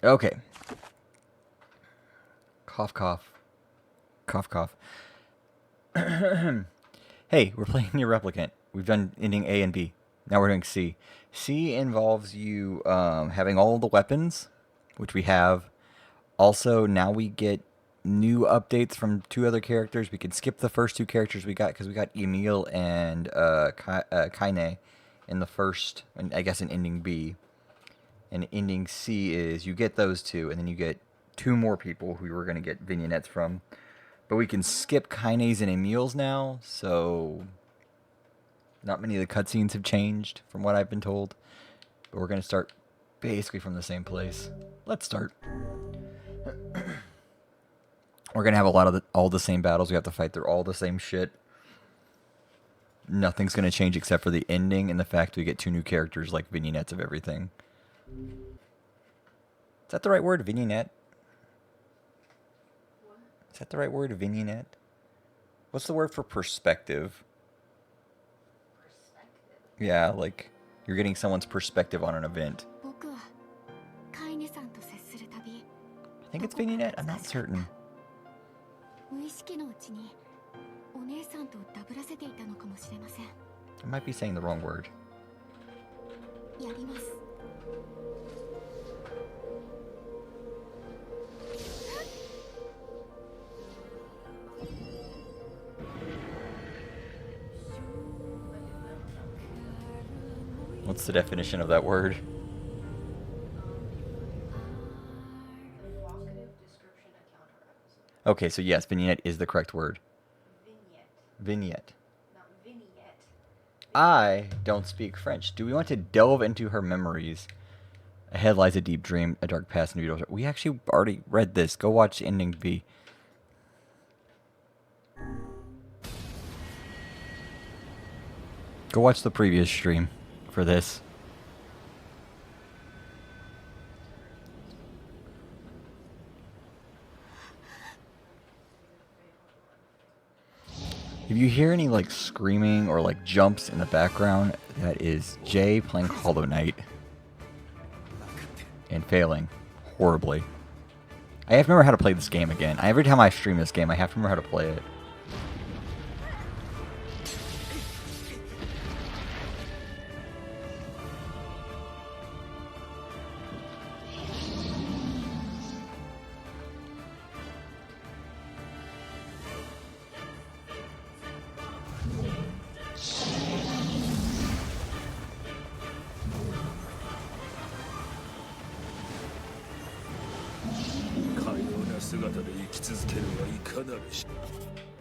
Okay. Cough, cough. Cough, cough. Hey, we're playing Nier Replicant. We've done ending A and B. Now we're doing C. C involves you having all the weapons, which we have. Also, now we get new updates from two other characters. We can skip the first two characters we got because we got Emil and Kaine in the first, and I guess in ending B. And ending C is you get those two, and then you get two more people who you were going to get vignettes from. But we can skip Kaine's and Emil's now, so not many of the cutscenes have changed from what I've been told. But we're going to start basically from the same place. Let's start. We're going to have a lot of all the same battles. We have to fight through all the same shit. Nothing's going to change except for the ending and the fact we get two new characters like vignettes of everything. Is that the right word, vignette? What? Is that the right word, vignette? What's the word for perspective? Perspective? Yeah, like you're getting someone's perspective on an event. I think it's vignette. I'm not certain. I might be saying the wrong word. What's the definition of that word? Okay, so yes, vignette is the correct word. Vignette. Not vignette. I don't speak French. Do we want to delve into her memories? Ahead lies a deep dream, a dark past, and we actually already read this. Go watch ending B. Go watch the previous stream for this. If you hear any like screaming or like jumps in the background, that is Jay playing Hollow Knight and failing horribly. I have to remember how to play this game again. Every time I stream this game, I have to remember how to play it.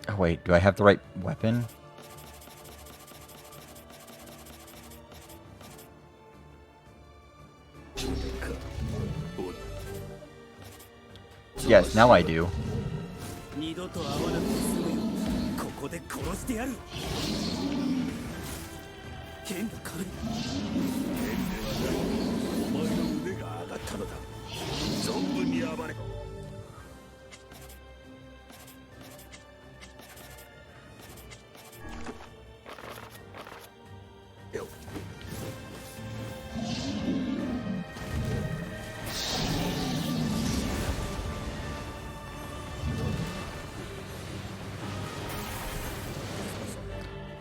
Oh wait, do I have the right weapon? Yes, now I do.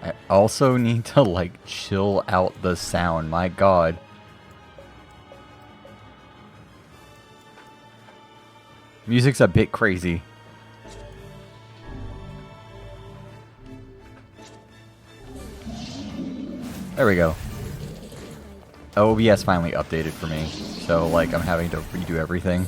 I also need to like chill out the sound. My god. Music's a bit crazy. There we go. OBS finally updated for me. So like I'm having to redo everything.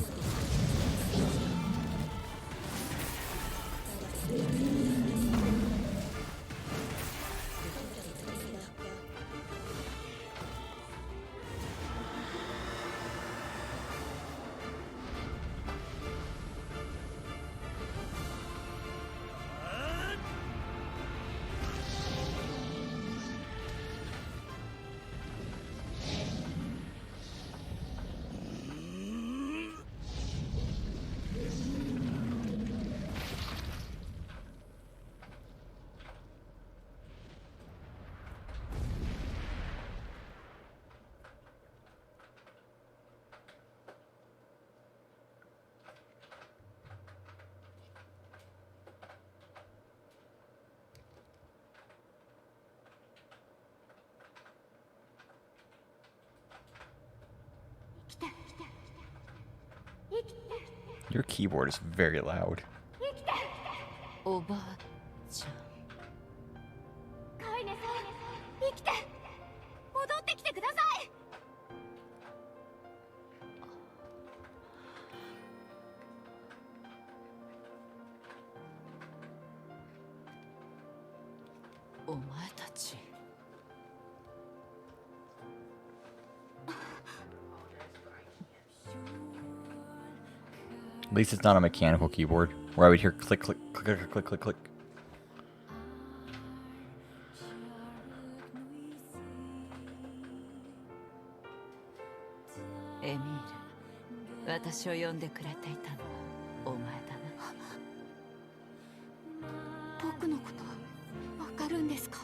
Your keyboard is very loud. おばあちゃん。カイネさん、生きて、戻ってきてください。お前たち。At least it's not a mechanical keyboard where I would hear click, click, click, click, click, click, click. エミール、私を呼んでくれていたのはお前だな。僕のことわかるんですか？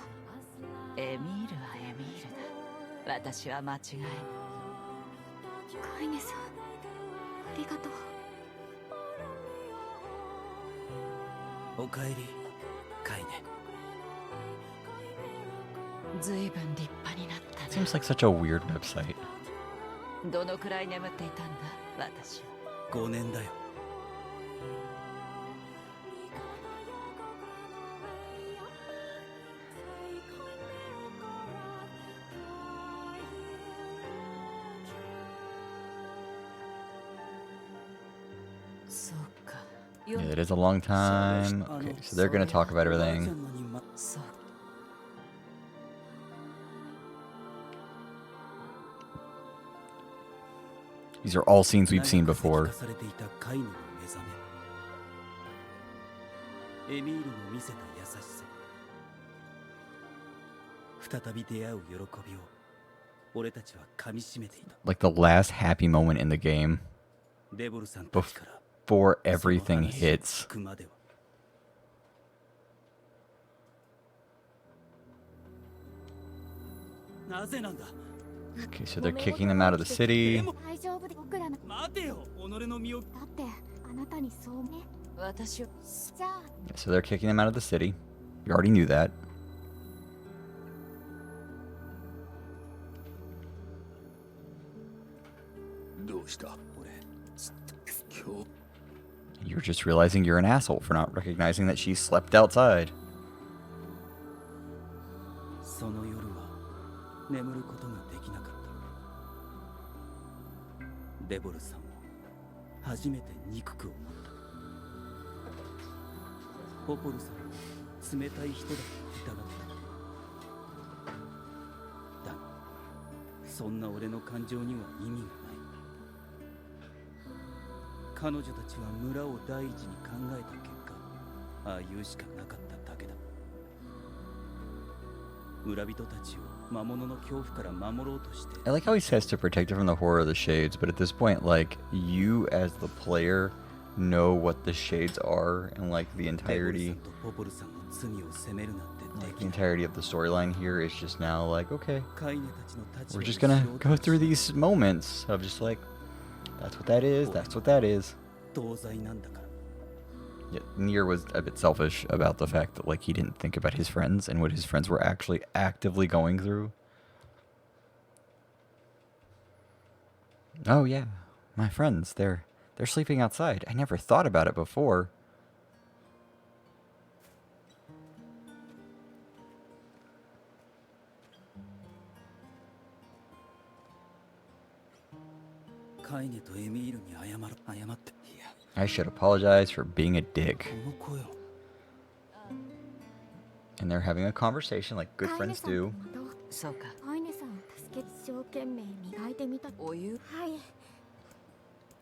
エミールはエミールだ。私は間違いない。カイネさん、ありがとう。おかえり、カイネ。ずいぶん立派になったな。 Seems like such a weird website. どのくらい眠っていたんだ、私は。5年だよ。そうか。Yeah, it is a long time. Okay, so they're gonna talk about everything. そう。These are all scenes we've seen before. エミールの見せた優しさ、再び出会う喜びを俺たちは噛み締めていた。 Like the last happy moment in the game デボルさんたちから before everything hits. 聞くまでは。なぜなんだ。 Okay, so they're kicking them out of the city. 大丈夫で僕らの。待てよ、己の身を。だってあなたにそうね。私を。じゃあ So they're kicking them out of the city. You already knew that. どうした俺、今日。 You're just realizing you're an asshole for not recognizing that she slept outside. その夜は眠ることができなかった。デボルさんを初めて憎く思った。ポポルさんを冷たい人だと疑った。だがそんな俺の感情には意味がない。彼女たちは村を第一に考えた結果、ああいうしかなかっただけだ。村人たちを魔物の恐怖から守ろうとして。 I like how he says to protect her from the horror of the shades, but at this point, like, you as the player know what the shades are and like the entirety of the storyline here is just now like, okay, we're just gonna go through these moments of just like, that's what that is, that's what that is. Yeah, Nier was a bit selfish about the fact that like he didn't think about his friends and what his friends were actually actively going through. Oh yeah, my friends, they're sleeping outside. I never thought about it before. I should apologize for being a dick. And they're having a conversation like good friends do. そうか。カイネさんを助け一生懸命磨いてみた。お湯。はい。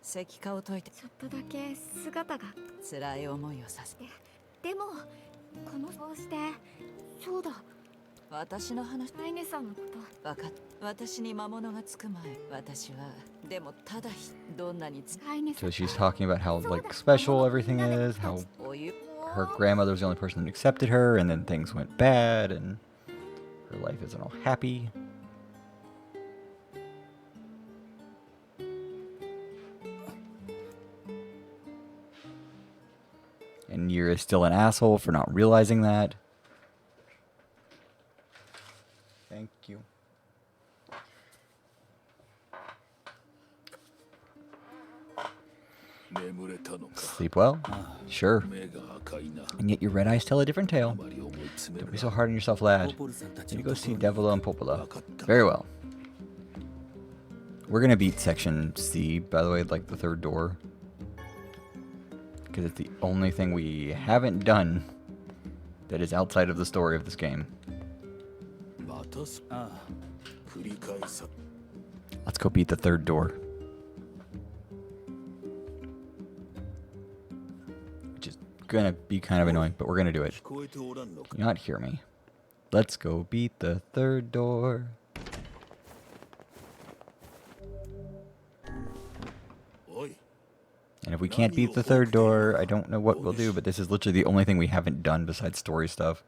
石化を解いて。ちょっとだけ姿が。辛い思いをさせて。でもこのそうしてそうだ。私の話。カイネさんのこと。わかっ。私に魔物がつく前、私はでもただどんなにつ。カイネさん。 So she's talking about how like special everything is, how お湯。 her grandmother was the only person that accepted her, and then things went bad, and her life isn't all happy. And Nier is still an asshole for not realizing that. Thank you. Sleep well? Sure. And yet your red eyes tell a different tale. Don't be so hard on yourself, lad. Need to go see Devila and Popola. Very well. We're gonna beat section C, by the way, like the third door. Because it's the only thing we haven't done that is outside of the story of this game. Let's go beat the third door. Which is gonna be kind of annoying, but we're gonna do it. You not hear me. Let's go beat the third door. And if we can't beat the third door, I don't know what we'll do, but this is literally the only thing we haven't done besides story stuff.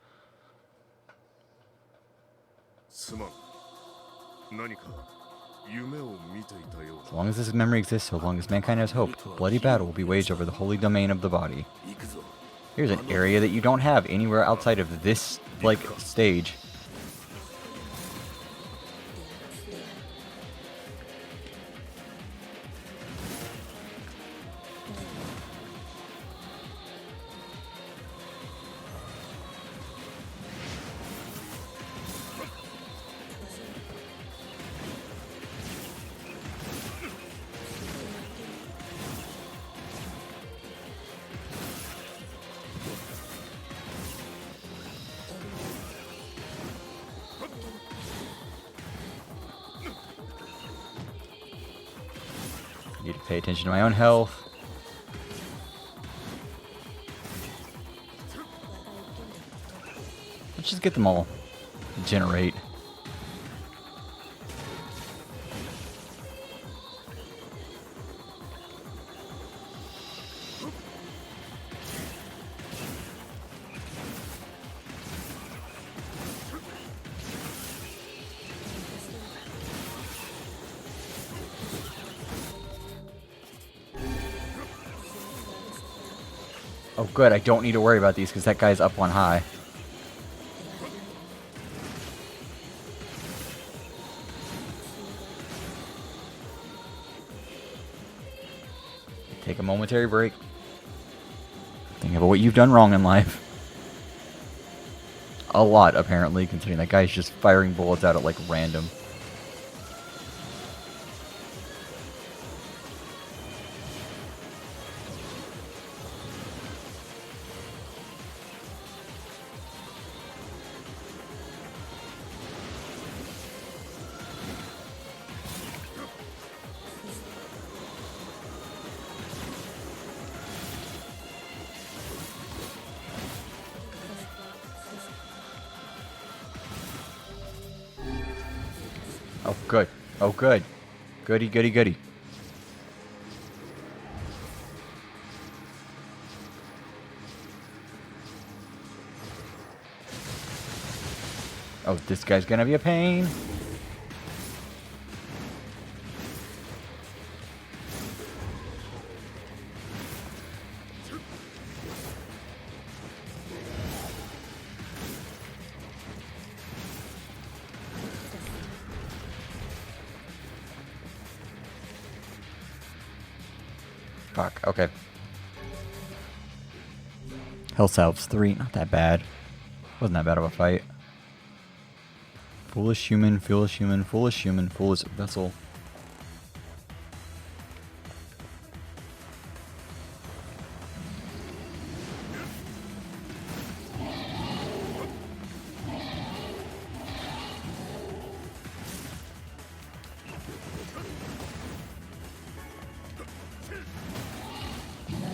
As long as this memory exists, so long as mankind has hope, bloody battle will be waged over the holy domain of the body. Here's an area that you don't have anywhere outside of this, like, stage. Need to pay attention to my own health. Let's just get them all. Generate. Oh good, I don't need to worry about these because that guy's up on high. Take a momentary break. Think about what you've done wrong in life. A lot, apparently, considering that guy's just firing bullets out at, like, random. Oh, good. Oh, good. Goody, goody, goody. Oh, this guy's gonna be a pain. Fuck, okay. Health salves 3, not that bad. Wasn't that bad of a fight. Foolish human, foolish human, foolish human, foolish vessel.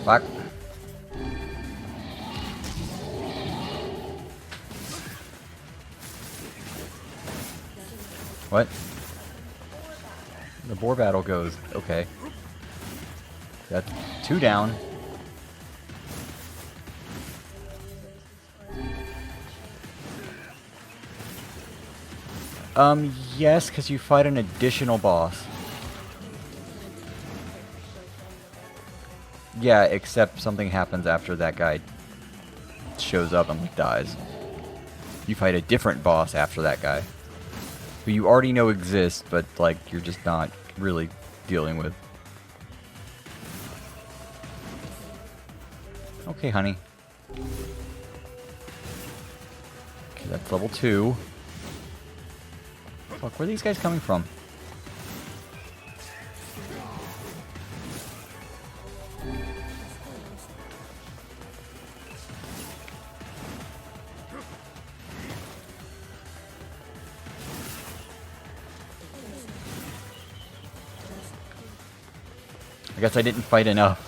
Fuck. What? The boar battle goes. Okay. That's 2 down. Yes, because you fight an additional boss. Yeah, except something happens after that guy shows up and like dies. You fight a different boss after that guy, who you already know exists, but like you're just not really dealing with. Okay, honey. Okay, that's level 2. Fuck, where are these guys coming from? I guess I didn't fight enough.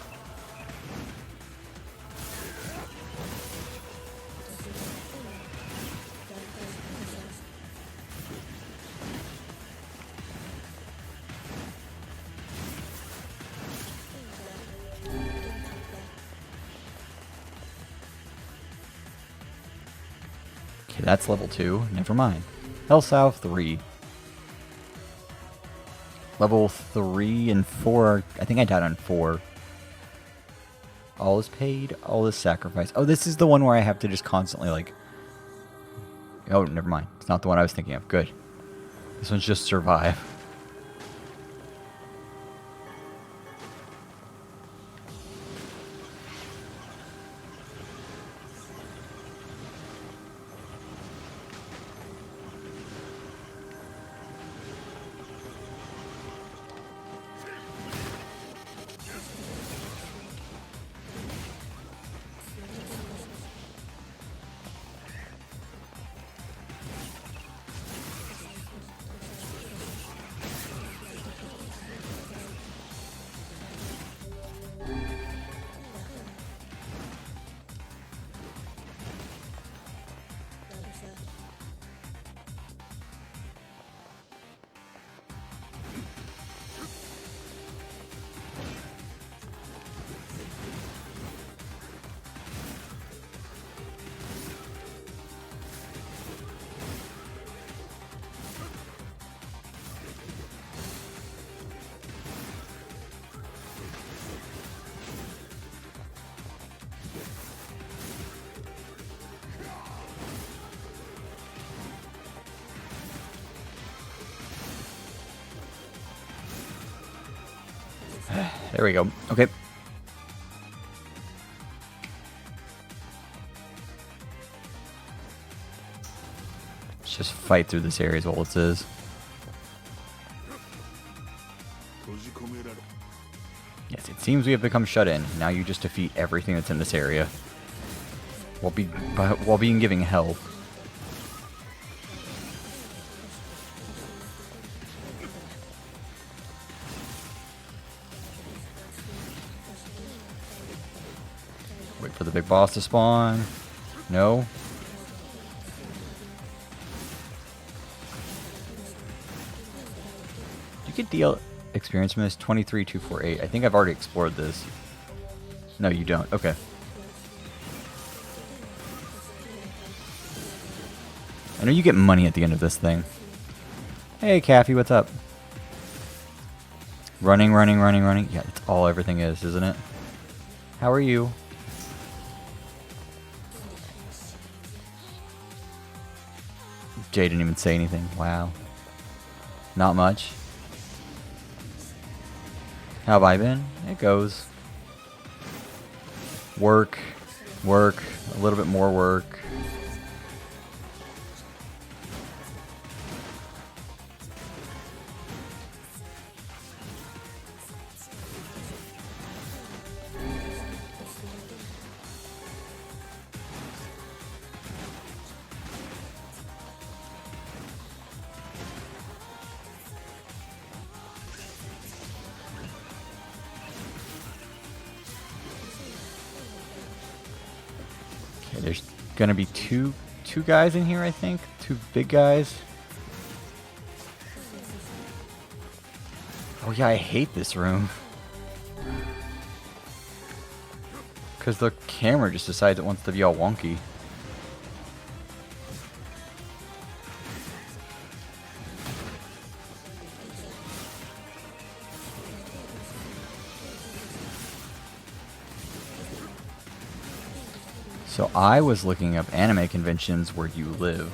Okay, that's level 2. Never mind. Hell South 3. Level 3 and 4. I think I died on 4. All is paid. All is sacrificed. Oh, this is the one where I have to just constantly, like... Oh, never mind. It's not the one I was thinking of. Good. This one's just survive. There we go. Okay. Let's just fight through this area is all it is. Yes, it seems we have become shut in. Now you just defeat everything that's in this area. While being giving hell. Wait for the big boss to spawn. No. You get deal experience from this 23,248. I think I've already explored this. No, you don't. Okay. I know you get money at the end of this thing. Hey, Caffey, what's up? Running, running, running, running. Yeah, that's all everything is, isn't it? How are you? Jay didn't even say anything. Wow. Not much. How have I been? It goes. Work. Work. A little bit more work. There's gonna be two guys in here, I think. Two big guys. Oh yeah, I hate this room. Because the camera just decides it wants to be all wonky. So I was looking up anime conventions where you live.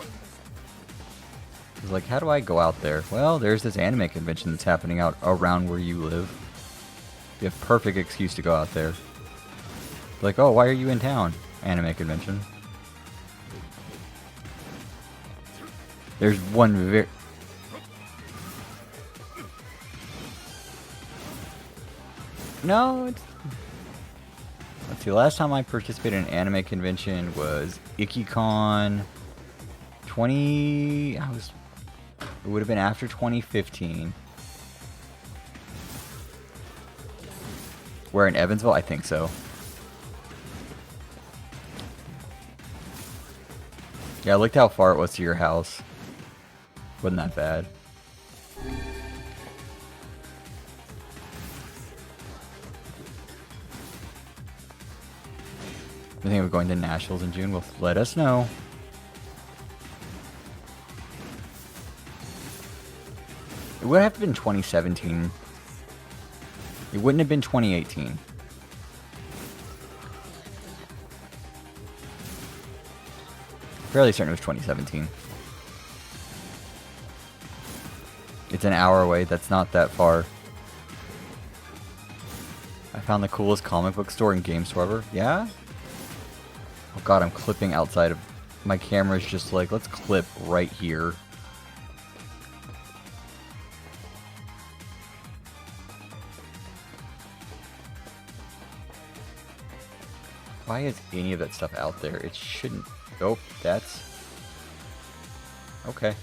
I was like, how do I go out there? Well, there's this anime convention that's happening out around where you live. You have perfect excuse to go out there. Like, oh, why are you in town? Anime convention. There's one very... No, it's... Let's see, last time I participated in an anime convention was IkiCon 20... It would have been after 2015. Where in Evansville? I think so. Yeah, I looked how far it was to your house. Wasn't that bad. I think we're going to Nationals in June. Well, let us know. It would have been 2017. It wouldn't have been 2018. Fairly certain it was 2017. It's an hour away. That's not that far. I found the coolest comic book store and game store ever. Yeah? Oh god, I'm clipping outside of... My camera's just like, let's clip right here. Why is any of that stuff out there? It shouldn't... Oh, that's... Okay.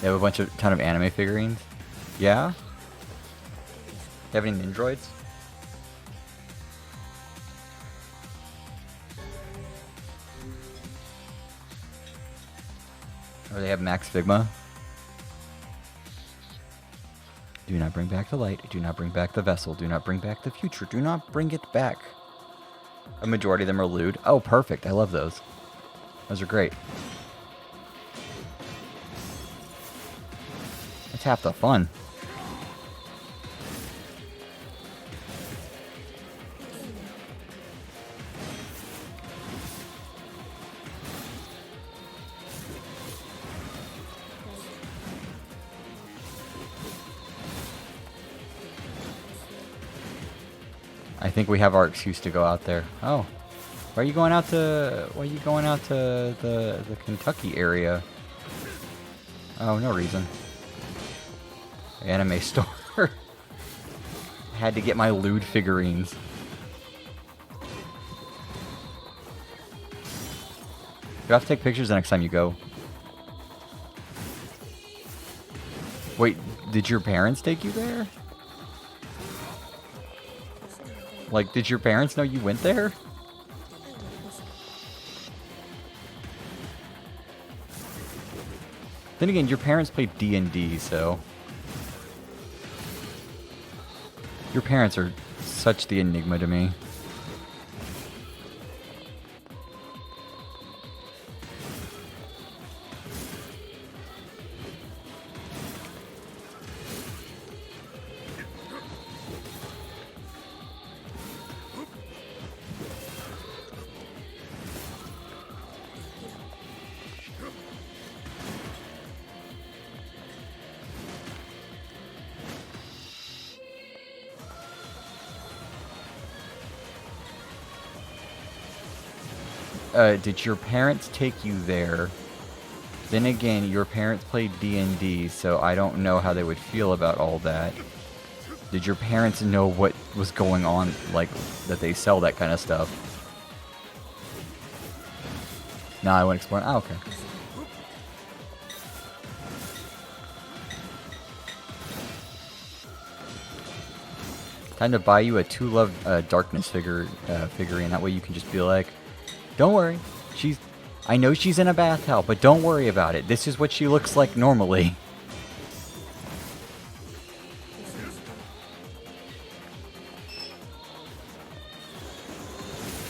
They have a ton of anime figurines? Yeah? Have any Nindroids? Or they have Max Figma? Do not bring back the light. Do not bring back the vessel. Do not bring back the future. Do not bring it back. A majority of them are lewd. Oh, perfect. I love those. Those are great. That's half the fun. I think we have our excuse to go out there. Oh, why are you going out to? Why are you going out to the Kentucky area? Oh, no reason. Anime store. Had to get my lewd figurines. You have to take pictures the next time you go. Wait, did your parents take you there? Like, did your parents know you went there? Then again, your parents played D&D, so... Your parents are such the enigma to me. Did your parents take you there? Then again, your parents played D&D, so I don't know how they would feel about all that. Did your parents know what was going on, like, that they sell that kind of stuff? Nah, I went exploring. Oh, okay. Time to buy you a Two Love Darkness figurine. That way you can just be like, don't worry, I know she's in a bath towel, but don't worry about it. This is what she looks like normally.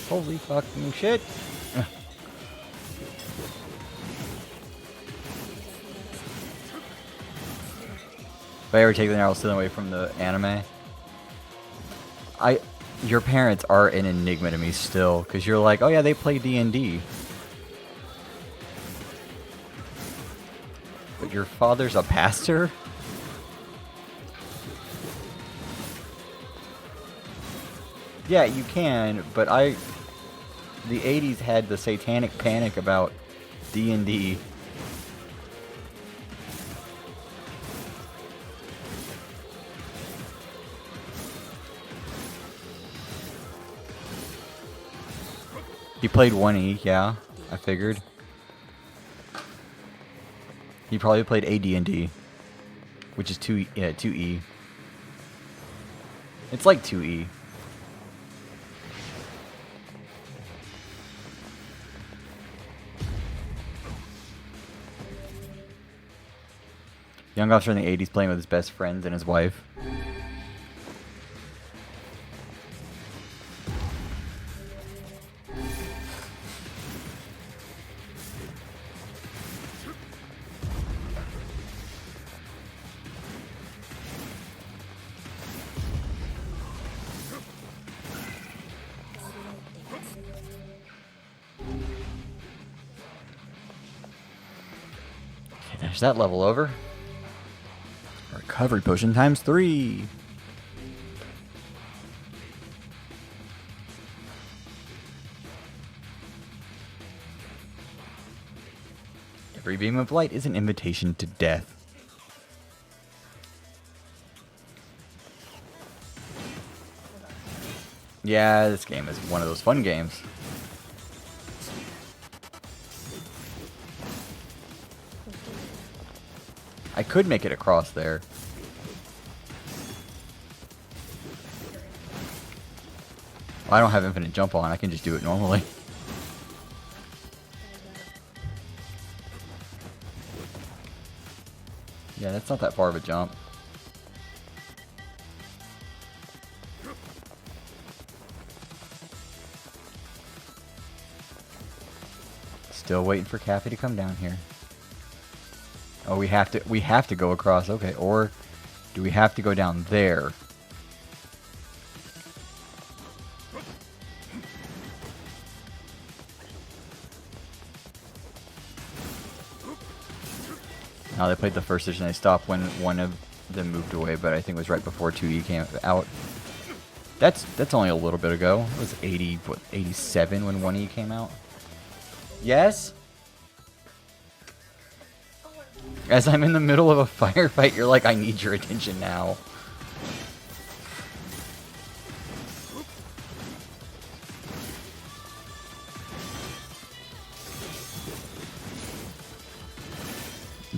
Holy fucking shit. If I ever take the narrow stealing away from the anime, your parents are an enigma to me still, because you're like, oh yeah, they play D&D. But your father's a pastor? Yeah, you can, but the 80s had the satanic panic about D&D. He played 1E, yeah, I figured. He probably played AD&D, which is 2E, yeah, 2E. It's like 2E. Young officer in the 80s playing with his best friends and his wife. Okay, there's that level over. Recovery potion times 3. Every beam of light is an invitation to death. Yeah, this game is one of those fun games. I could make it across there. Well, I don't have infinite jump on. I can just do it normally. Yeah, that's not that far of a jump. Still waiting for Kathy to come down here. Oh, we have to go across. Okay, or do we have to go down there? No, they played the first station. They stopped when one of them moved away, but I think it was right before 2E came out. That's only a little bit ago. It was 87 when 1E came out. Yes? As I'm in the middle of a firefight, you're like, I need your attention now.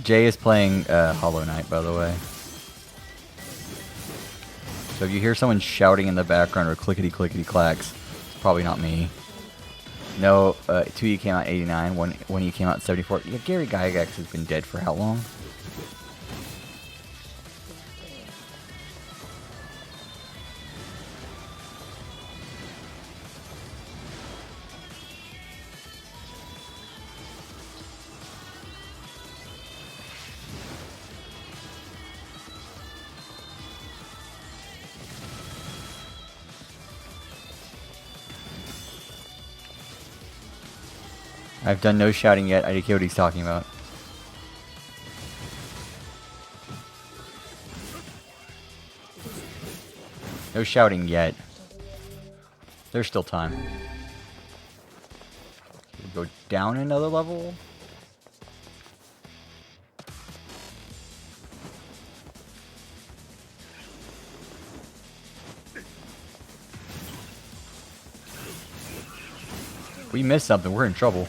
Jay is playing Hollow Knight, by the way. So if you hear someone shouting in the background or clickety clacks, it's probably not me. No, 2E came out 89, 1E came out 74. Yeah, Gary Gygax has been dead for how long? I've done no shouting yet. I get what he's talking about. No shouting yet. There's still time. We'll go down another level. We missed something. We're in trouble.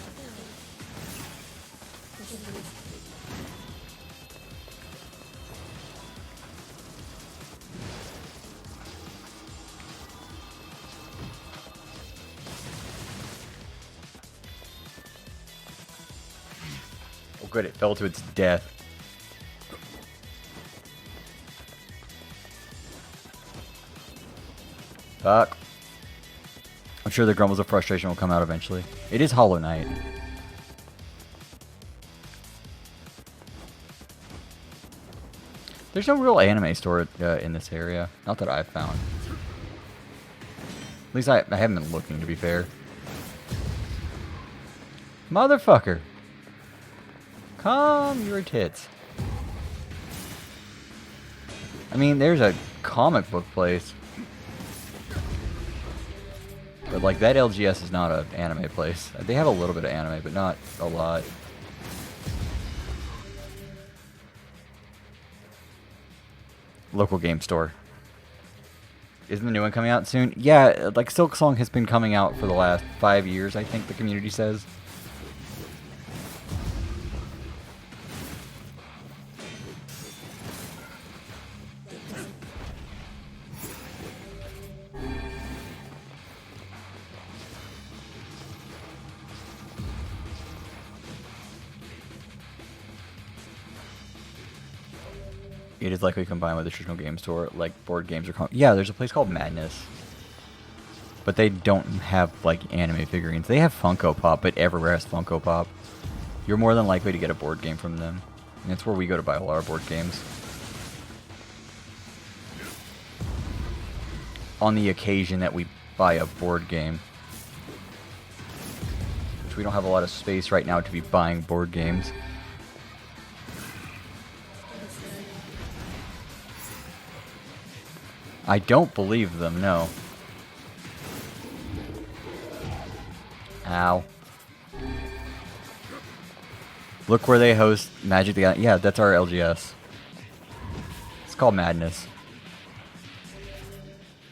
Oh, good. It fell to its death. Fuck. I'm sure the grumbles of frustration will come out eventually. It is Hollow Knight. There's no real anime store in this area. Not that I've found. At least I haven't been looking, to be fair. Motherfucker. Calm your tits. I mean, there's a comic book place. But like that LGS is not an anime place. They have a little bit of anime, but not a lot. Local game store. Isn't the new one coming out soon? Yeah, like Silk Song has been coming out for the last 5 years, I think the community says. It is likely combined with a traditional game store, like board games are. Yeah, there's a place called Madness, but they don't have like anime figurines. They have Funko Pop, but everywhere has Funko Pop. You're more than likely to get a board game from them. And that's where we go to buy all our board games. On the occasion that we buy a board game, which we don't have a lot of space right now to be buying board games. I don't believe them, no. Ow. Look where they host Magic the Gathering. Yeah, that's our LGS. It's called Madness.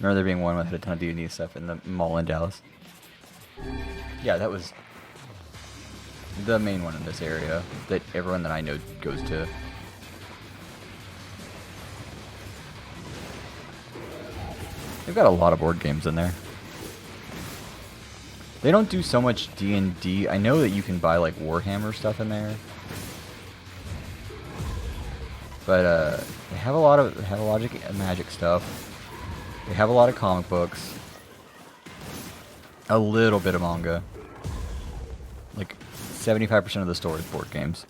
Remember there being one that had a ton of D&D stuff in the mall in Dallas? Yeah, that was the main one in this area that everyone that I know goes to. They've got a lot of board games in there. They don't do so much D&D. I know that you can buy like Warhammer stuff in there, but they have a lot of Magic stuff. They have a lot of comic books, a little bit of manga. Like 75% of the store is board games.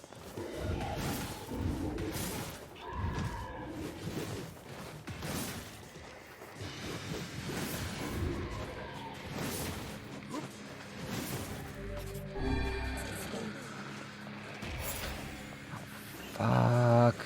Fuck.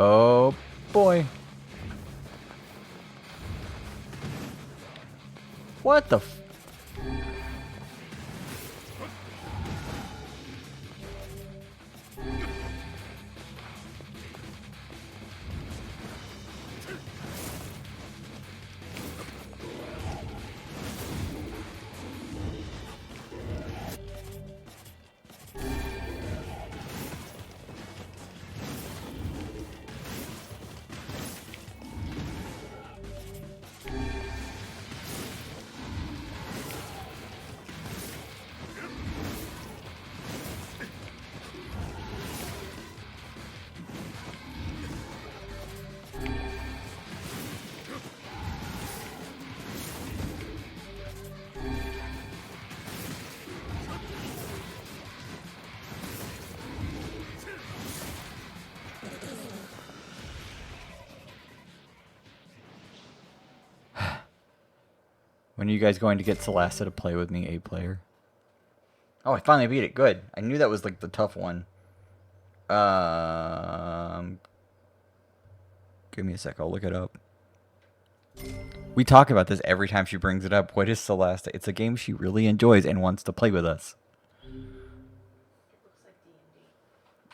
Oh boy. What the f- When are you guys going to get Celasta to play with me, A player? Oh, I finally beat it. Good. I knew that was like the tough one. Give me a sec. I'll look it up. We talk about this every time she brings it up. What is Celasta? It's a game she really enjoys and wants to play with us.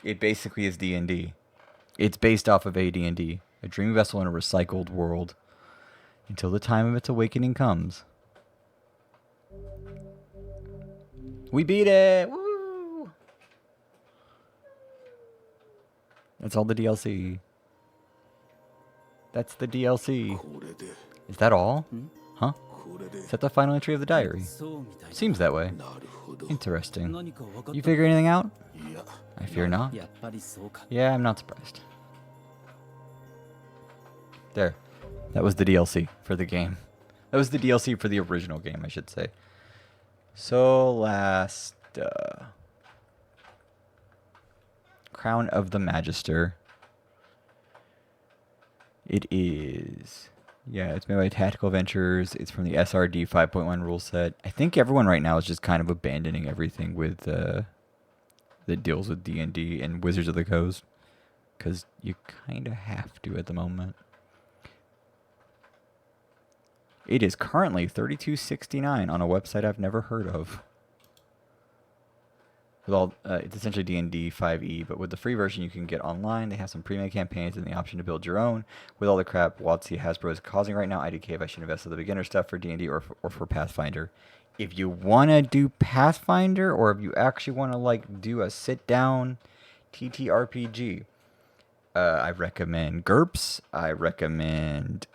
It basically is D&D. It's based off of AD&D, a dream vessel in a recycled world, until the time of its awakening comes. We beat it! Woo! That's all the DLC. That's the DLC. Is that all? Huh? Is that the final entry of the diary? Seems that way. Interesting. You figure anything out? I fear not. Yeah, I'm not surprised. There. That was the DLC for the game. That was the DLC for the original game, I should say. So last Crown of the Magister. It is, yeah, it's made by Tactical Ventures. It's from the SRD 5.1 rule set. I think everyone right now is just kind of abandoning everything with that deals with D&D and Wizards of the Coast, because you kind of have to at the moment. It is currently $32.69 on a website I've never heard of. With all, it's essentially D&D 5e, but with the free version you can get online. They have some pre-made campaigns and the option to build your own. With all the crap WotC Hasbro is causing right now, IDK if I should invest in the beginner stuff for D&D or for Pathfinder. If you want to do Pathfinder, or if you actually want to like do a sit-down TTRPG, I recommend GURPS. I recommend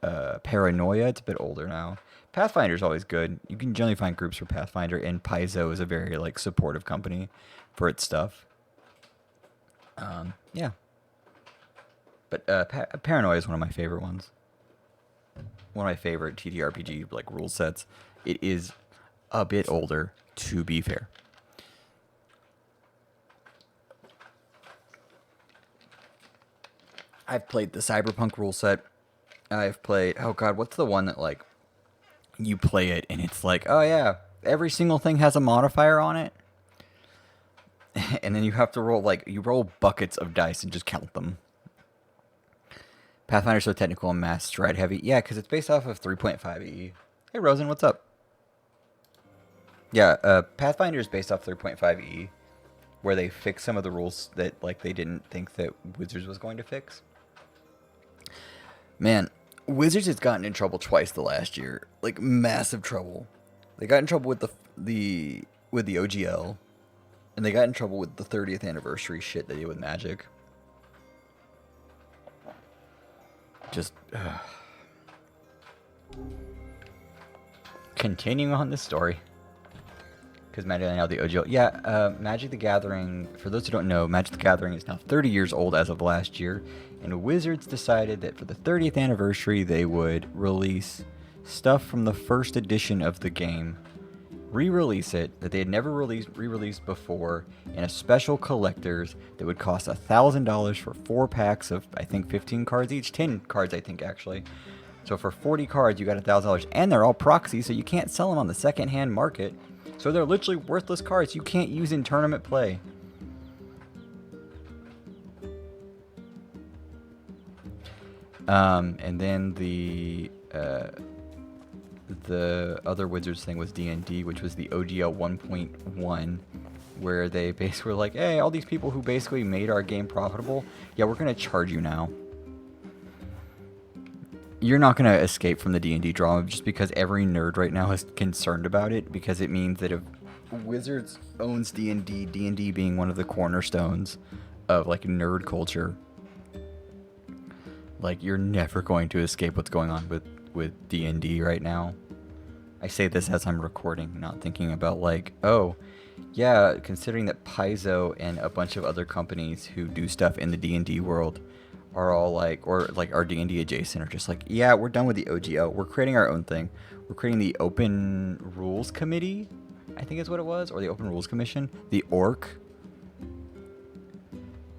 Paranoia. It's a bit older now. Pathfinder's always good. You can generally find groups for Pathfinder, and Paizo is a very like supportive company for its stuff. Yeah. But Paranoia is one of my favorite ones. One of my favorite TTRPG like rule sets. It is a bit older, to be fair. I've played the Cyberpunk rule set. I've played, oh god, what's the one that like you play it and it's like, oh yeah, every single thing has a modifier on it. And then you have to roll, like, you roll buckets of dice and just count them. Pathfinder's so technical and math stride heavy. Yeah, because it's based off of 3.5e. Hey, Rosen, what's up? Yeah, Pathfinder is based off 3.5e, where they fix some of the rules that, like, they didn't think that Wizards was going to fix. Man, Wizards has gotten in trouble twice the last year. Like, massive trouble. They got in trouble with the OGL, and they got in trouble with the 30th anniversary shit they did with Magic. Just continuing on this story, because Magic now the OGL. Yeah, Magic the Gathering. For those who don't know, Magic the Gathering is now 30 years old as of last year, and Wizards decided that for the 30th anniversary they would release stuff from the first edition of the game, re-release it that they had never re-released before in a special collectors that would cost $1,000 for 4 packs of, I think, 15 cards each, 10 cards I think actually. So for 40 cards you got $1,000, and they're all proxies, so you can't sell them on the second-hand market. So they're literally worthless cards you can't use in tournament play. And then the other Wizards thing was D&D, which was the OGL 1.1, where they basically were like, hey, all these people who basically made our game profitable, yeah, we're going to charge you now. You're not going to escape from the D&D drama just because every nerd right now is concerned about it, because it means that if Wizards owns D&D, D&D being one of the cornerstones of like nerd culture, like you're never going to escape what's going on with D&D right now. I say this as I'm recording, not thinking about like, oh, yeah, considering that Paizo and a bunch of other companies who do stuff in the D&D world are all like, or like are D&D adjacent, are just like, yeah, we're done with the OGL. We're creating our own thing. We're creating the Open Rules Committee, I think is what it was, or the Open Rules Commission, the ORC.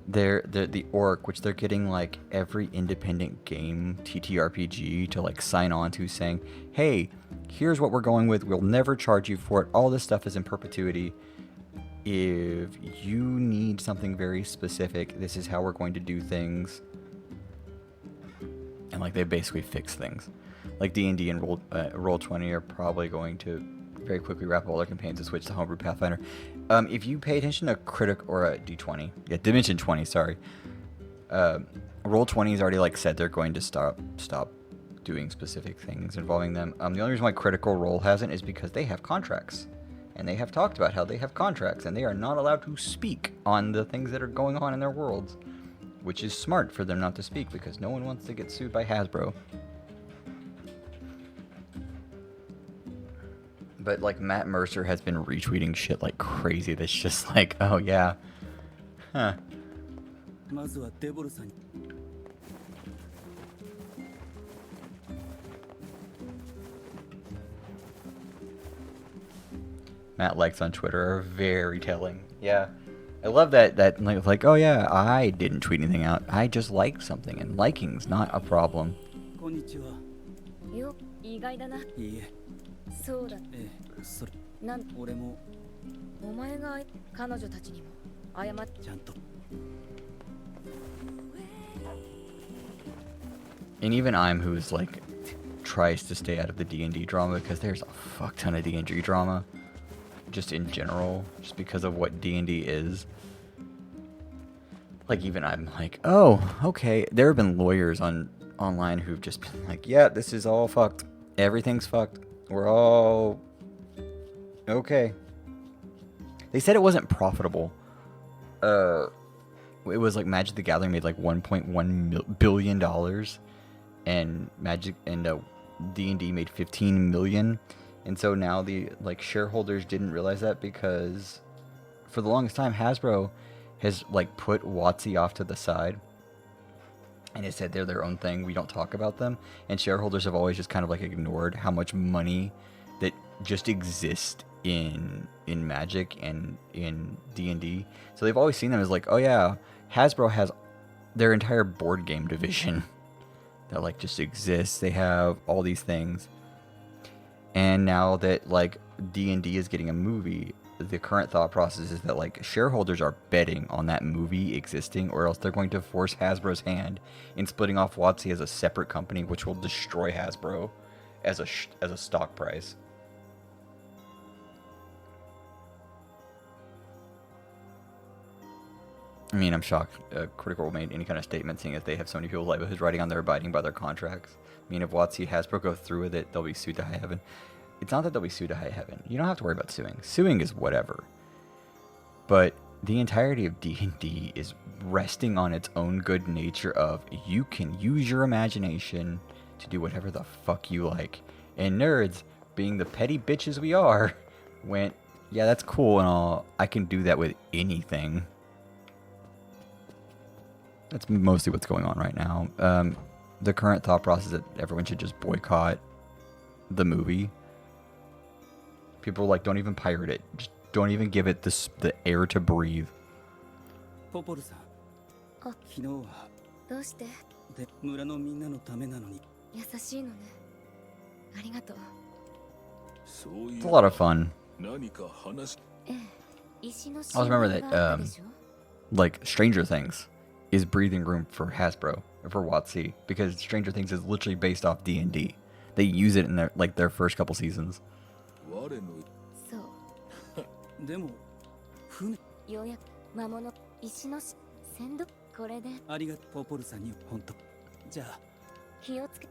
They're the ORC, which they're getting like every independent game TTRPG to like sign on to, saying, hey, here's what we're going with. We'll never charge you for it. All this stuff is in perpetuity. If you need something very specific, this is how we're going to do things. And like they basically fix things. Like D&D and Roll20 are probably going to very quickly wrap up all their campaigns and switch to Homebrew Pathfinder. If you pay attention to Critic or a D20, yeah, Dimension 20, sorry. Roll20's already like said they're going to stop doing specific things involving them. The only reason why Critical Role hasn't is because they have contracts. And they have talked about how they have contracts and they are not allowed to speak on the things that are going on in their worlds. Which is smart for them not to speak, because no one wants to get sued by Hasbro. But like Matt Mercer has been retweeting shit like crazy that's just like, oh yeah. Huh. Matt likes on Twitter are very telling. Yeah. I love that like, oh yeah, I didn't tweet anything out. I just liked something, and liking's not a problem. こんにちは。よ、意外だな。いいえ、そうだ。それ、なん俺もお前が彼女たちにも謝っちゃんと。And even I'm who's like tries to stay out of the D&D drama because there's a fuck ton of D&D drama just in general, just because of what D&D is. Like even I'm like, oh, okay. There have been lawyers online who've just been like, yeah, this is all fucked. Everything's fucked. We're all okay. They said it wasn't profitable. It was like Magic the Gathering made like $1.1 billion, and Magic and D&D made 15 million. And so now the like shareholders didn't realize that because for the longest time Hasbro has like put WotC off to the side and it said they're their own thing. We don't talk about them. And shareholders have always just kind of like ignored how much money that just exists in Magic and in D&D. So they've always seen them as like, oh yeah, Hasbro has their entire board game division that like just exists. They have all these things. And now that like D&D is getting a movie, the current thought process is that like shareholders are betting on that movie existing, or else they're going to force Hasbro's hand in splitting off WotC as a separate company, which will destroy Hasbro as a stock price. I mean, I'm shocked Critical Role made any kind of statement, seeing as they have so many people's livelihoods riding on their abiding by their contracts. I mean, if WotC Hasbro go through with it, they'll be sued to high heaven. It's not that they'll be sued to high heaven. You don't have to worry about suing. Suing is whatever. But the entirety of D&D is resting on its own good nature of you can use your imagination to do whatever the fuck you like. And nerds, being the petty bitches we are, went, yeah, that's cool and all. I can do that with anything. That's mostly what's going on right now. The current thought process is that everyone should just boycott the movie. People are like, don't even pirate it. Just don't even give it the air to breathe. ポポルさん。あ、昨日はどうしてで村のみんなのためなのに。優しいのね。ありがとう。It's a lot of fun. ええ、石の I also remember that があったでしょ like Stranger Things is breathing room for Hasbro, for WotC, because Stranger Things is literally based off D&D. They use it in their first couple seasons. そう。でも船。ようやく魔物石の鮮度これでありがとうポポルさんに本当。じゃあ気をつけ。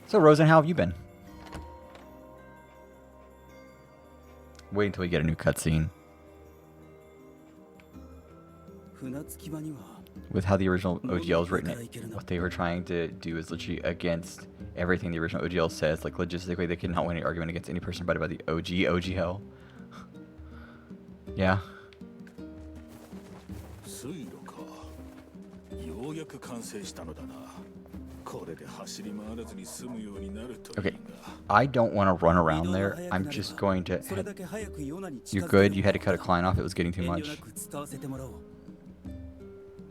So Rosen, how have you been? Wait until we get a new cutscene. 船着き場には With how the original OGL is written, what they were trying to do is literally against everything the original OGL says. Like logistically, they cannot win any argument against any person invited by the OGL. Yeah. Okay, I don't want to run around there. I'm just going to You're good? You had to cut a client off? It was getting too much?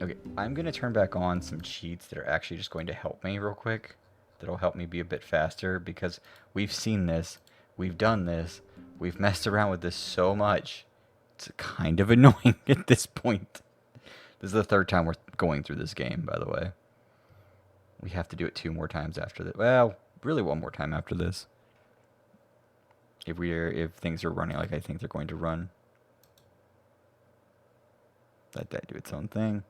Okay, I'm going to turn back on some cheats that are actually just going to help me real quick. That'll help me be a bit faster, because we've seen this. We've done this. We've messed around with this so much. It's kind of annoying at this point. This is the third time we're going through this game, by the way. We have to do it 2 more times after this. Well, really 1 more time after this. If things are running like I think they're going to run. Let that do its own thing.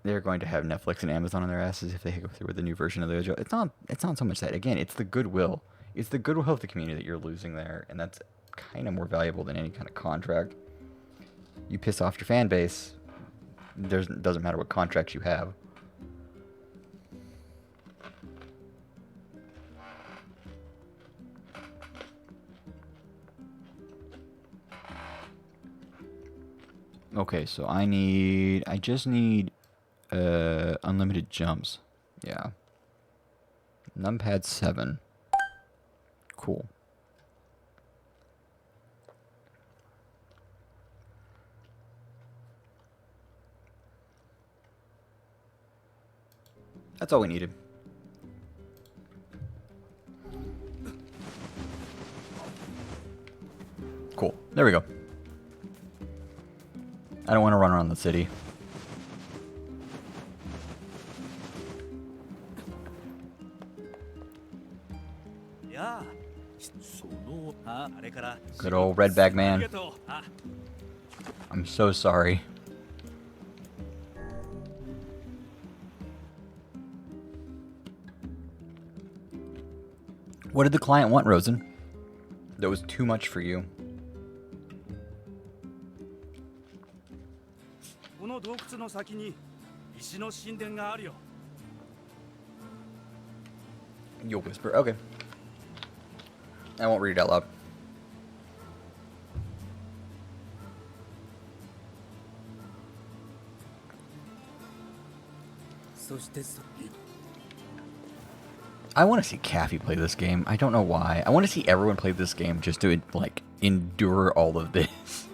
They're going to have Netflix and Amazon on their asses if they go through with the new version of the OGL. It's not so much that. Again, it's the goodwill. It's the goodwill of the community that you're losing there, and that's kind of more valuable than any kind of contract. You piss off your fan base, doesn't matter what contracts you have. Okay, so I just need unlimited jumps. Yeah. Numpad 7. Cool. That's all we needed. Cool. There we go. I don't want to run around the city. Good old red bag man. I'm so sorry. What did the client want, Rosen? That was too much for you. You'll whisper. Okay. I won't read it out loud. I want to see Kathy play this game. I don't know why. I want to see everyone play this game just to, like, endure all of this.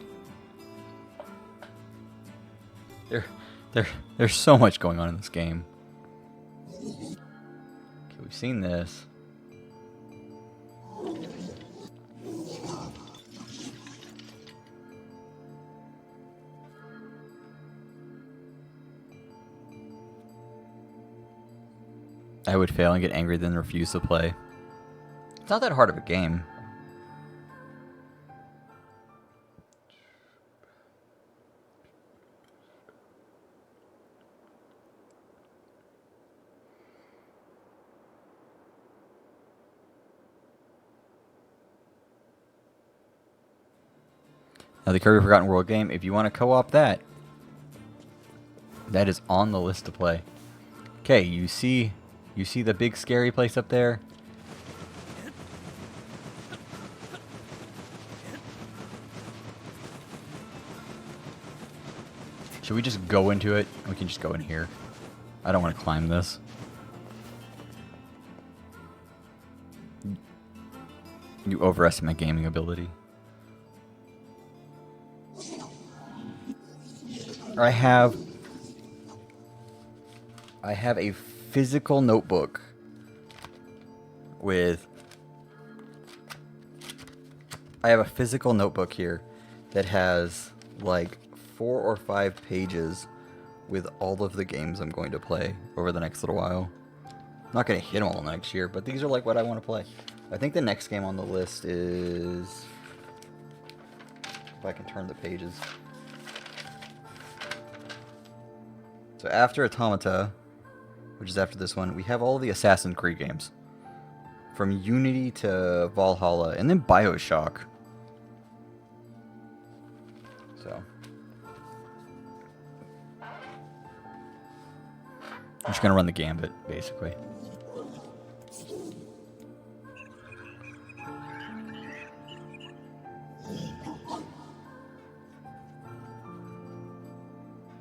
There's so much going on in this game. Okay, we've seen this. I would fail and get angry, then refuse to play. It's not that hard of a game. Now the Kirby Forgotten World game, if you want to co-op that, that is on the list to play. Okay, you see the big scary place up there? Should we just go into it? We can just go in here. I don't want to climb this. You overestimate my gaming ability. I have a physical notebook with... I have a physical notebook here that has like 4 or 5 pages with all of the games I'm going to play over the next little while. I'm not going to hit them all next year, but these are like what I want to play. I think the next game on the list is... If I can turn the pages. So after Automata, which is after this one, we have all the Assassin's Creed games. From Unity to Valhalla, and then BioShock. So. I'm just gonna run the gambit, basically.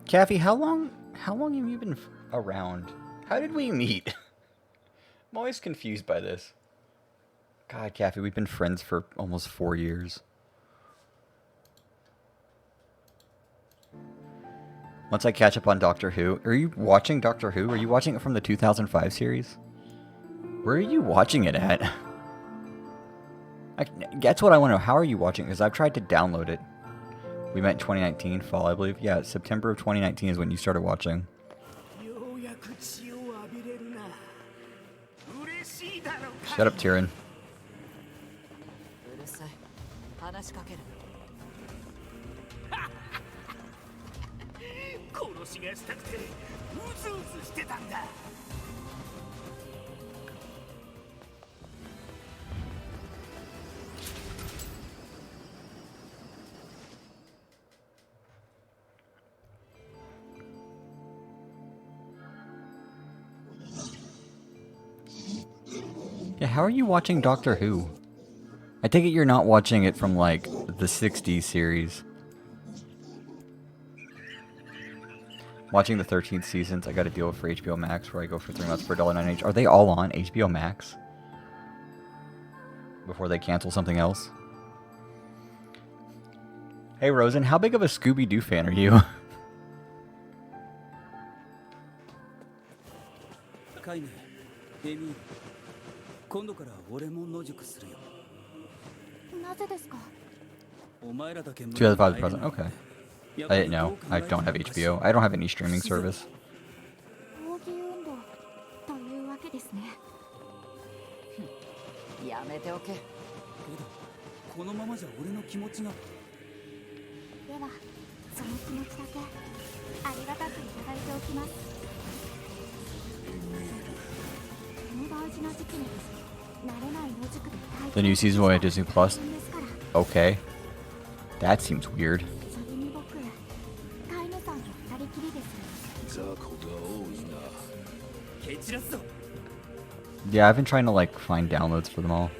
Kathy, how long have you been around? How did we meet? I'm always confused by this. God, Kathy, we've been friends for almost 4 years. Once I catch up on Doctor Who... Are you watching Doctor Who? Are you watching it from the 2005 series? Where are you watching it at? That's what I want to know. How are you watching it? Because I've tried to download it. We met in 2019, fall, I believe. Yeah, September of 2019 is when you started watching. Shut up, Tyrion. Yeah, how are you watching Doctor Who? I take it you're not watching it from, like, the 60s series. Watching the 13th seasons, I got a deal for HBO Max where I go for 3 months for $1.99 each. Are they all on HBO Max? Before they cancel something else? Hey Rosen, how big of a Scooby-Doo fan are you? カイネ、エミール、今度から俺も野宿するよ。なぜですか？お前らだけ Two other five present. Okay. I didn't know. I don't have HBO. I don't have any streaming service. 抗議運動というわけですね。やめておけ。けどこのままじゃ俺の気持ちが。ではその気持ちだけありがたくいただいておきます。この大事な時期に慣れない野宿で The new season will be on Disney Plus. ですから。 Okay. That seems weird. それに僕、飼い主さんと二人きりです。雑魚が多いな。蹴散らすぞ。 Yeah, I've been trying to like find downloads for them all.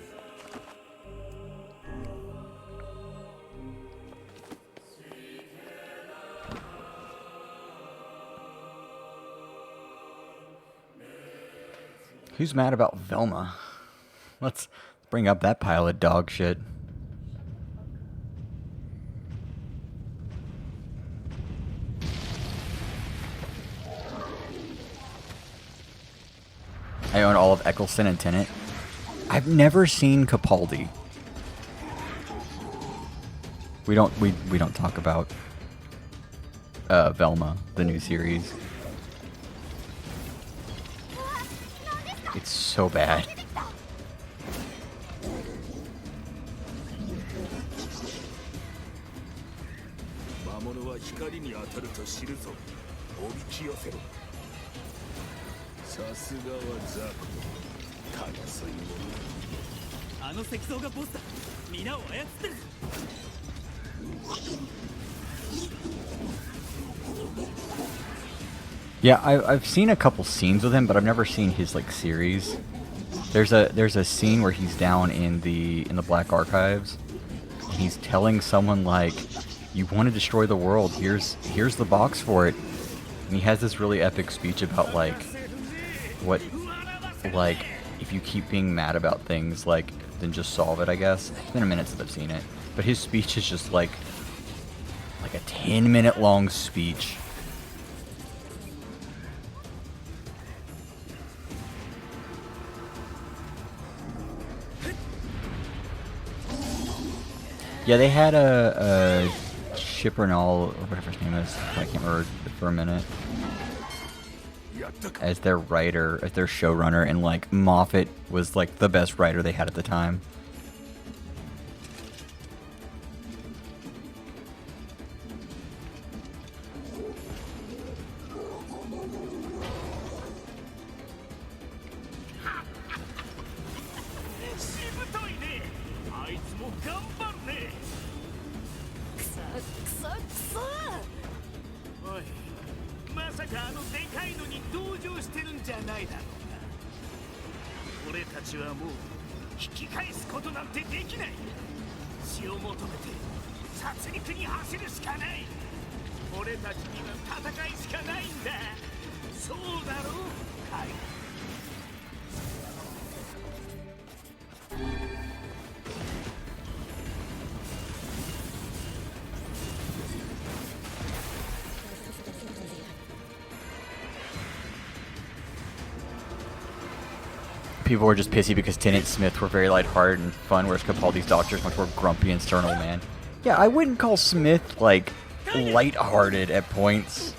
Who's mad about Velma? Let's bring up that pile of dog shit. I own all of Eccleston and Tennant. I've never seen Capaldi. We don't talk about Velma, the new series. It's so bad. Yeah, I've seen a couple scenes with him, but I've never seen his like series. There's a scene where he's down in the Black Archives, and he's telling someone like, "You want to destroy the world? Here's the box for it." And he has this really epic speech about like what like if you keep being mad about things, like then just solve it. I guess it's been a minute since I've seen it, but his speech is just like a 10-minute long speech. Yeah, they had a Chipernall, or whatever his name is, I can't remember for a minute, as their writer, as their showrunner, and like Moffat was like the best writer they had at the time. People were just pissy because Tennant Smith were very lighthearted and fun, whereas Capaldi's Doctor is much more grumpy and stern old man. Yeah, I wouldn't call Smith, like, lighthearted at points.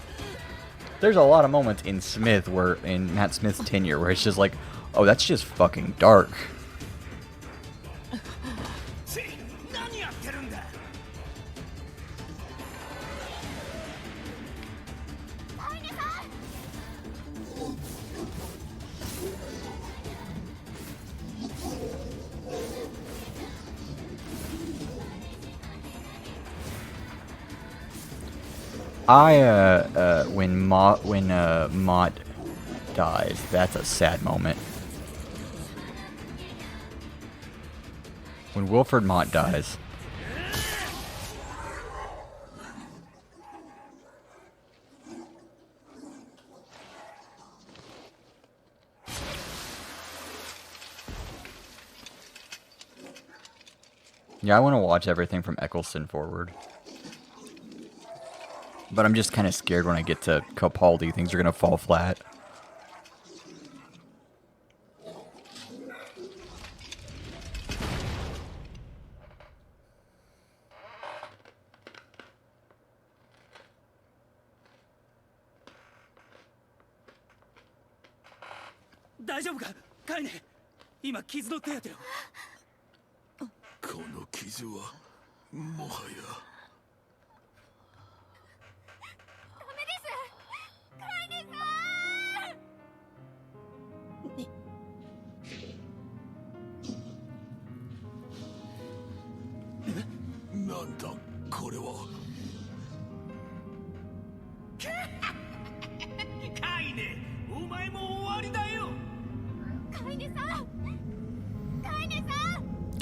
There's a lot of moments in Smith where, in Matt Smith's tenure, where it's just like, oh, that's just fucking dark. When Mott dies, that's a sad moment. When Wilfred Mott dies. Yeah, I want to watch everything from Eccleston forward. But I'm just kind of scared when I get to Capaldi, things are going to fall flat.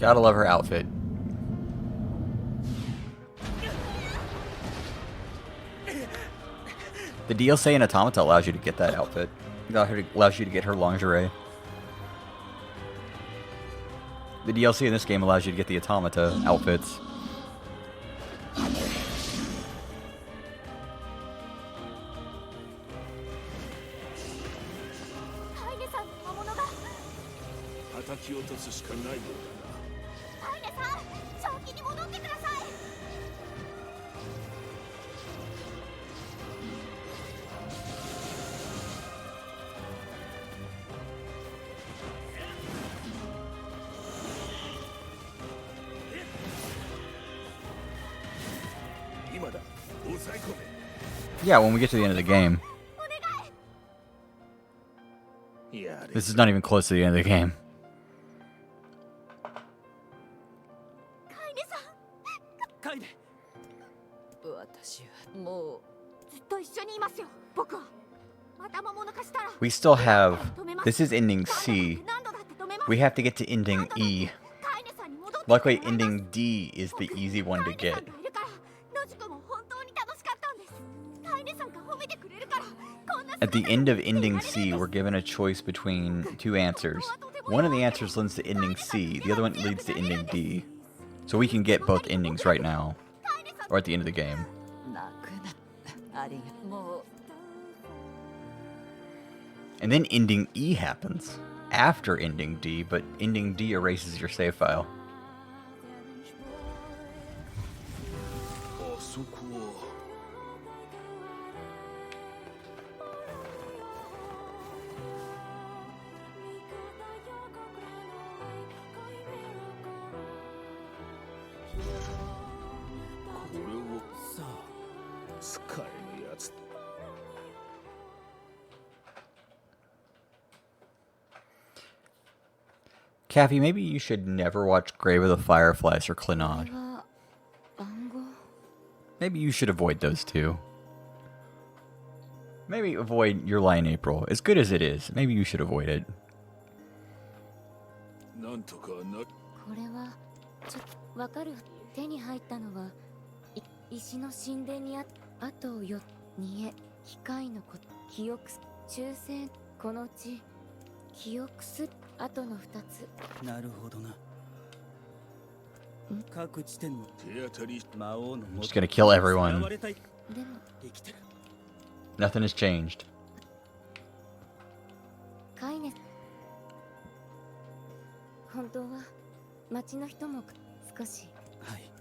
Gotta love her outfit. The DLC in Automata allows you to get that outfit. Allows you to get her lingerie. The DLC in this game allows you to get the Automata outfits. Yeah, when we get to the end of the game. This is not even close to the end of the game. 私はもう We still have... This is ending C. We have to get to ending E. Luckily, ending D is the easy one to get. At the end of ending C, we're given a choice between two answers. One of the answers leads to ending C, the other one leads to ending D. So we can get both endings right now. Or at the end of the game. なくなったありがもう And then ending E happens. After ending D, but ending D erases your save file. Kathy, maybe you should never watch Grave of the Fireflies or Clannad. は暗号 Maybe you should avoid those two. Maybe avoid Your Lie in April. As good as it is, maybe you should avoid it. これはちょっとわかる。手に入ったのは石の神殿にあとよにえ機械のこと記憶抽選このうち記憶すあとの2つ。なるほどな。各地点の魔王の Just gonna kill everyone. 現れたい。でも生きてる。 Nothing has changed. カイネ本当は町の人も少し。はい。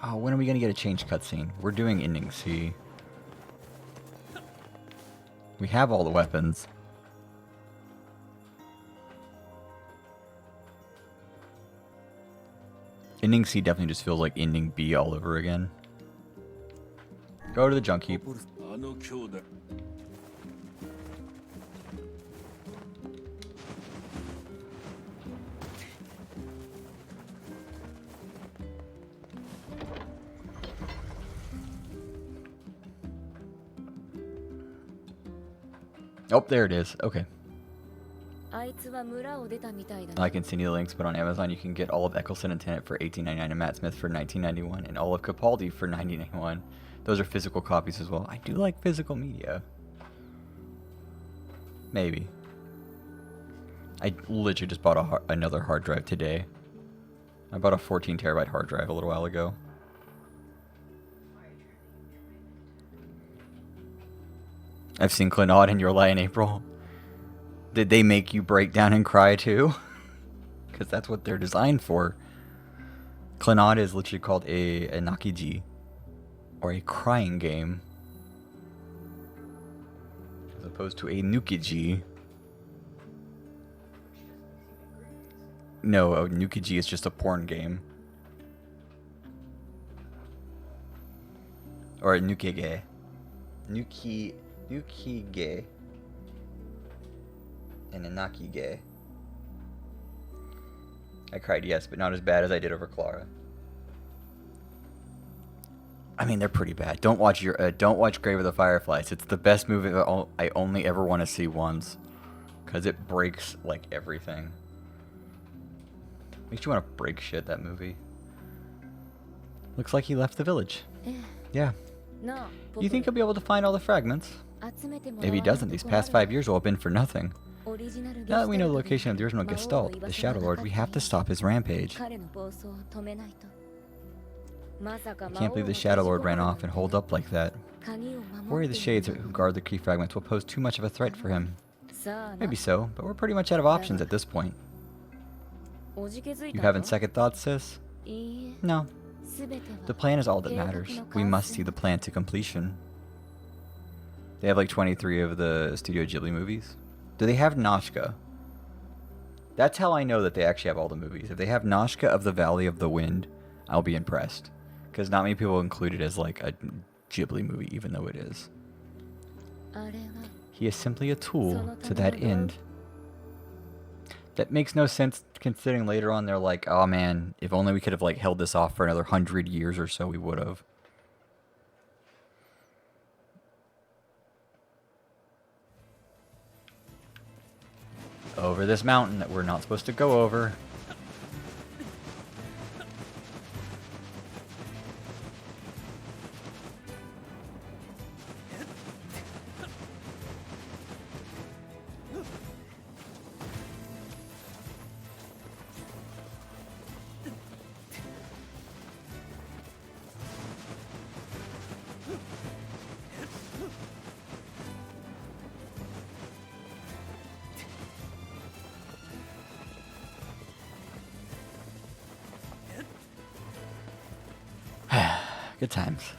Oh, when are we gonna get a change cutscene? We're doing ending C. We have all the weapons. Ending C definitely just feels like ending B all over again. Go to the junk heap. Oh, there it is. Okay. あいつは村を出たみたいだ。 I can send you the links, but on Amazon you can get all of Eccleston and Tennant for $18.99 and Matt Smith for $19.91 and all of Capaldi for $19.91. Those are physical copies as well. I do like physical media. Maybe. I literally just bought another hard drive today. I bought a 14 terabyte hard drive a little while ago. I've seen Clannad in Your Lie in April. Did they make you break down and cry too? Because that's what they're designed for. Clannad is literally called a nakiji, or a crying game, as opposed to a nukiji. No, a nukiji is just a porn game. Or a nukige. Nukige. And a nakige. I cried, yes, but not as bad as I did over Clara. I mean, they're pretty bad. Don't watch Grave of the Fireflies. It's the best movie I only ever want to see once, because it breaks like everything. Makes you want to break shit, that movie. Looks like he left the village. Yeah. You think he'll be able to find all the fragments? If he doesn't, these past 5 years will have been for nothing. Now that we know the location of the original Gestalt, the Shadow Lord, we have to stop his rampage. I can't believe the Shadow Lord ran off and holed up like that. Worry the Shades who guard the key fragments will pose too much of a threat for him. Maybe so, but we're pretty much out of options at this point. You having second thoughts, sis? No. The plan is all that matters. We must see the plan to completion. They have like 23 of the Studio Ghibli movies. Do they have Nausicaa? That's how I know that they actually have all the movies. If they have Nausicaa of the Valley of the Wind, I'll be impressed. Because not many people include it as like a Ghibli movie, even though it is. He is simply a tool to that end. That makes no sense considering later on they're like, oh man, if only we could have like held this off for another 100 years or so, we would have. Over this mountain that we're not supposed to go over. Good times.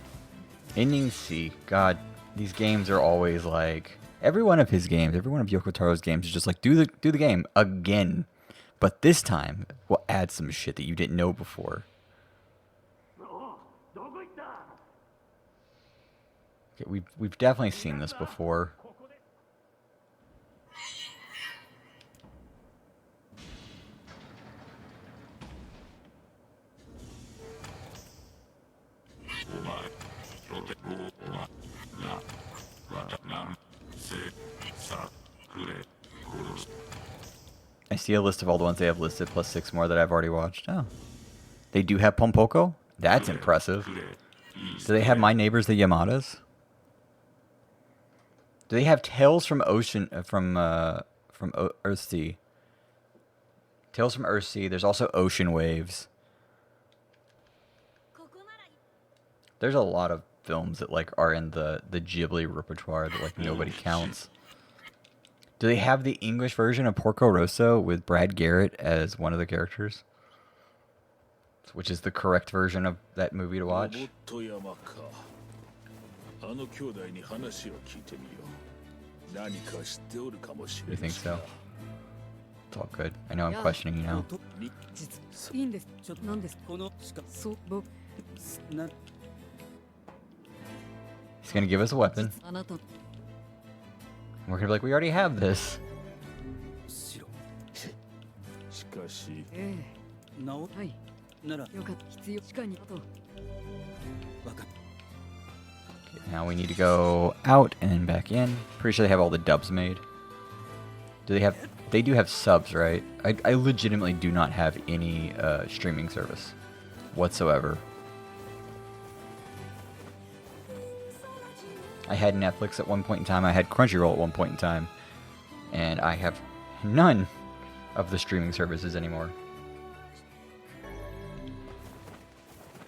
Ending C. God, these games are always like... Every one of his games, every one of Yoko Taro's games is just like, do the game again. But this time, we'll add some shit that you didn't know before. Okay, we've definitely seen this before. I see a list of all the ones they have listed, plus 6 more that I've already watched. Oh. They do have Pompoko? That's impressive. Do they have My Neighbors the Yamadas? Do they have Tales from Earthsea? Tales from Earthsea. There's also Ocean Waves. There's a lot of films that like are in the Ghibli repertoire that like nobody counts. Do they have the English version of Porco Rosso with Brad Garrett as one of the characters? Which is the correct version of that movie to watch? You think so? It's all good. I know I'm questioning you now. He's gonna give us a weapon. And we're gonna be like, we already have this. Now we need to go out and then back in. Pretty sure they have all the dubs made. Do they have... They do have subs, right? I legitimately do not have any streaming service whatsoever. I had Netflix at one point in time. I had Crunchyroll at one point in time. And I have none of the streaming services anymore.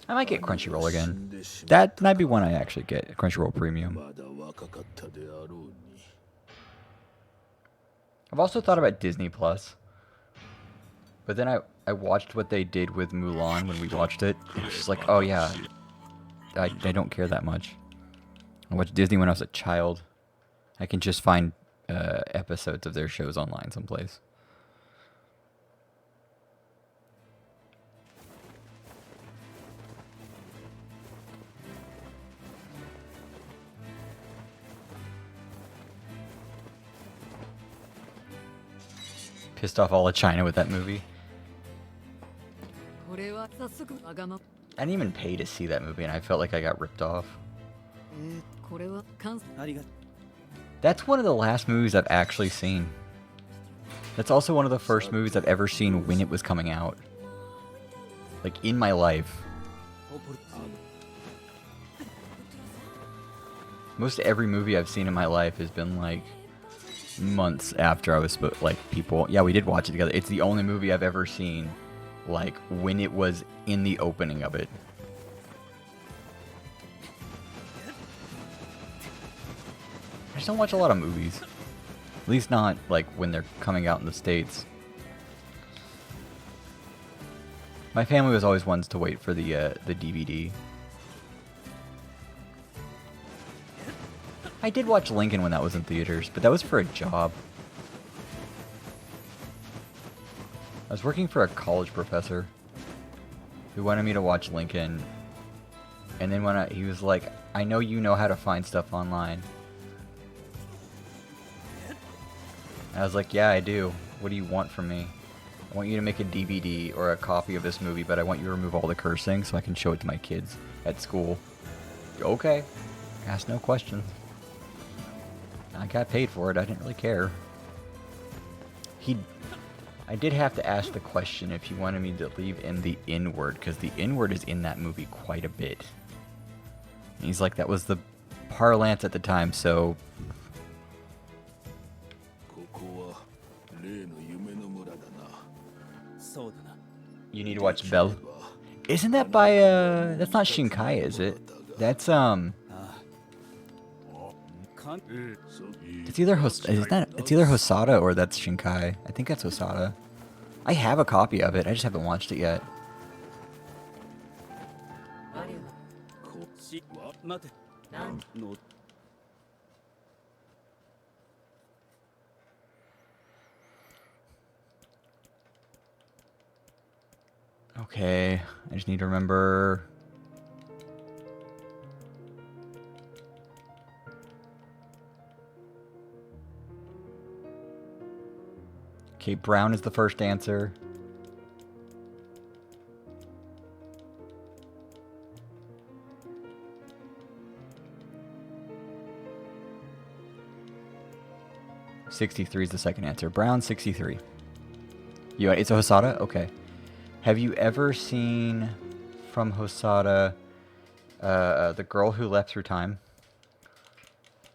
I might get Crunchyroll again. That might be one I actually get, Crunchyroll Premium. I've also thought about Disney Plus. But then I watched what they did with Mulan when we watched it. It's just like, oh yeah, I don't care that much. I watched Disney when I was a child. I can just find episodes of their shows online someplace. Pissed off all of China with that movie. I didn't even pay to see that movie, and I felt like I got ripped off. That's one of the last movies I've actually seen. That's also one of the first movies I've ever seen when it was coming out. Like, in my life. Most every movie I've seen in my life has been, like, months after I was like, people... Yeah, we did watch it together. It's the only movie I've ever seen, like, when it was in the opening of it. I just don't watch a lot of movies. At least not, like, when they're coming out in the States. My family was always ones to wait for the DVD. I did watch Lincoln when that was in theaters, but that was for a job. I was working for a college professor who wanted me to watch Lincoln. And then when he was like, I know you know how to find stuff online. I was like, yeah, I do. What do you want from me? I want you to make a DVD or a copy of this movie, but I want you to remove all the cursing so I can show it to my kids at school. Okay. Ask no questions. I got paid for it. I didn't really care. I did have to ask the question if he wanted me to leave in the N-word, because the N-word is in that movie quite a bit. And he's like, that was the parlance at the time, so... You need to watch Bell. Isn't that by, that's not Shinkai, is it? That's, it's either Hosada or that's Shinkai. I think that's Hosada. I have a copy of it. I just haven't watched it yet. Okay, I just need to remember. Okay, brown is the first answer. $63 is the second answer. Brown, 63. It's a Hosada? Okay. Have you ever seen from Hosada The Girl Who Leapt Through Time?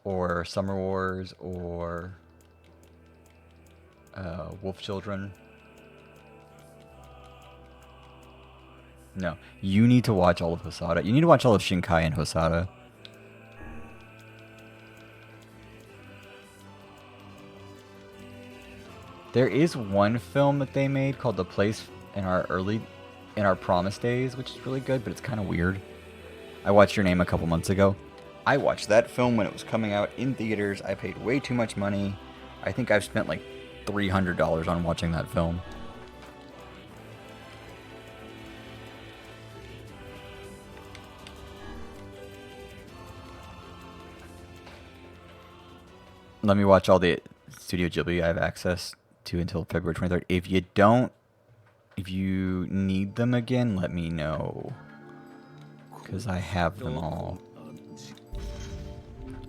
Or Summer Wars? Or Wolf Children? No. You need to watch all of Hosada. You need to watch all of Shinkai and Hosada. There is one film that they made called The Place in Our Promise Days, which is really good, but it's kind of weird. I watched Your Name a couple months ago. I watched that film when it was coming out in theaters. I paid way too much money. I think I've spent like $300 on watching that film. Let me watch all the Studio Ghibli I have access to until February 23rd. If you need them again, let me know. Because I have them all.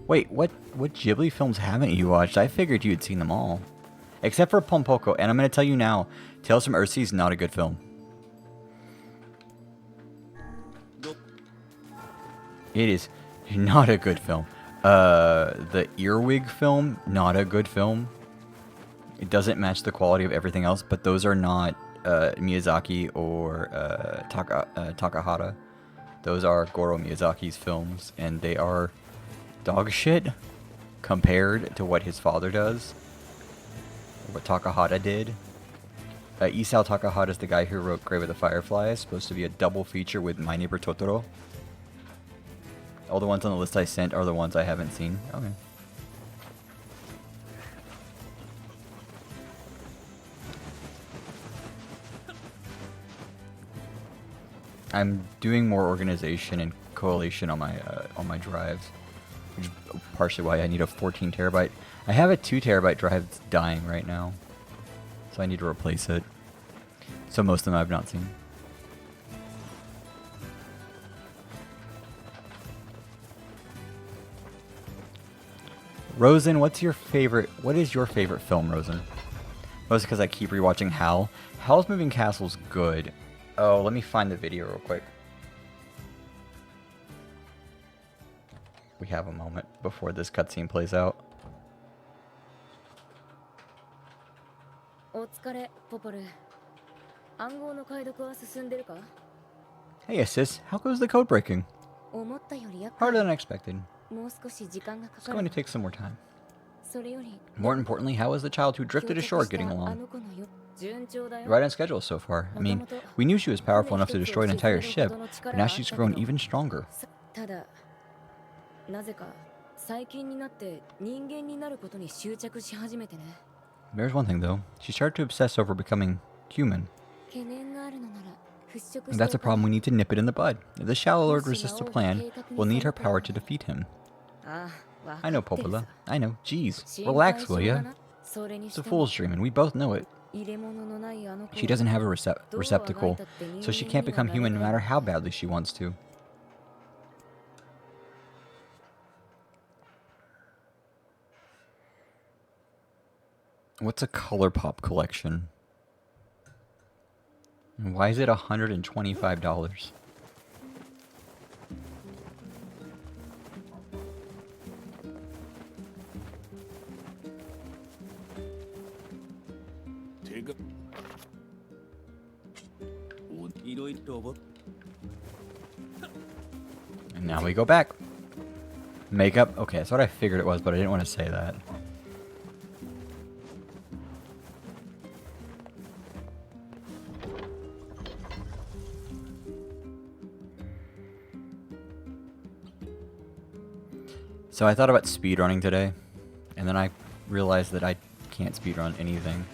Wait, what Ghibli films haven't you watched? I figured you had seen them all. Except for Pompoko. And I'm going to tell you now, Tales from Earthsea is not a good film. It is not a good film. The Earwig film, not a good film. It doesn't match the quality of everything else, but those are not Miyazaki or Takahata. Those are Goro Miyazaki's films, and they are dog shit compared to what his father does, what Takahata did. Isao Takahata is the guy who wrote Grave of the Fireflies, supposed to be a double feature with My Neighbor Totoro. All the ones on the list I sent are the ones I haven't seen. Okay. I'm doing more organization and collation on my drives, which is partially why I need a 14 terabyte. I have a 2 terabyte drive that's dying right now, so I need to replace it. So most of them I've not seen. Rosen, what is your favorite film, Rosen? Mostly because I keep rewatching Hal. Howl's Moving Castle's good. Oh, let me find the video real quick. We have a moment before this cutscene plays out. お疲れ、ポポル。暗号の解読は進んでるか？ Hey, Assist, how goes the code breaking? 思ったより厄 Harder 介。 than expected. もう少し時間がか It's か going る to。take some more time. それより、 More importantly, how is the child who drifted 漂 ashore 着した getting あ along? の子のよ。順調だよ。 Right on schedule so far. I mean, we knew she was powerful enough to destroy an entire ship, but now she's grown even stronger. ただ、なぜか最近になって人間になることに執着し始めてね。 There's one thing though. She started to obsess over becoming human. 懸念があるのなら払拭して And that's a problem we need to nip it in the bud. If the Shallow Lord resists the plan, we'll need her power to defeat him. ああ、わか I っ know, てる Popola. さ。 I know. Jeez. 心配 Relax, 性 will だ ya? な。それに It's し a ても fool's dream, and we both know it. 入れ物のないあの子 She doesn't have a どうあがい receptacle, たって so she 人 can't 間には become なれ human no ない matter how badly she wants to. What's a ColourPop collection? And why is it $125? And now we go back. Makeup? Okay, that's what I figured it was, but I didn't want to say that. So I thought about speedrunning today, and then I realized that I can't speedrun anything.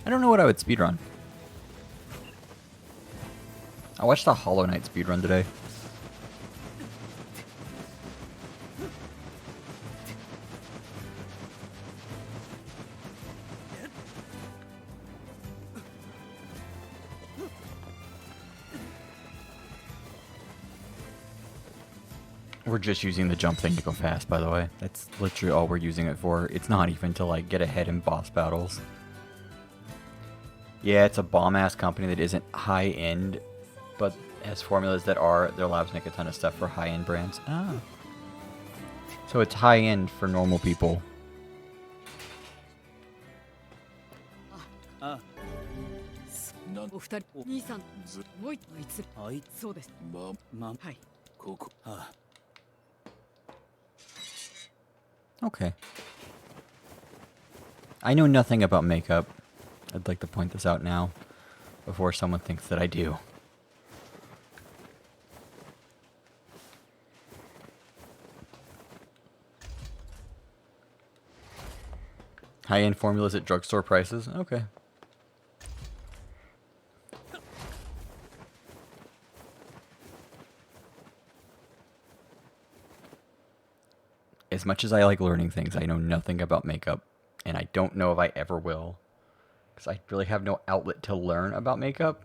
I don't know what I would speedrun. I watched the Hollow Knight speedrun today. We're just using the jump thing to go fast, by the way. That's literally all we're using it for. It's not even to, like, get ahead in boss battles. Yeah, it's a bomb-ass company that isn't high-end, but has formulas that are. Their labs make a ton of stuff for high-end brands. Ah. So it's high-end for normal people. あお二人兄さんもう一度いつあいそうですまはいここあ Okay. I know nothing about makeup. I'd like to point this out now, before someone thinks that I do. High-end formulas at drugstore prices? Okay. As much as I like learning things, I know nothing about makeup, and I don't know if I ever will, because I really have no outlet to learn about makeup.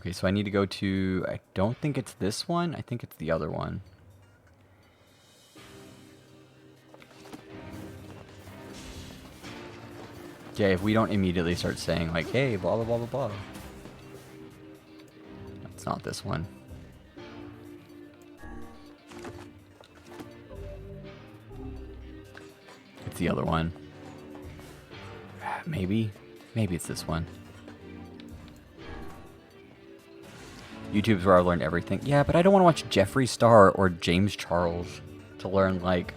Okay, so I need to go to... I don't think it's this one. I think it's the other one. Okay, if we don't immediately start saying, like, hey, blah, blah, blah, blah, blah. It's not this one. It's the other one. Maybe. Maybe it's this one. YouTube's where I learned everything. Yeah, but I don't want to watch Jeffree Star or James Charles to learn, like,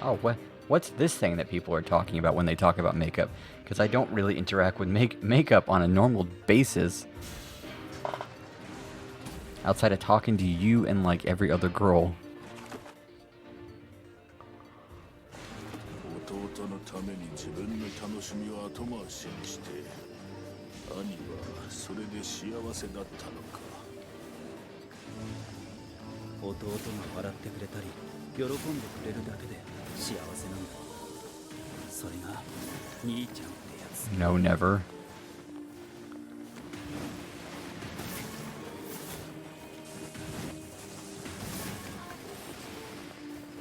oh, what's this thing that people are talking about when they talk about makeup? Because I don't really interact with makeup on a normal basis. Outside of talking to you and, like, every other girl. 弟のために自分の楽しみを後回しにして兄はそれで幸せだったのか。弟が笑ってくれたり喜んでくれるだけで幸せなんだ。それが兄ちゃんってやつ。 No, never.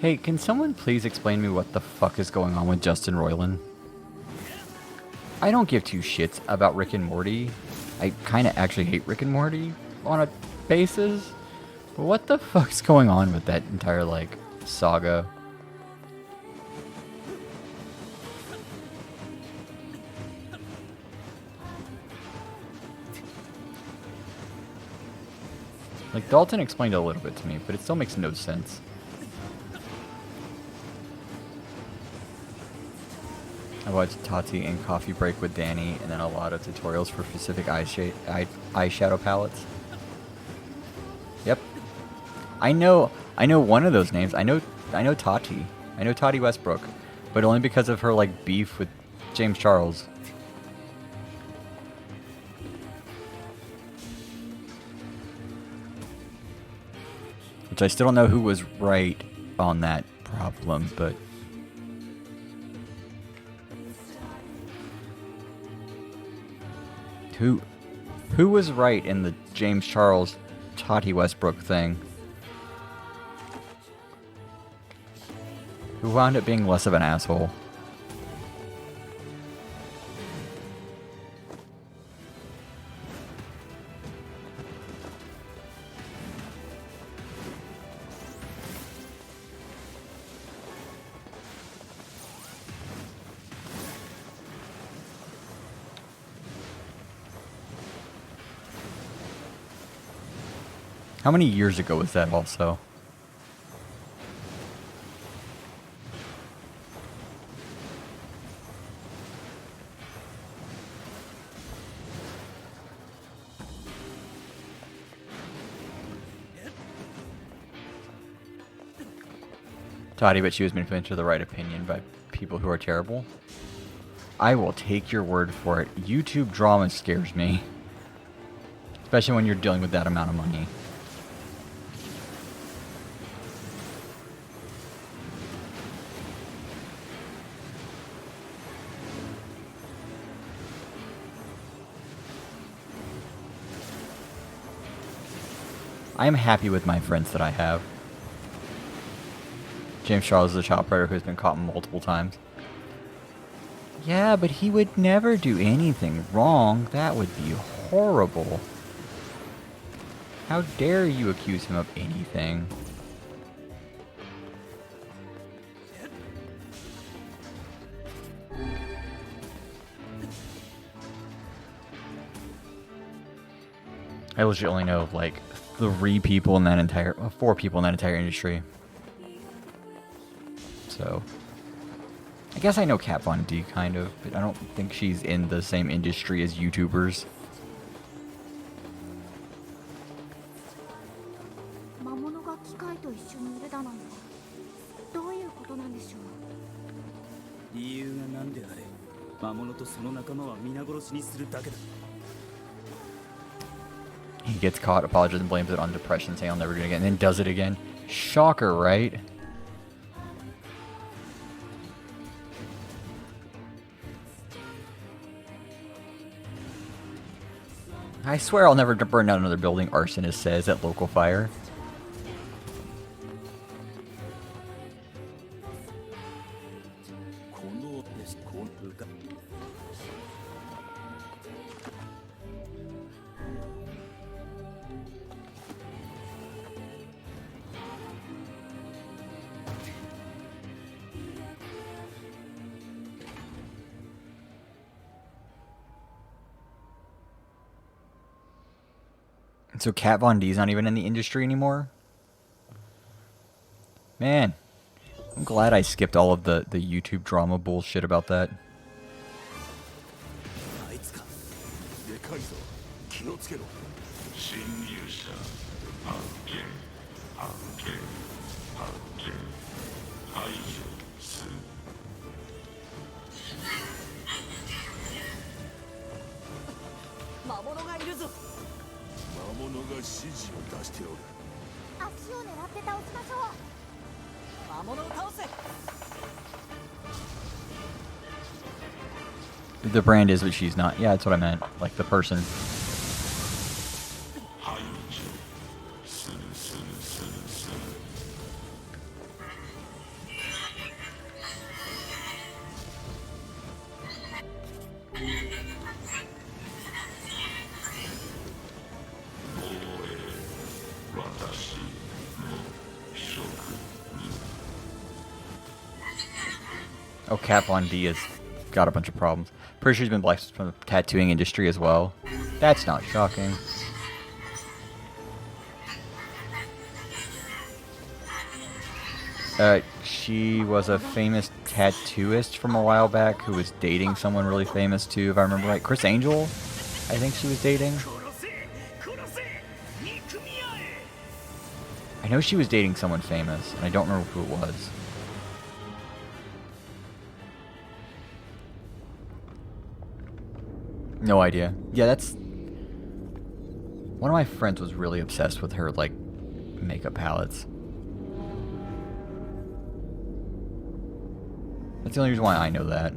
Hey, can someone please explain to me what the fuck is going on with Justin Roiland? I don't give two shits about Rick and Morty. I kind of actually hate Rick and Morty on a basis. But what the fuck's going on with that entire, like, saga? Like, Dalton explained a little bit to me, but it still makes no sense. I watched Tati and Coffee Break with Danny, and then a lot of tutorials for specific eyeshadow palettes. Yep. I know one of those names. I know Tati. I know Tati Westbrook, but only because of her, like, beef with James Charles. Which I still don't know who was right on that problem, but... Who was right in the James Charles Tati Westbrook thing? Who wound up being less of an asshole? How many years ago was that also? Toddy, but she was manipulated to the right opinion by people who are terrible. I will take your word for it. YouTube drama scares me. Especially when you're dealing with that amount of money. I am happy with my friends that I have. James Charles is a child predator who's been caught multiple times. Yeah, but he would never do anything wrong. That would be horrible. How dare you accuse him of anything? I legit only know of like 3 people in that entire, 4 people in that entire industry. So, I guess I know Kat Von D kind of, but I don't think she's in the same industry as YouTubers. 魔物が機械と一緒にいるだなんてどういうことなんでしょう。理由が何であれ魔物とその仲間は皆殺しにするだけだ。 He gets caught, apologizes, and blames it on depression, saying I'll never do it again, and then does it again. Shocker, right? I swear I'll never burn down another building, arsonist says at local fire. So Kat Von D's not even in the industry anymore? Man, I'm glad I skipped all of the YouTube drama bullshit about that. あいつか。でかいぞ、気をつけろ。侵入者発見発見発見排除する。魔物がいるぞ。魔物が指示を出しておる。足を狙って倒しましょう。魔物を倒せ。 The brand is, but she's not. Yeah, that's what I meant. Like the person. 排除するするするする。防衛私の職務。 Oh, Kat Von D has got a bunch of problems. Pretty sure she's been blacklisted from the tattooing industry as well. That's not shocking. She was a famous tattooist from a while back who was dating someone really famous too, if I remember right. Chris Angel, I think she was dating. I know she was dating someone famous, and I don't remember who it was. No idea. Yeah, that's... One of my friends was really obsessed with her, like, makeup palettes. That's the only reason why I know that.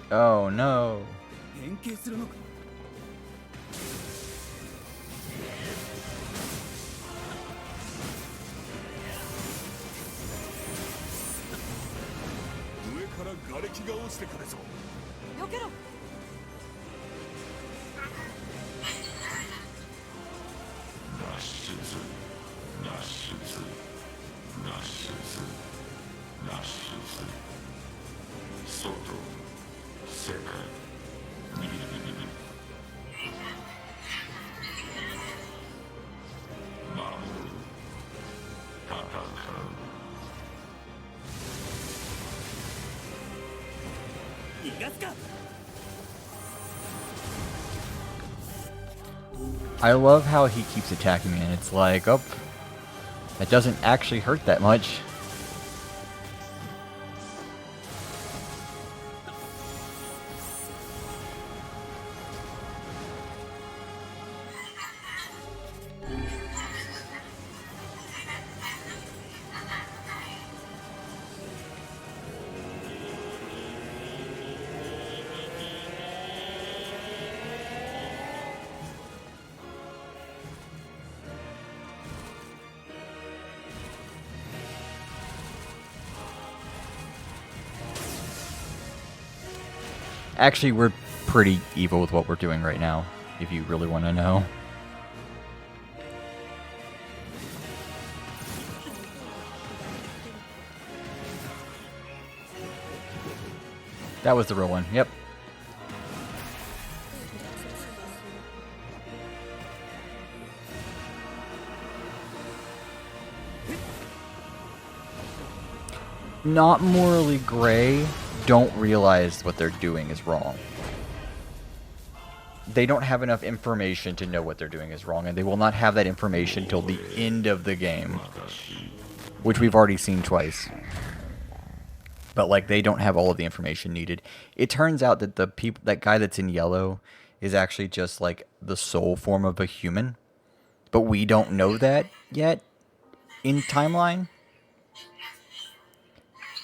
Oh no. 変形するのか。上から瓦礫が落ちてくるぞ。避けろ。脱出脱出脱出脱出外世界右守る戦う 逃がすか。 I love how he keeps attacking me and it's like, oh, that doesn't actually hurt that much. Actually, we're pretty evil with what we're doing right now, if you really want to know. That was the real one, yep. Not morally gray. Don't realize what they're doing is wrong. They don't have enough information to know what they're doing is wrong, and they will not have that information till the end of the game, which we've already seen twice. but like they don't have all of the information needed. It turns out that that guy that's in yellow is actually just like the soul form of a human, but we don't know that yet in timeline.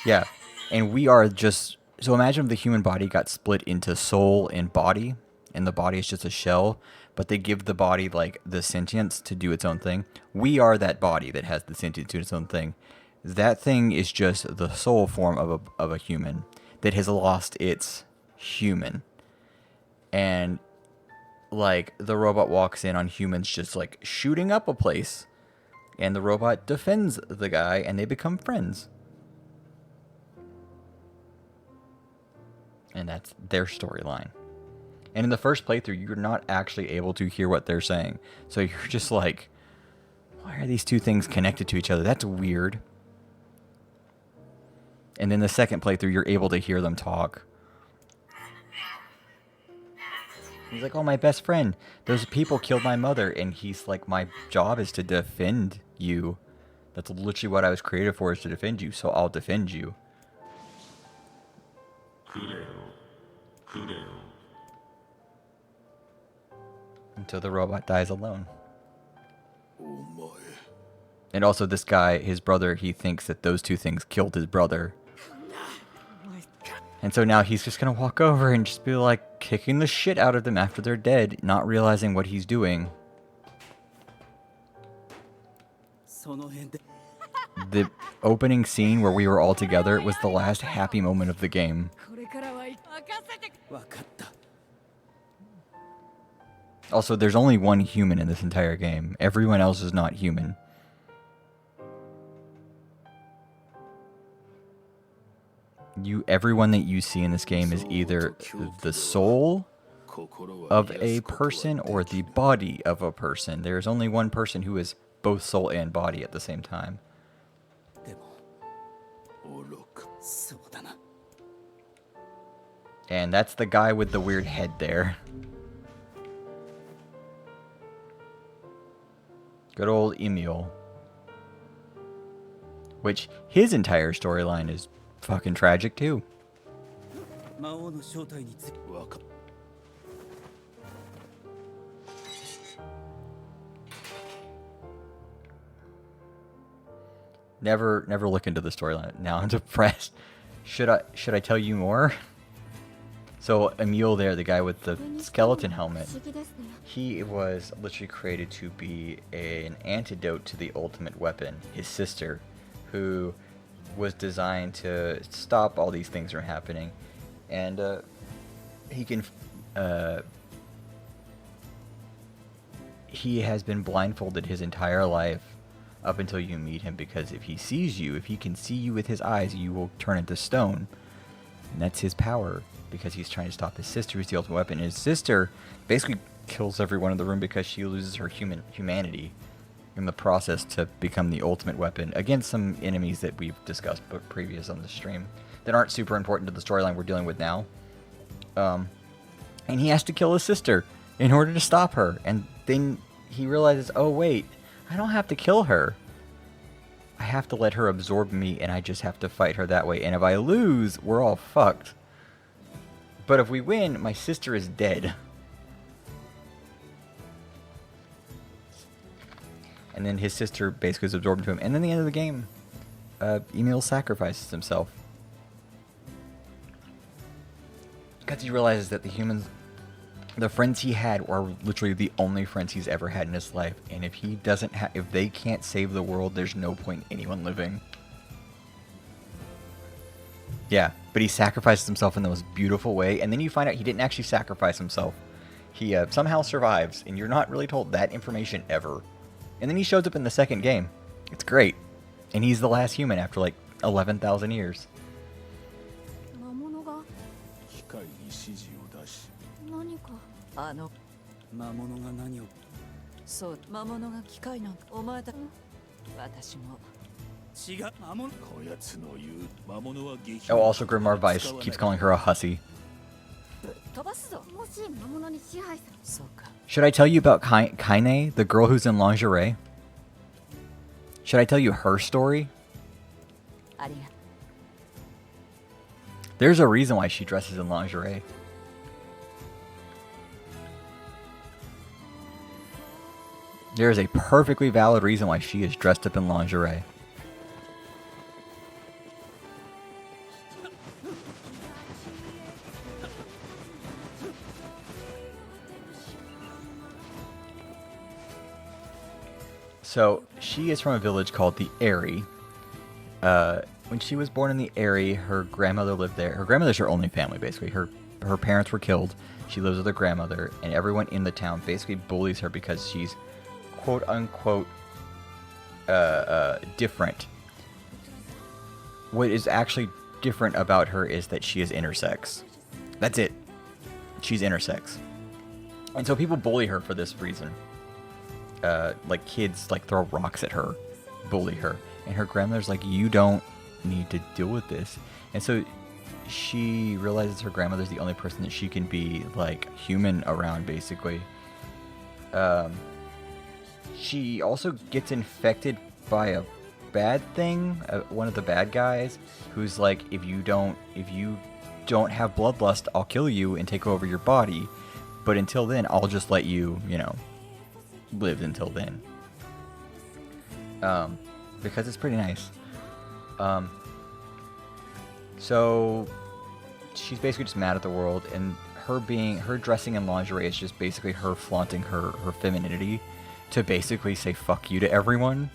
Yeah, and we are just so imagine if the human body got split into soul and body, and the body is just a shell, but they give the body like the sentience to do its own thing. We are that body that has the sentience to do its own thing. That thing is just the soul form of a human that has lost its human. And like the robot walks in on humans just like shooting up a place, and the robot defends the guy and they become friends. And that's their storyline. And in the first playthrough, you're not actually able to hear what they're saying. So you're just like, why are these two things connected to each other? That's weird. And then the second playthrough, you're able to hear them talk. He's like, oh, my best friend, those people killed my mother. And he's like, my job is to defend you. That's literally what I was created for, is to defend you. So I'll defend you. Until the robot dies alone. And also this guy, his brother, he thinks that those two things killed his brother. And so now he's just going to walk over and just be like kicking the shit out of them after they're dead, not realizing what he's doing. The opening scene where we were all together was the last happy moment of the game. Also, there's only one human in this entire game. Everyone else is not human. Everyone that you see in this game is either the soul of a person or the body of a person. There is only one person who is both soul and body at the same time. And that's the guy with the weird head there. Good old Emil. Which, his entire storyline is fucking tragic too. Never look into the storyline. Now I'm depressed. Should I tell you more? So Emil there, the guy with the skeleton helmet, he was literally created to be an antidote to the ultimate weapon, his sister, who was designed to stop all these things from happening. And he has been blindfolded his entire life up until you meet him, because if he sees you, if he can see you with his eyes, you will turn into stone. And that's his power, because he's trying to stop his sister, who's the ultimate weapon. And his sister basically kills everyone in the room because she loses her humanity in the process to become the ultimate weapon against some enemies that we've discussed previous on the stream that aren't super important to the storyline we're dealing with now. And he has to kill his sister in order to stop her. And then he realizes, oh wait, I don't have to kill her. I have to let her absorb me, and I just have to fight her that way. And if I lose, we're all fucked. But if we win, my sister is dead. And then his sister basically is absorbed into him. And then at the end of the game, Emil sacrifices himself. Because he realizes that the friends he had are literally the only friends he's ever had in his life. And if he doesn't if they can't save the world, there's no point in anyone living. Yeah, but he sacrifices himself in the most beautiful way. And then you find out he didn't actually sacrifice himself. He somehow survives, and you're not really told that information ever. And then he shows up in the second game. It's great. And he's the last human after like 11,000 years. 機械に指示を出し何かあの魔物が何をそう魔物が機械なんかお前だ私も違う魔物こやつの言う魔物は激 Oh, also Grimoire Vice keeps calling her a hussy. 飛ばすぞもし魔物に支配されそうか Should I tell you about Kaine, the girl who's in lingerie? Should I tell you her story? ありが There's a reason why she dresses in lingerie. There's a perfectly valid reason why she is dressed up in lingerie. So, she is from a village called the Eyrie. When she was born in the Eyrie, her grandmother lived there. Her grandmother's her only family, basically. Her parents were killed. She lives with her grandmother, and everyone in the town basically bullies her because she's quote-unquote different. What is actually different about her is that she is intersex. That's it. She's intersex. And so people bully her for this reason. Like kids like throw rocks at her, bully her, and her grandmother's like, you don't need to deal with this. And so she realizes her grandmother's the only person that she can be like human around, basically. She also gets infected by a bad thing, one of the bad guys, who's like, if you don't have bloodlust, I'll kill you and take over your body. But until then, I'll just let you, live until then. Because it's pretty nice. So she's basically just mad at the world, and her dressing in lingerie is just basically her flaunting her femininity to basically say fuck you to everyone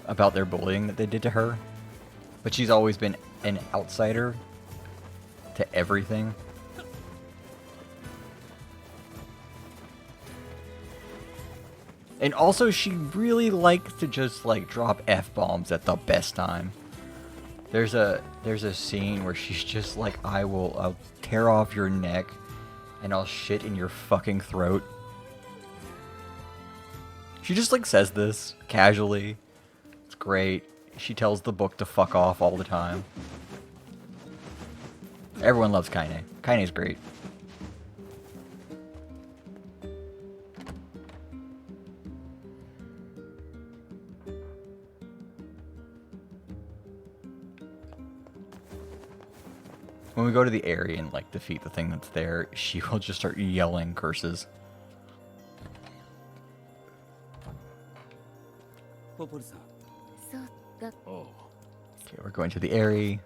about their bullying that they did to her. But she's always been an outsider to everything. And also, she really likes to just like drop F-bombs at the best time. There's a scene where she's just like, I'll tear off your neck and I'll shit in your fucking throat. She just like says this casually. It's great. She tells the book to fuck off all the time. Everyone loves Kaine. Kaine's great. When we go to the area and like defeat the thing that's there, she will just start yelling curses. Oh. Okay, we're going to the area.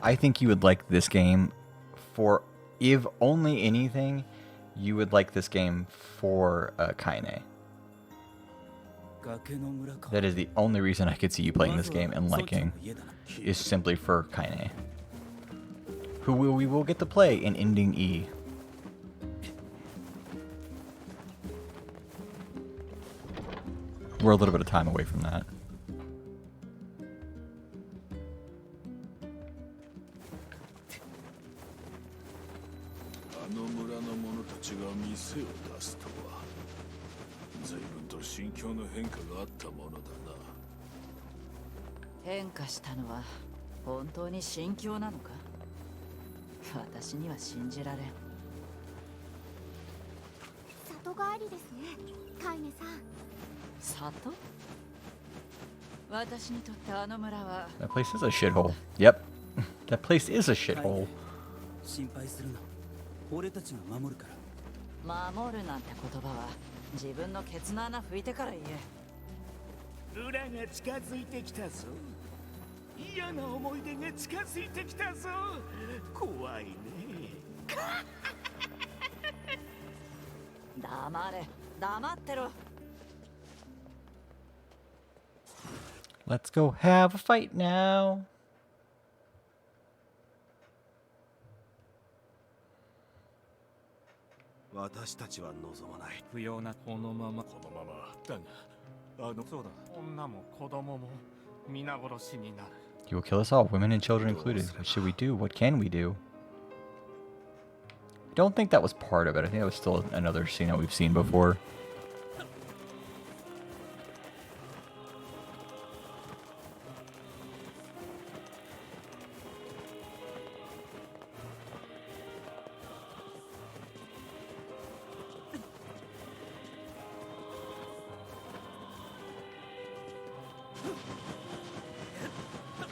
I think you would like this game for, if only anything, you would like this game for Kaine. That is the only reason I could see you playing this game and liking, is simply for Kaine, who we will get to play in Ending E. We're a little bit of time away from that. That place is a shithole. Yep. That place is a shithole. 守るなんて言葉は自分のケツの穴拭いてから言え。裏が近づいてきたぞ。嫌な思い出が近づいてきたぞ。怖いね。黙れ、黙ってろ。Let's go have a fight now. 私たちは望まない。不要なこのままだが、そうだ。女も子供も皆殺しになる。 He will kill us all, women and children included. What should we do? What can we do? I don't think that was part of it. I think that was still another scene that we've seen before.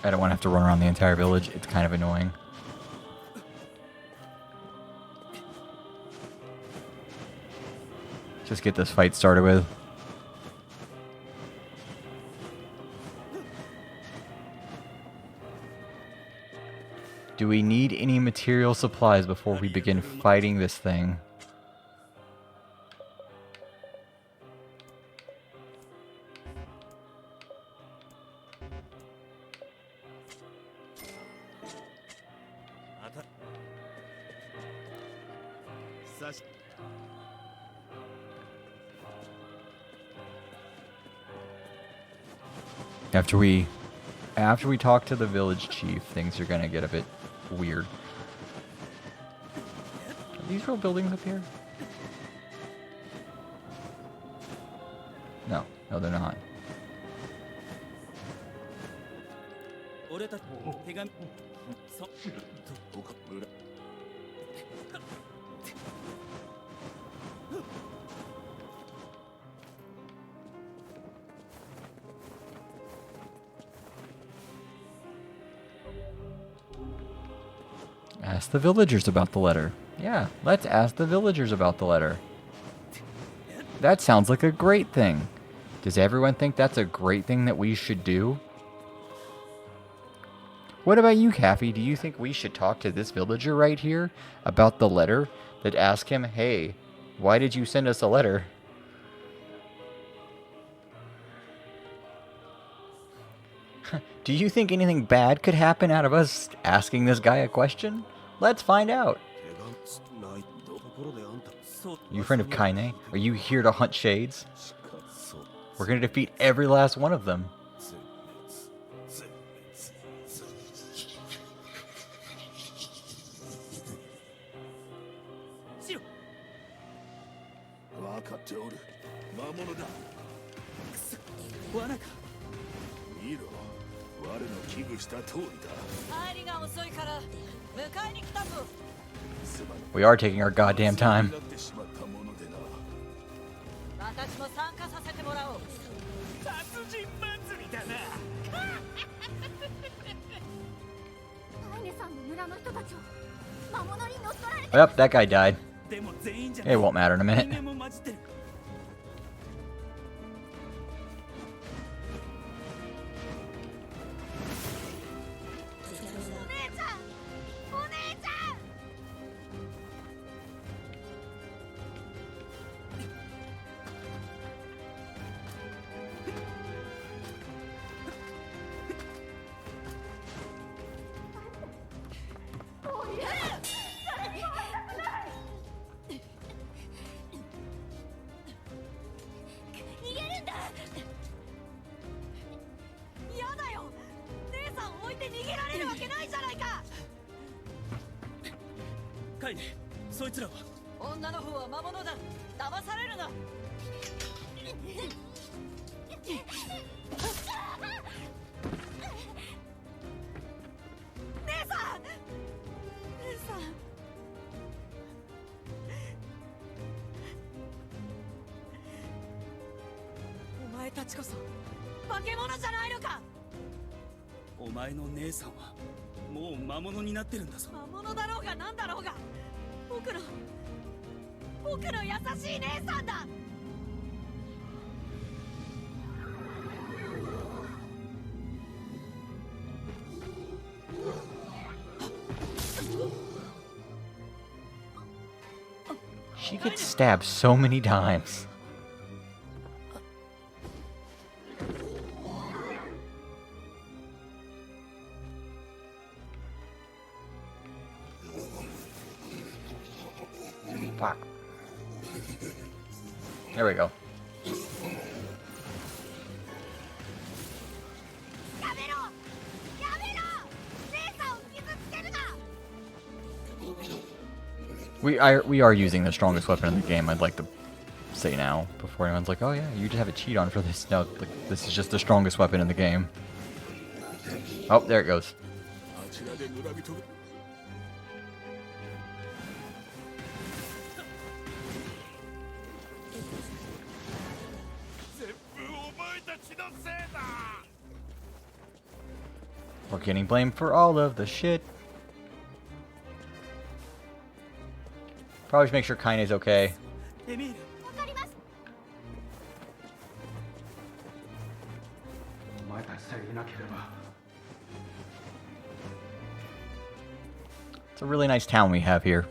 I don't want to have to run around the entire village. It's kind of annoying. Just get this fight started with. Do we need any material supplies before we begin fighting this thing? After we talk to the village chief, things are gonna get a bit weird. Are these real buildings up here? No, they're not. 俺たち手紙そどか村 Ask the villagers about the letter. Yeah, let's ask the villagers about the letter. That sounds like a great thing. Does everyone think that's a great thing that we should do? What about you, Cappy? Do you think we should talk to this villager right here about the letter? That ask him, hey, why did you send us a letter? Do you think anything bad could happen out of us asking this guy a question? Let's find out. 手がないところであんた そう You a friend of Kaine? Are you here to hunt shades? しかそう We're gonna defeat every last one of them. 全しろ滅分かっておる魔物だ罠か見ろ我の危惧した通りだ帰りが遅いから迎えに来たぞ。 すまん We are taking our goddamn time. なってしまったものでな私も参加させてもらおう。殺人祭りだな。アイネさんの村の人たちを魔物に乗っ取られて Yep, that guy died. でも全員じゃ It won't matter in a 人 minute. 間も混じってる お姉ちゃんお姉ちゃん 逃げるんだ嫌だよ。姉さん置いて逃げられるわけないじゃないか。カイネそいつらは女の方は魔物だ。騙されるな。姉さん姉さんお前たちこそ化け物じゃないのか。お前の姉さんはもう魔物になってるんだぞ魔物だろうが何だろうが僕の優しい姉さんだ。 She gets stabbed so many times. Fuck. There we go. やめろやめろ姉さんを傷つけるな We are using the strongest weapon in the game. I'd like to say now before anyone's like, "Oh yeah, you just have a cheat on for this." No, like, this is just the strongest weapon in the game. Oh, there it goes. あちらで村人が 全部お前たちのせいだ。We're getting blamed for all of the shit. Probably should make sure Kaine's okay. エミール、わかります。お前たちさえいなければ It's a really nice town we have here.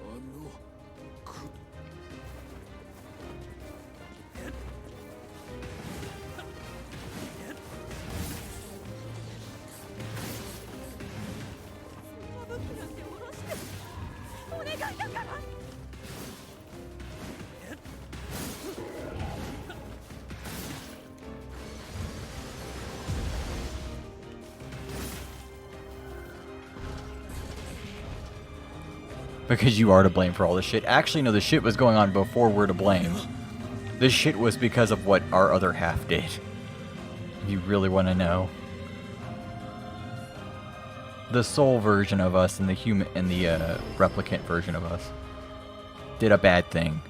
お願いだから。 Because you are to blame for all this shit. Actually, no, the shit was going on before we're to blame. This shit was because of what our other half did. If you really want to know. The soul version of us and the human and the replicant version of us did a bad thing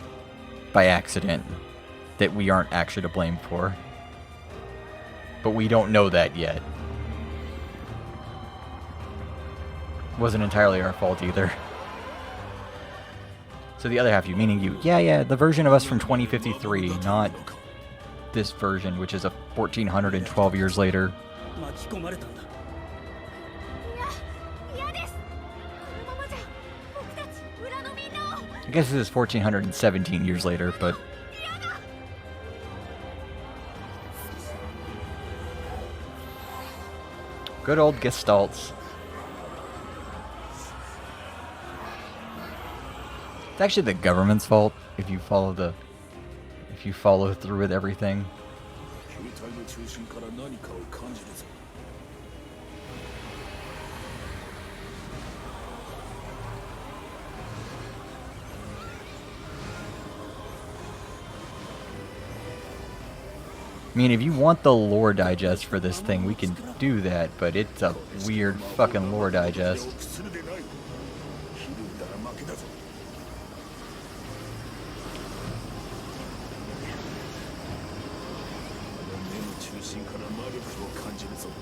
by accident that we aren't actually to blame for. But we don't know that yet. Wasn't entirely our fault either. So the other half of you, meaning you. Yeah, the version of us from 2053, not this version, which is a 1412 years later. 巻き込まれたんだ。嫌です。このままじゃ僕たち村のみんなを。 I guess this is 1417 years later, but... Good old Gestalts. It's actually the government's fault if you follow through with everything. 球体の中心から何かを感じるぞ I mean, if you want the lore digest for this thing, we can do that, but it's a weird fucking lore digest. 臆するでないひるんだら負けだぞ 目の中心から魔力を感じるぞ こ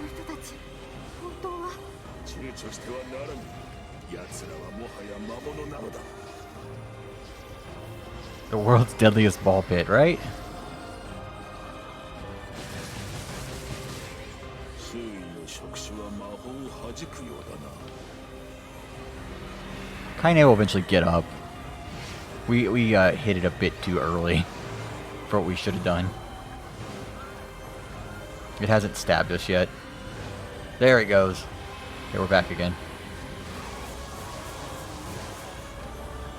の人たち本当は。 躊躇してはならぬ奴らはもはや魔物なのだ The world's deadliest ball pit, right? 周囲の触手は魔法を弾くようだな Kaine will eventually get up. We hit it a bit too early for what we should have done. It hasn't stabbed us yet. There it goes. Okay, we're back again.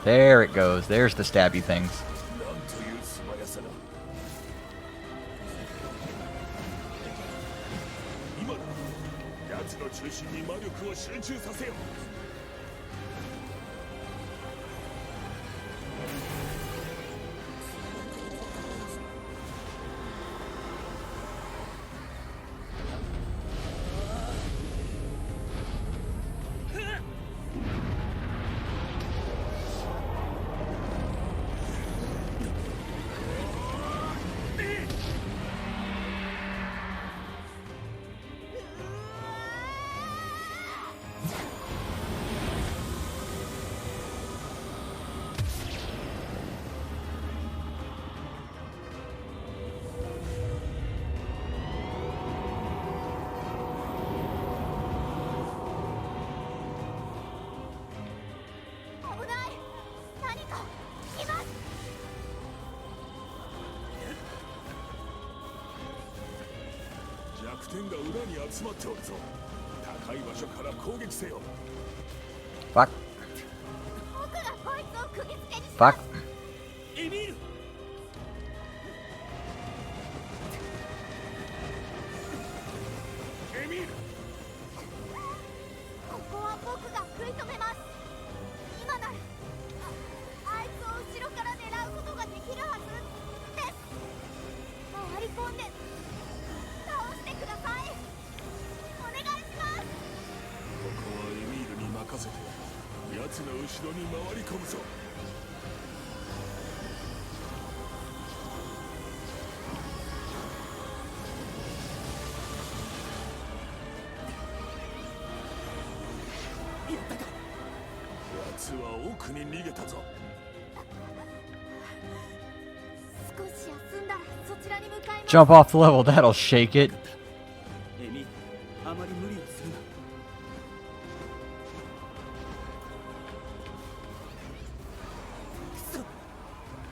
There it goes. There's the stabby things. なんという素早さだ今だ奴の中心に魔力を集中させよ 危ない。何かいます。 弱点が裏に集まっておるぞ高い場所から攻撃せよ Fuck. 僕がこいつを釘付けにし Fuck. エミール、エミールここは僕が食い止めます。今ならあいつを後ろから狙うことができるはずです。回り込んで倒してください。お願いします。ここはエミールに任せて奴の後ろに回り込むぞ。奴は奥に逃げたぞ。少し休んだらそちらに向かいます。 Jump off the level, that'll shake it. エミール、あまり無理をするな。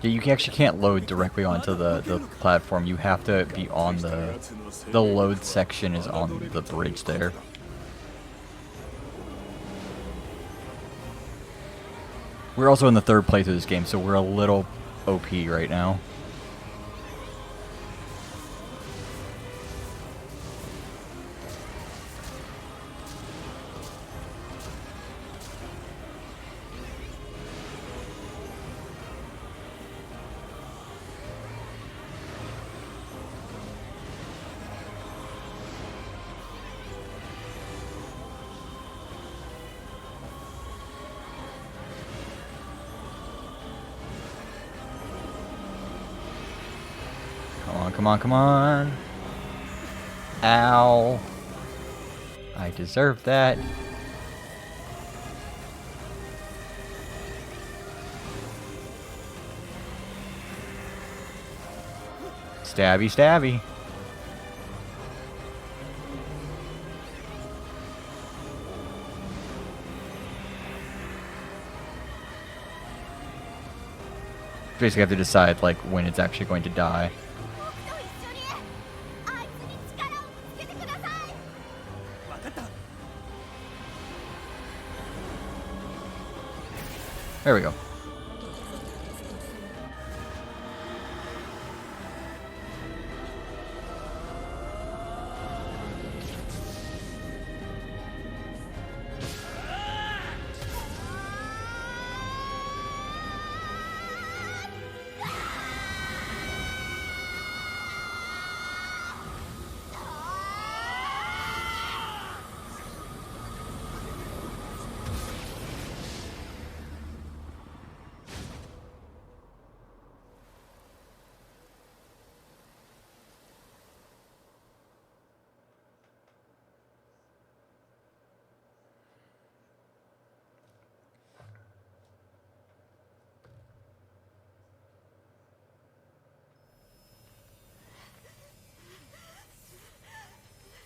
Yeah, you actually can't load directly onto the platform. You have to be on the load section is on the bridge there. We're also in the third playthrough of this game, so we're a little OP right now. Come on, come on. Ow. I deserve that. Stabby, stabby. Basically have to decide like when it's actually going to die. There we go.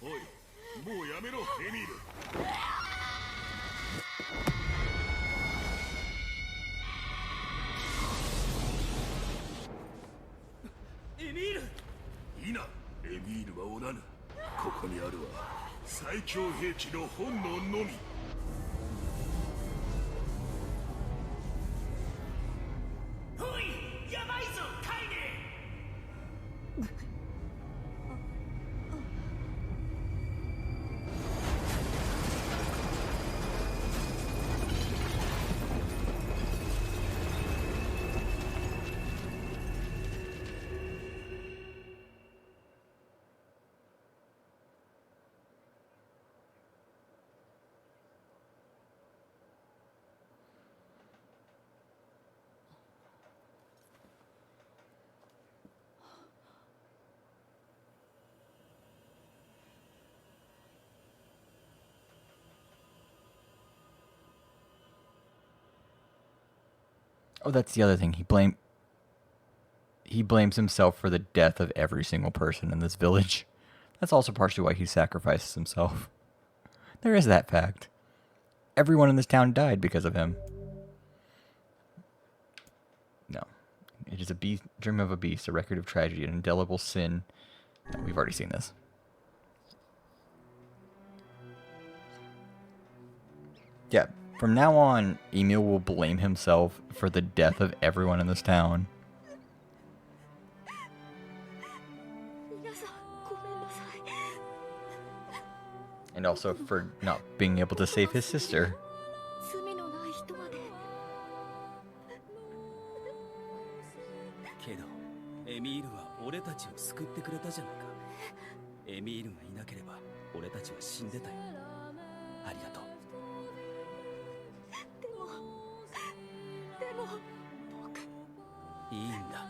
Oi, もうやめろ、エミール。エミール。いいな、エミールはおらぬ。ここにあるは最強兵器の本能のみ。おい、やばいぞ、カイネ。Oh, that's the other thing. He blames himself for the death of every single person in this village. That's also partially why he sacrifices himself. There is that fact. Everyone in this town died because of him. No. It is a dream of a beast, a record of tragedy, an indelible sin. No, we've already seen this. Yeah, from now on, Emil will blame himself for the death of everyone in this town. And also for not being able to save his sister. けど、エミールは俺たちを救ってくれたじゃないか。エミールがいなければ俺たちは死んでたよ。ありがとう。でもいいんだ。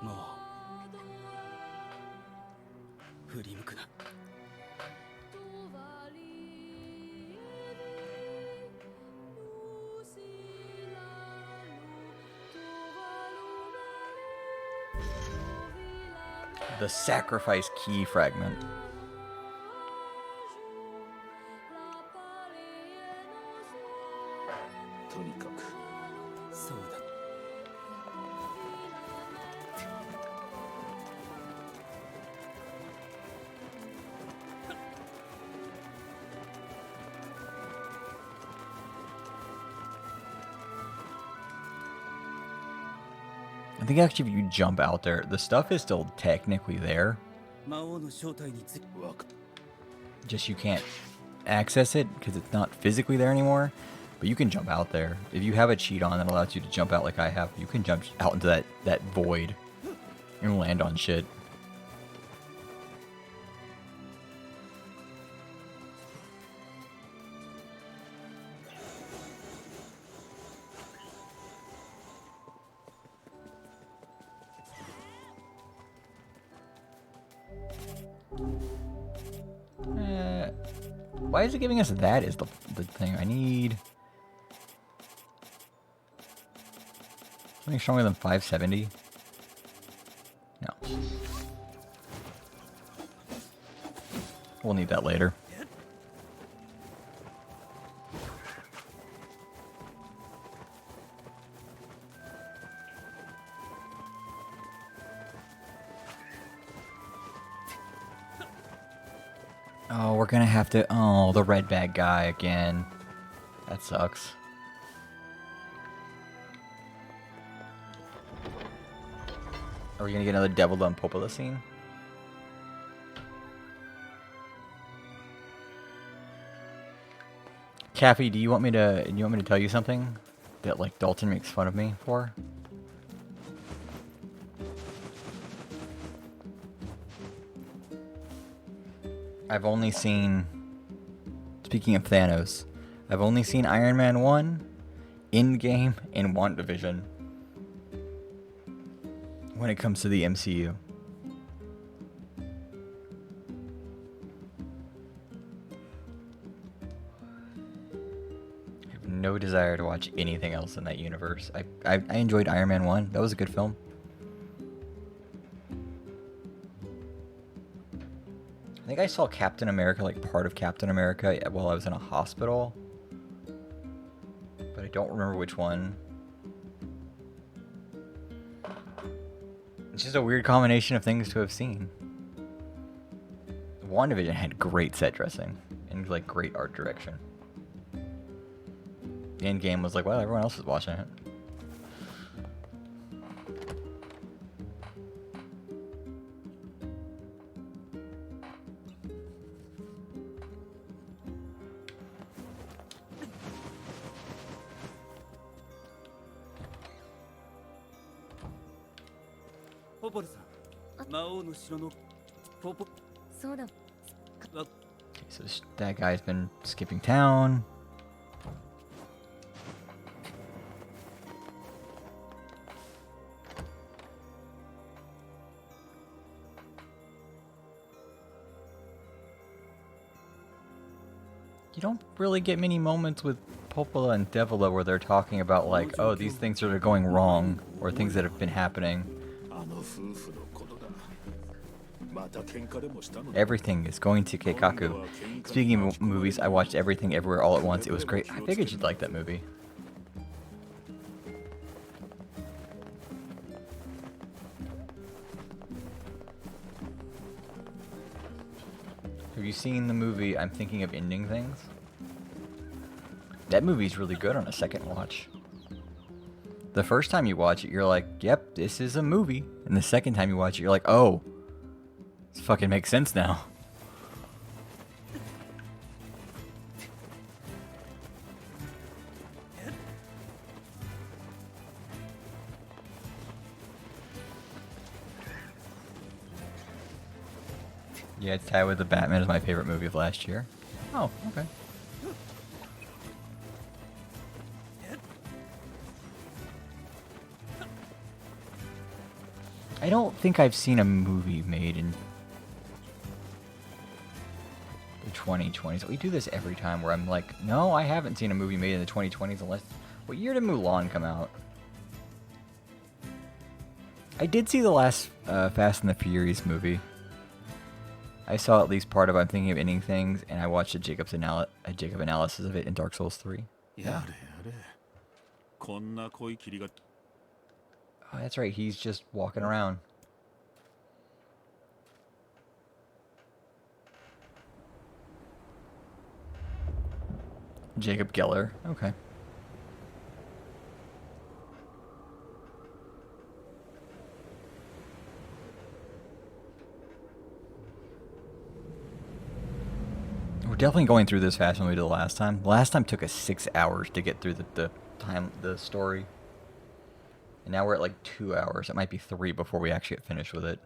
もう振り向くな。The sacrifice key fragment. とにかくそうだ。I think actually if you jump out there, the stuff is still technically there. 魔王の正体について。わか Just you can't access it because it's not physically there anymore. But you can jump out there. If you have a cheat on that allows you to jump out like I have, you can jump out into that void and land on shit. Why is it giving us that is the thing? I need something stronger than 570. No. We'll need that later. Oh, we're gonna have to... Oh, the red bag guy again. That sucks. Are we gonna get another Devil Done Popola scene? Caffey, do you want me to tell you something that like Dalton makes fun of me for? I've only seen, speaking of Thanos, I've only seen Iron Man 1, Endgame, and WandaVision when it comes to the MCU. I have no desire to watch anything else in that universe. I enjoyed Iron Man 1. That was a good film. I think I saw Captain America, like part of Captain America, while I was in a hospital. But I don't remember which one. It's just a weird combination of things to have seen. WandaVision had great set dressing and like great art direction. The Endgame was like, well, everyone else is watching it. Popolさん、魔王の城のポポ。そうだ。Okay, so that guy's been skipping town. You don't really get many moments with Popola and Devila where they're talking about like, oh, these things are going wrong, or things that have been happening. あの夫婦のことだ。また喧嘩でもしたのだ。 Everything is going to Keikaku. Speaking of movies, I watched Everything Everywhere All at Once. It was great. I figured you'd like that movie. Have you seen the movie I'm Thinking of Ending Things? That movie's really good on a second watch. The first time you watch it, you're like, yep, this is a movie. And the second time you watch it, you're like, oh, this fucking makes sense now. Yeah, it's tied with The Batman is my favorite movie of last year. Oh, okay. I don't think I've seen a movie made in the 2020s. We do this every time where I'm like, no, I haven't seen a movie made in the 2020s unless... What year did Mulan come out? I did see the last Fast and the Furious movie. I saw at least part of I'm Thinking of Ending Things, and I watched a Jacob analysis of it in Dark Souls 3. Yeah. こんな濃い霧が Oh, that's right. He's just walking around. Jacob Geller. Okay. We're definitely going through this faster than we did the last time. The last time took us 6 hours to get through the story. And now we're at like 2 hours. It might be 3 before we actually get finished with it.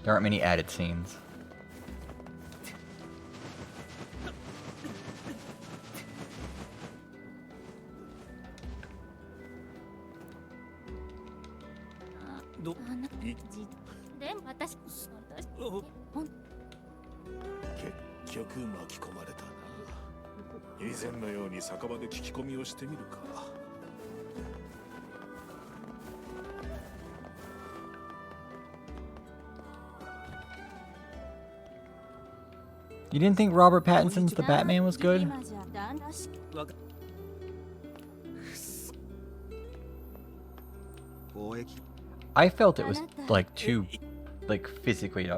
There aren't many added scenes. Oh. 結局巻き込まれたな。以前のように酒場で聞き込みをしてみるか。You didn't think Robert Pattinson's The Batman was good? I felt it was like too, like physically.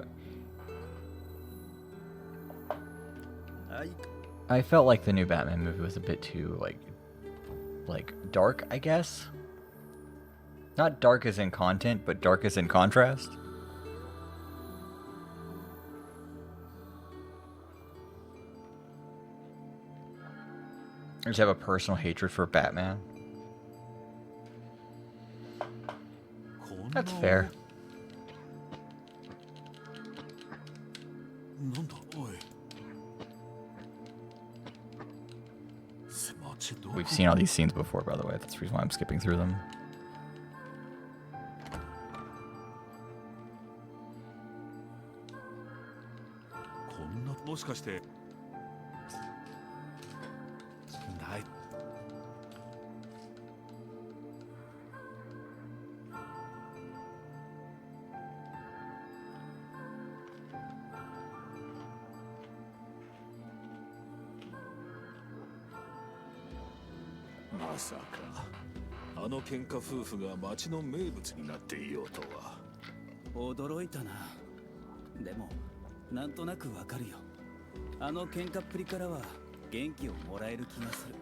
I felt like the new Batman movie was a bit too like dark, I guess. Not dark as in content, but dark as in contrast. I just have a personal hatred for Batman. That's fair. We've seen all these scenes before, by the way. That's the reason why I'm skipping through them.まさかあの喧嘩夫婦が町の名物になっていようとは。驚いたな。でもなんとなくわかるよ。あの喧嘩っぷりからは元気をもらえる気がする。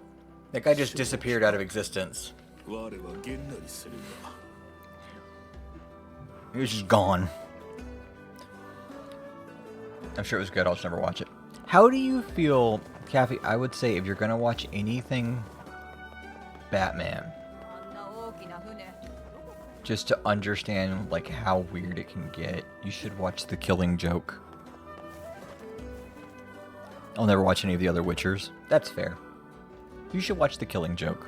That guy just disappeared out of existence. 我はげんなりするが。 He was just gone. I'm sure it was good. I'll just never watch it. How do you feel, Kathy? I would say if you're gonna watch anything Batman, just to understand like how weird it can get, you should watch The Killing Joke. I'll never watch any of the other Witchers. That's fair. You should watch The Killing Joke.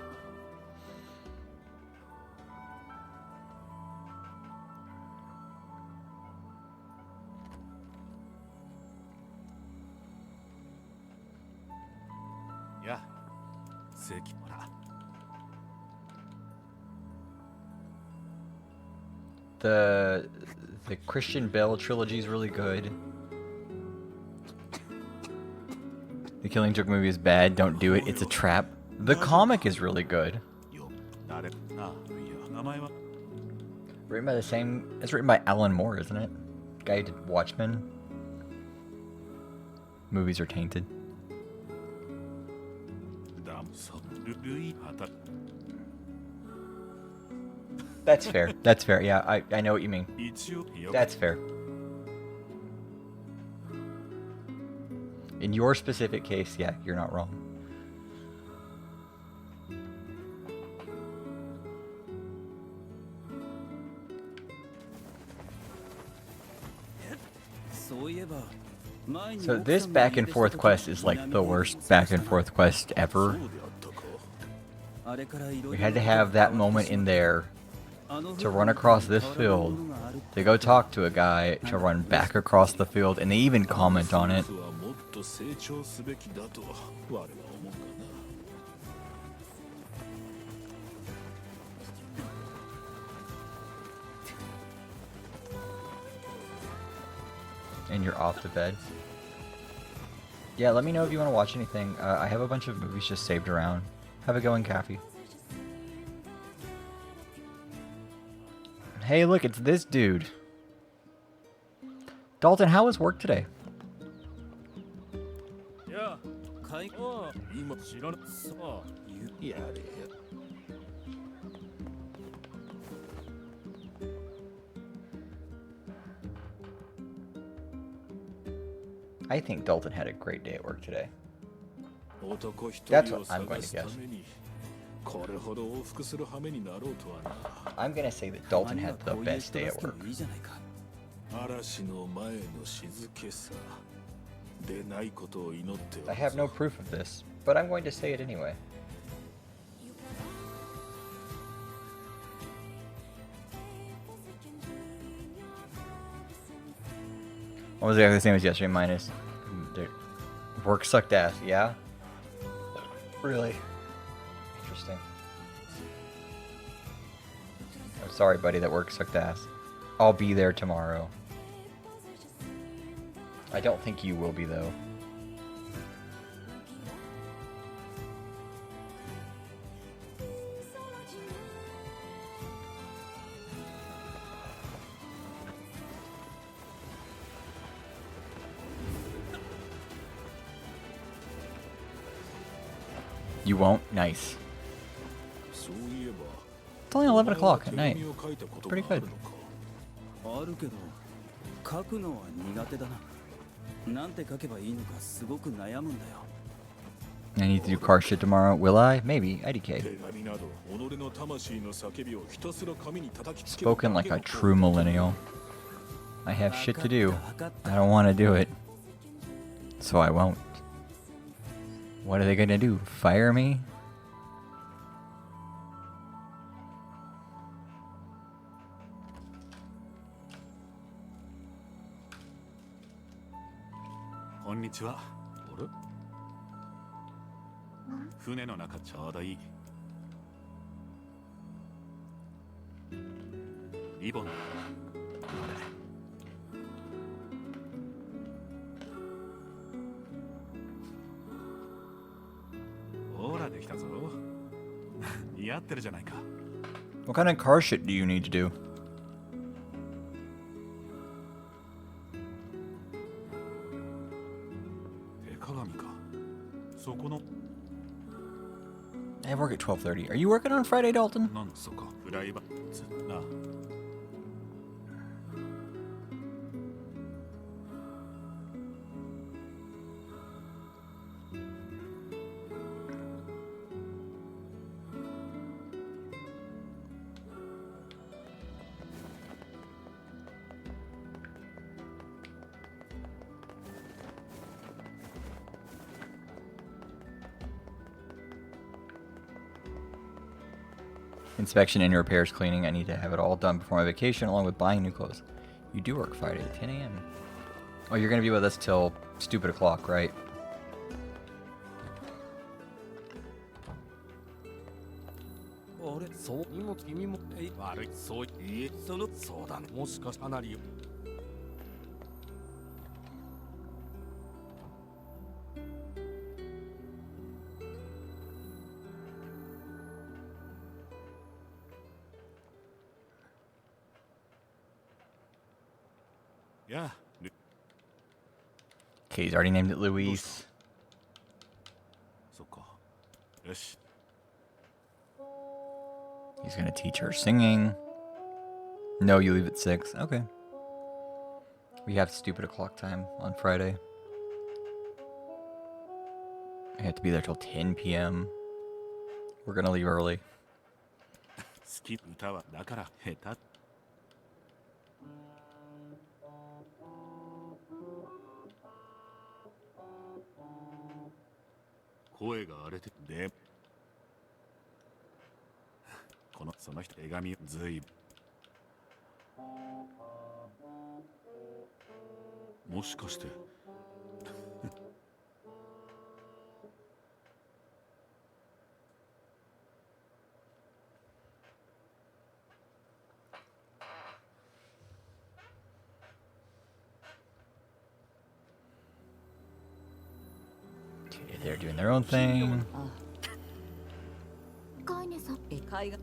Yeah. 関ほら。 The Christian Bale trilogy is really good. The Killing Joke movie is bad. Don't do it. It's a trap. The comic is really good. Written by the same... It's written by Alan Moore, isn't it? Guy who did Watchmen. Movies are tainted. That's fair. That's fair. Yeah, I know what you mean. That's fair. In your specific case, yeah, you're not wrong. So this back and forth quest is like the worst back and forth quest ever. We had to have that moment in there to run across this field, to go talk to a guy, to run back across the field, and they even comment on it. And you're off to bed. Yeah, let me know if you want to watch anything. I have a bunch of movies just saved around. Have a going, Kathy. Hey, look, it's this dude. Dalton, how was work today? Yeah. I think Dalton had a great day at work today. That's what I'm going to guess. I'm going to say that Dalton had the best day at work. I have no proof of this, but I'm going to say it anyway. What was the other thing was yesterday minus? Work sucked ass, yeah? Really? Interesting. I'm sorry, buddy, that work sucked ass. I'll be there tomorrow. I don't think you will be, though. You won't? Nice. It's only 11 o'clock at night. Pretty good. I need to do car shit tomorrow. Will I? Maybe. IDK. Spoken like a true millennial. I have shit to do. I don't want to do it. So I won't. What are they gonna do? Fire me? Konnichiwa. 船の中ちょうどいい。リボン。ほらできたぞ。似合ってるじゃないか。What kind of car shit do you need to do? I have work at 12:30. Are you working on Friday, Dalton? Inspection and repairs cleaning. I need to have it all done before my vacation, along with buying new clothes. You do work Friday at 10 a.m. Oh, you're going to be with us till stupid o'clock, right? Yeah. Okay, he's already named it Luis. He's gonna teach her singing. No, you leave at 6. Okay. We have stupid o'clock time on Friday. I have to be there till 10 p.m. We're gonna leave early. 声が荒れてでこのその人手紙ずいもしかしてOkay, they're doing their own thing. カイネさん海岸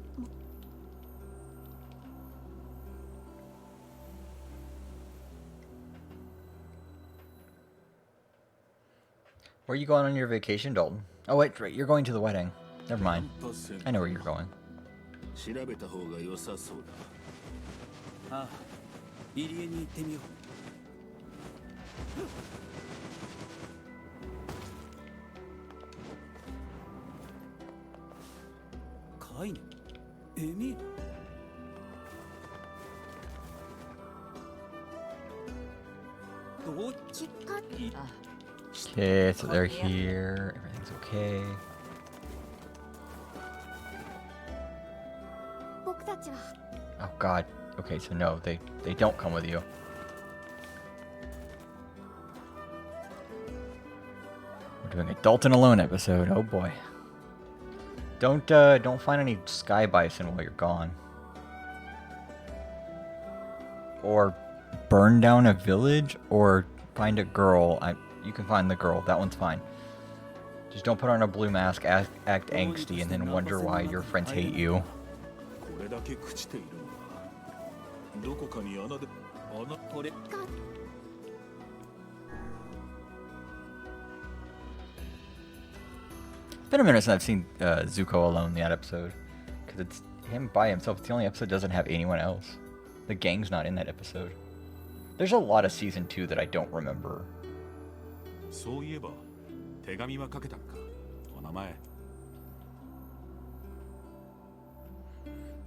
Where are you going on your vacation, Dalton? Oh wait, right, you're going to the wedding. Never mind. I know where you're going. 調べた方が良さそうだああ入り江に行ってみようカイネエミどっちかい Okay, so they're here. Everything's okay. 僕たちは Oh god. Okay, so no, they don't come with you. We're doing a Dalton alone episode. Oh boy. Don't find any sky bison while you're gone. Or burn down a village, or find a girl. You can find the girl. That one's fine. Just don't put on a blue mask, act angsty, and then wonder why your friends hate you. これだけ朽ちているのはどこかに穴で穴これ Been a minute since I've seen Zuko alone in that episode, because it's him by himself. It's the only episode that doesn't have anyone else. The gang's not in that episode. There's a lot of season 2 that I don't remember. そういえば手紙はかけたんかお名前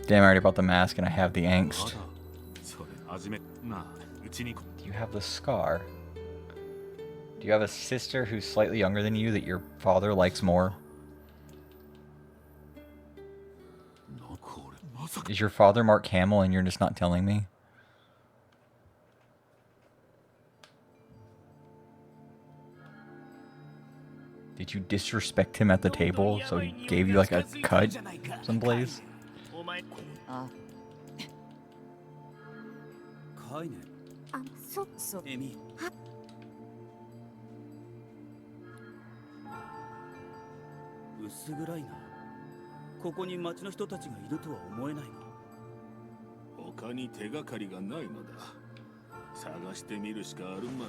Damn, I already bought the mask and I have the ま angst. だそれ初めなあうちに Do you have the scar? Do you have a sister who's slightly younger than you that your father likes more? なこれまさか Is your father Mark Hamill and you're just not telling me? Did you disrespect him at the table so he gave you like a cut someplace? あカイネあそそうエミ薄暗いなここに町の人たちがいるとは思えないが他に手がかりがないのだ探してみるしかあるまい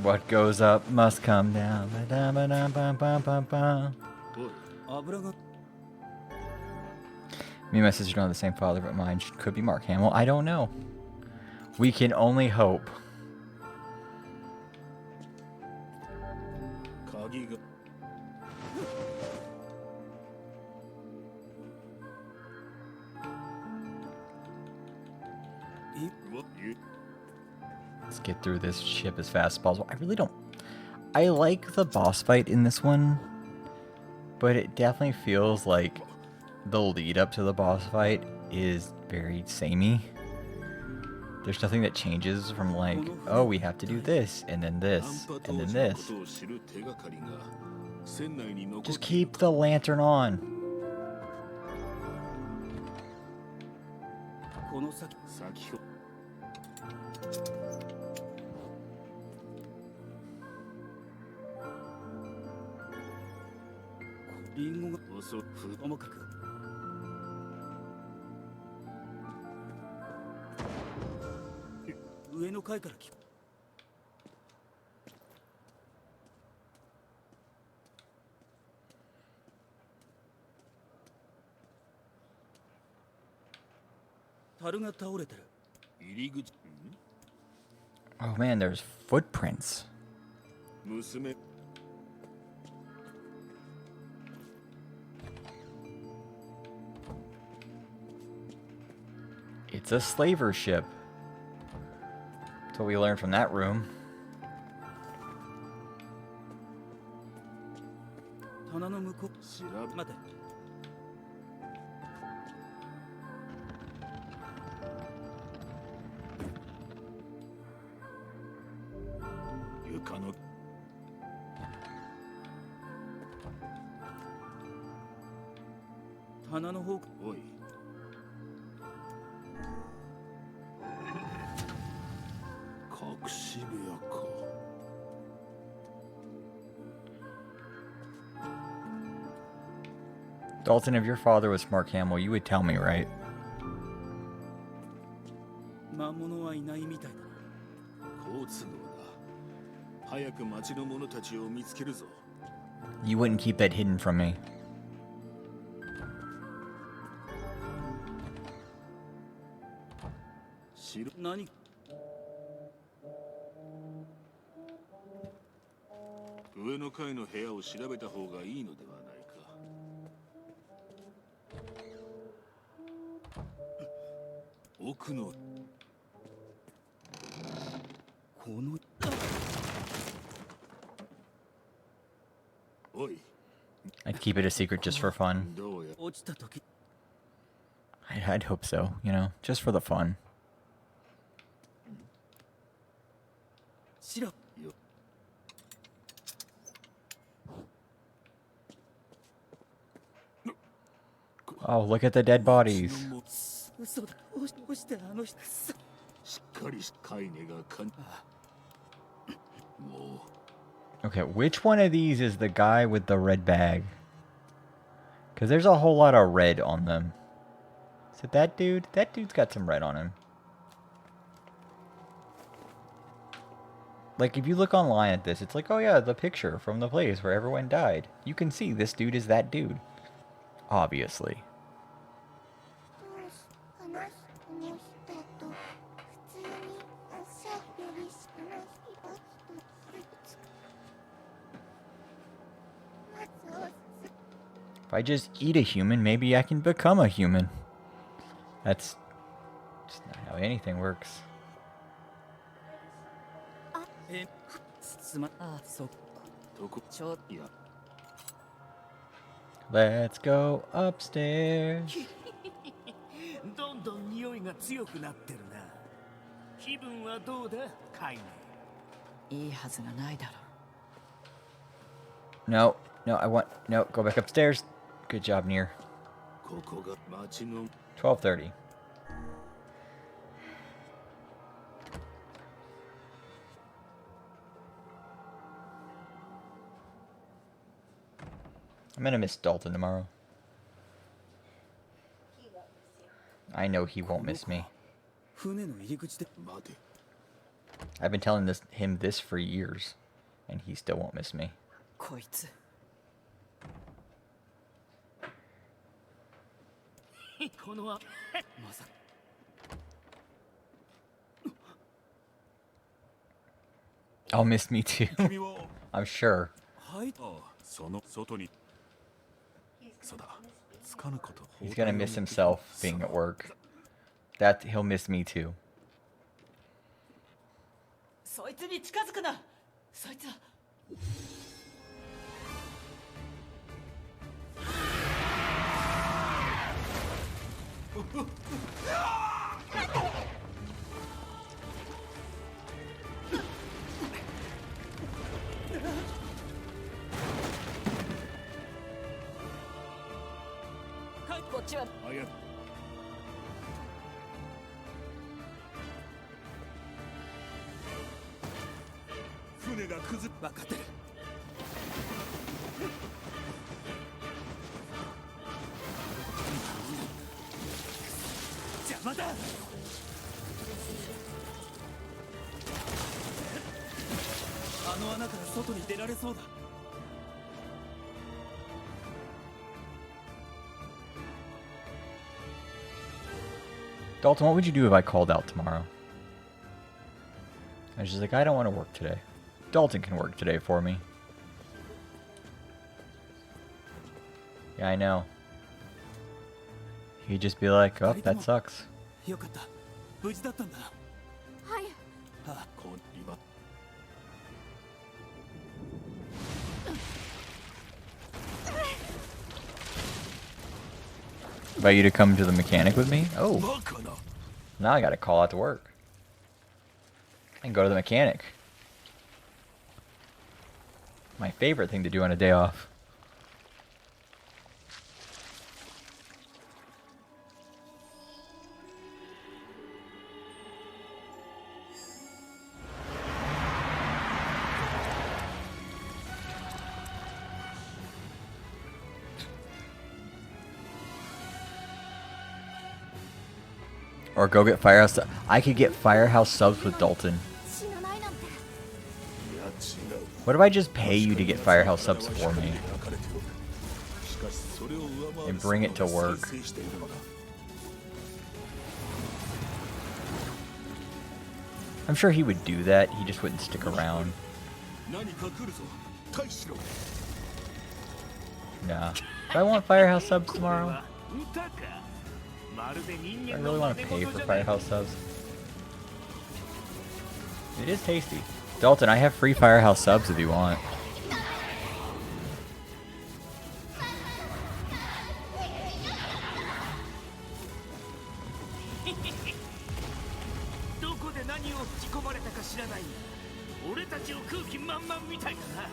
What goes up must come down. Ba-da-ba-da-ba-ba-ba-ba. おい油が Me and my sister don't have the same father, but mine could be Mark Hamill. I don't know. We can only hope. 鍵がうわゆ Let's get through this ship as fast as possible. I really don't... I like the boss fight in this one, but it definitely feels like the lead up to the boss fight is very samey. There's nothing that changes from like, oh, we have to do this, and then this, and then this. ことを知る手がかりが船内に残っ Just て keep the lantern on. この先先ほどリンゴが遅くともかく上の階から聞く樽が倒れてる入り口 Oh man, there's footprints. 娘 It's a slaver ship. That's what we learned from that room. こ調べ待て床の棚の方おい隠し部屋か Dalton, if your father was Mark Hamill, you would tell me, right? 魔物はいないみたいだ好都合だ早く町の者たちを見つけるぞ You wouldn't keep that hidden from me. 何上の階の部屋を調べた方がいいのではないか奥のこの おい I'd keep it a secret just for fun. どうや落ちた時 I'd hope so, you know, just for the fun. しろ Oh, look at the dead bodies. 嘘だ押してあの人しっかりし飼いネがかんも Okay, which one of these is the guy with the red bag? Because there's a whole lot of red on them. Is it that dude? That dude's got some red on him. Like, if you look online at this, it's like, oh yeah, the picture from the place where everyone died. You can see this dude is that dude. Obviously. 話すこの人と普通におしゃべりし話した人まず If I just eat a human, maybe I can become a human. That's just not how anything works. すまあそどこちょいや Let's go upstairs. どんどん匂いが強くなってるな気分はどうだカイネいいはずがないだろ No, no, I want no. Go back upstairs. Good job, Nier. ここが町の 12:30. I'm gonna miss Dalton tomorrow. I know he won't miss me. 船の入り口で待て I've been telling him this for years, and he still won't miss me. こいつこのまさ I'll miss me too. 君は I'm sure. はいああその外にそうだつかぬこと He's gonna miss himself being at work. That he'll miss me too. そいつに近づくなそいつはこっちはあや船が崩れ分かってる邪魔だあの穴から外に出られそうだ Dalton, what would you do if I called out tomorrow? I was just like, I don't want to work today. Dalton can work today for me. Yeah, I know. He'd just be like, oh, that sucks. よかった無事だったんだはいあこうリバ あ Invite you to come to the mechanic with me? Oh. Now I gotta call out to work. I can go to the mechanic. My favorite thing to do on a day off. Or go get Firehouse. I could get Firehouse subs with Dalton. 死なないなんて。いや違う。 What if I just pay you to get Firehouse subs for me しかしそれを上回る and bring it to work? 生成しているのだ。 I'm sure he would do that. He just wouldn't stick around. 何か来るぞ。退しろ。 Nah. Do I want Firehouse subs tomorrow? 歌かまるで人 I 間 really の want 真 to 似 pay 事 for じゃない Firehouse subs. It is tasty. Dalton, I have free Firehouse subs if you want. どこで何を吹き込まれたか知らない。俺たちを空気満々みたいだな。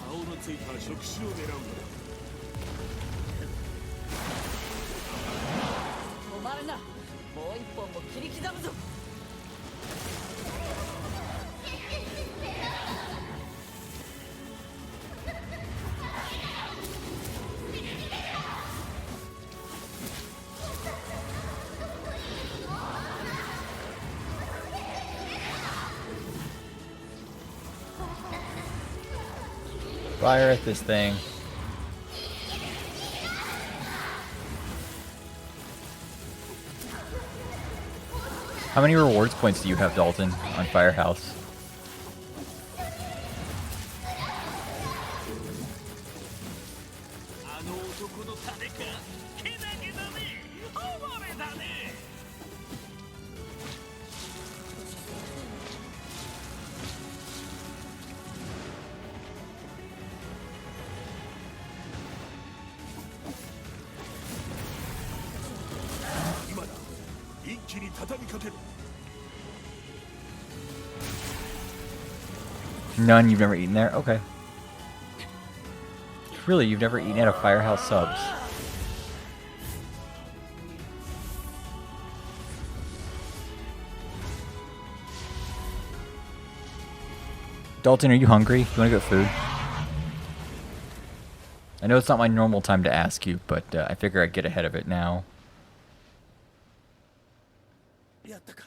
顔のついた触手を狙うのだ。止まるな。もう一本も切り刻むぞ。Fire at this thing. How many rewards points do you have, Dalton, on Firehouse? あの男の種か。けなげだね。哀れだね。今だ。一気に畳みかける。 None you've never eaten there? Okay. Really, you've never eaten at a Firehouse subs? Dalton, are you hungry? You want to get food? I know it's not my normal time to ask you, but I figure I'd get ahead of it now. やったか。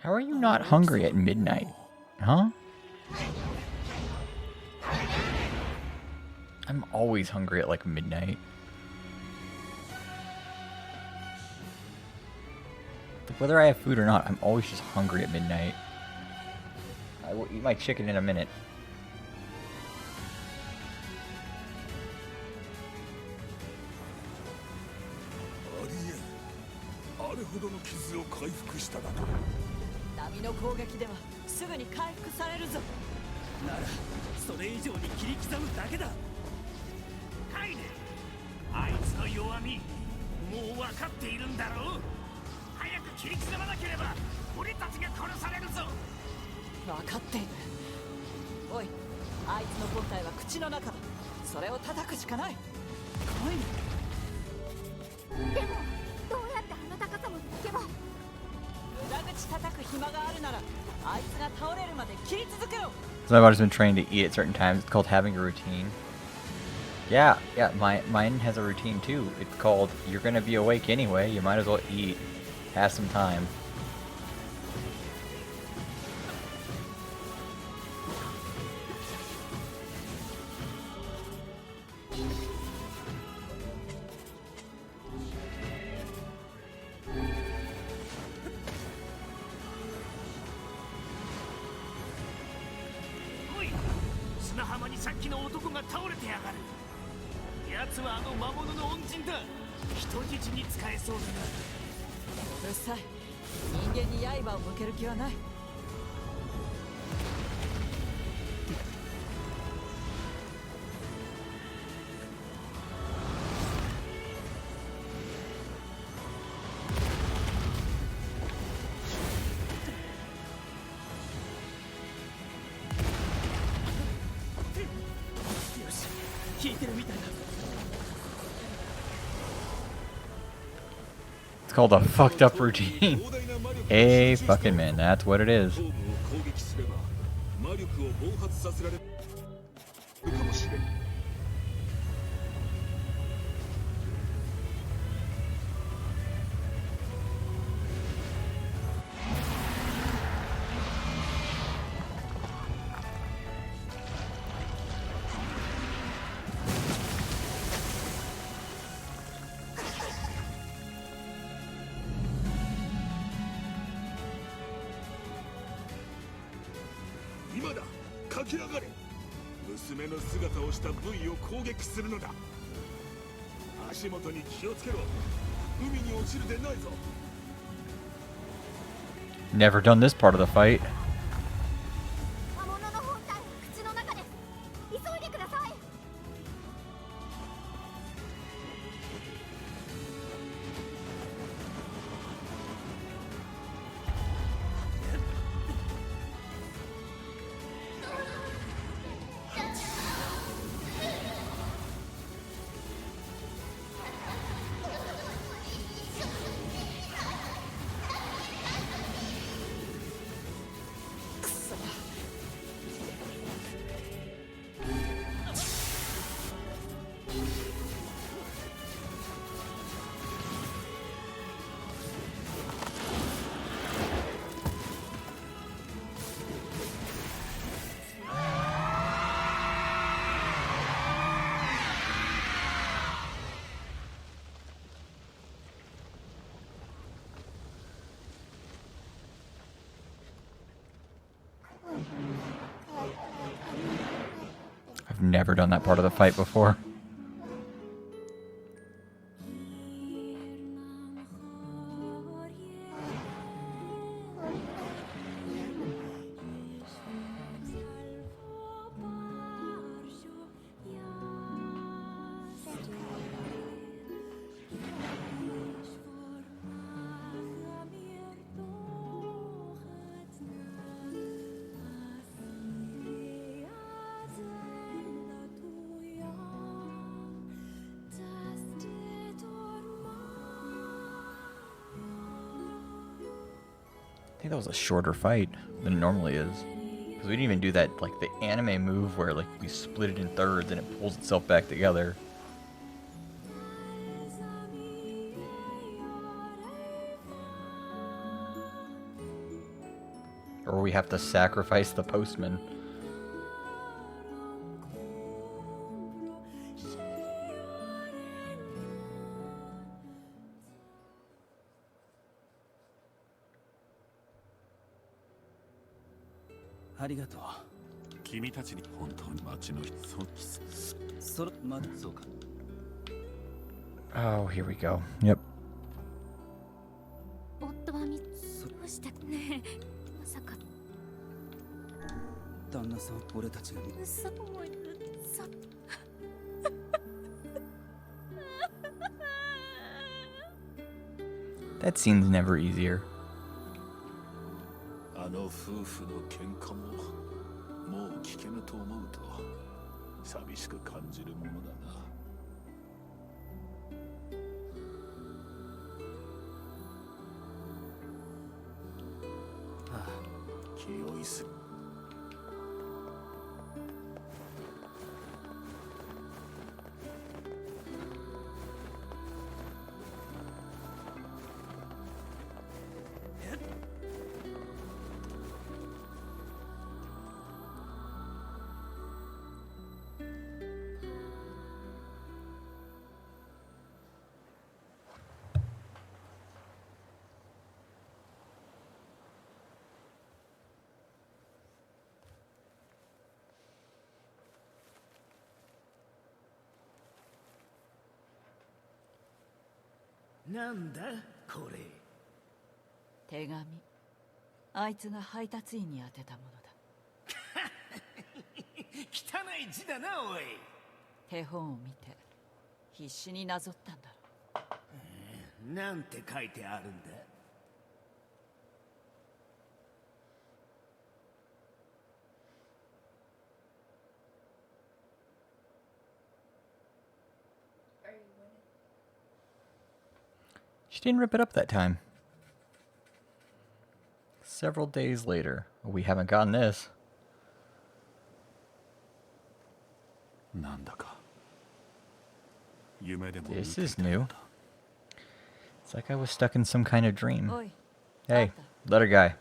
How are you not hungry at midnight? Huh? I'm always hungry at like midnight. Like, whether I have food or not, I'm always just hungry at midnight. I will eat my chicken in a minute. ありえん。あれほどの傷を回復しただと。 波の攻撃ではすぐに回復されるぞ。ならそれ以上に切り刻むだけだ。カイネ、あいつの弱み、もう分かっているんだろう。早く切り刻まなければ俺たちが殺されるぞ。分かっている。おい、あいつの本体は口の中だ。それを叩くしかない。来い。でもどうやってあの高さまで行けば。 裏口叩く暇があるならあいつが倒れるまで切り続けろ。 So I've always been trained to eat at certain times. It's called having a routine. Yeah, mine has a routine too. It's called you're gonna be awake anyway. You might as well eat. Have some time. さっきの男が倒れてやがる。奴はあの魔物の恩人だ。人質に使えそうだな。うるさい。人間に刃を向ける気はない。よし、効いてるみたいだ。 It's called a fucked up routine. A fucking man, that's what it is. 頭部を攻撃すれば魔力を暴発させられるかもしれん。今だ、駆け上がれ。娘の姿をした V を攻撃するのだ。足元に気をつけろ。海に落ちるでないぞ。 Never done this part of the fight. 魔物の本体は口の中です。急いでください。I've never done that part of the fight before. I think that was a shorter fight than it normally is. Because we didn't even do that, like, the anime move where, like, we split it in thirds and it pulls itself back together. Or we have to sacrifice the postman. Oh, here we go. Yep. 夫はどうしたねえ、まさか旦那さん、俺たちが嘘思い嘘 That scene's never easier. あの夫婦の喧嘩ももう聞けぬと思うと寂しく感じるものだな。気負いする。なんだこれ。手紙。あいつが配達員に宛てたものだ。汚い字だなおい。手本を見て必死になぞったんだろなんて書いてあるんだ。She didn't rip it up that time. Several days later. We haven't gotten this. なんだか夢でも This is new. It's like I was stuck in some kind of dream. おい Hey, letter guy.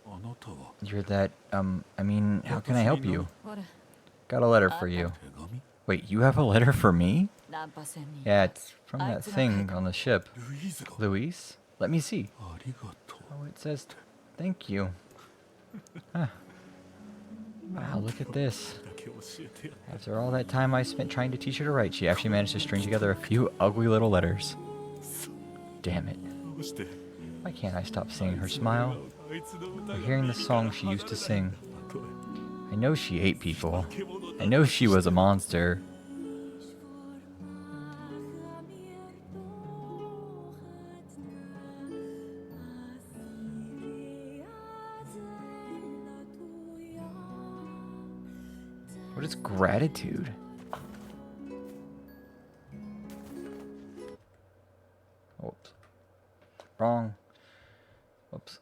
あなたは You're that, I mean, how can I help you? ほら Got a letter for you. 手紙 Wait, you have a letter for me? ナンパ船に Yeah, it's from that あいつが書い thing た on the ship. ルイーズが Luis? Let me see. ありがとう Oh, it says, thank you. Huh. Wow, look at this. だけ教えてや After all that time I spent trying to teach her to write, she actually managed to string together a few ugly little letters. Damn it. どうして Why can't I stop seeing her smile? あいつの歌 Or が hearing the song she used to sing? たと I know she ate people. え獣 I know she was a monster. What is gratitude? Oops. Wrong. Whoops.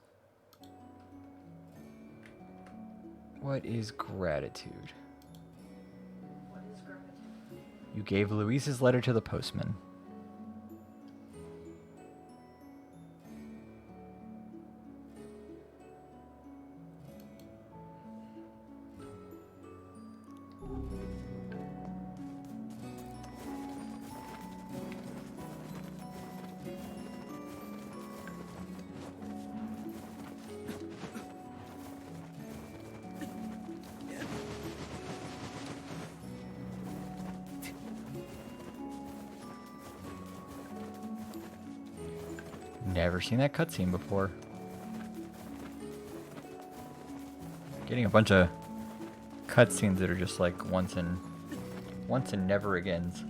What is gratitude? You gave Luis's letter to the postman. Never seen that cutscene before. Getting a bunch of cutscenes that are just like once and never agains.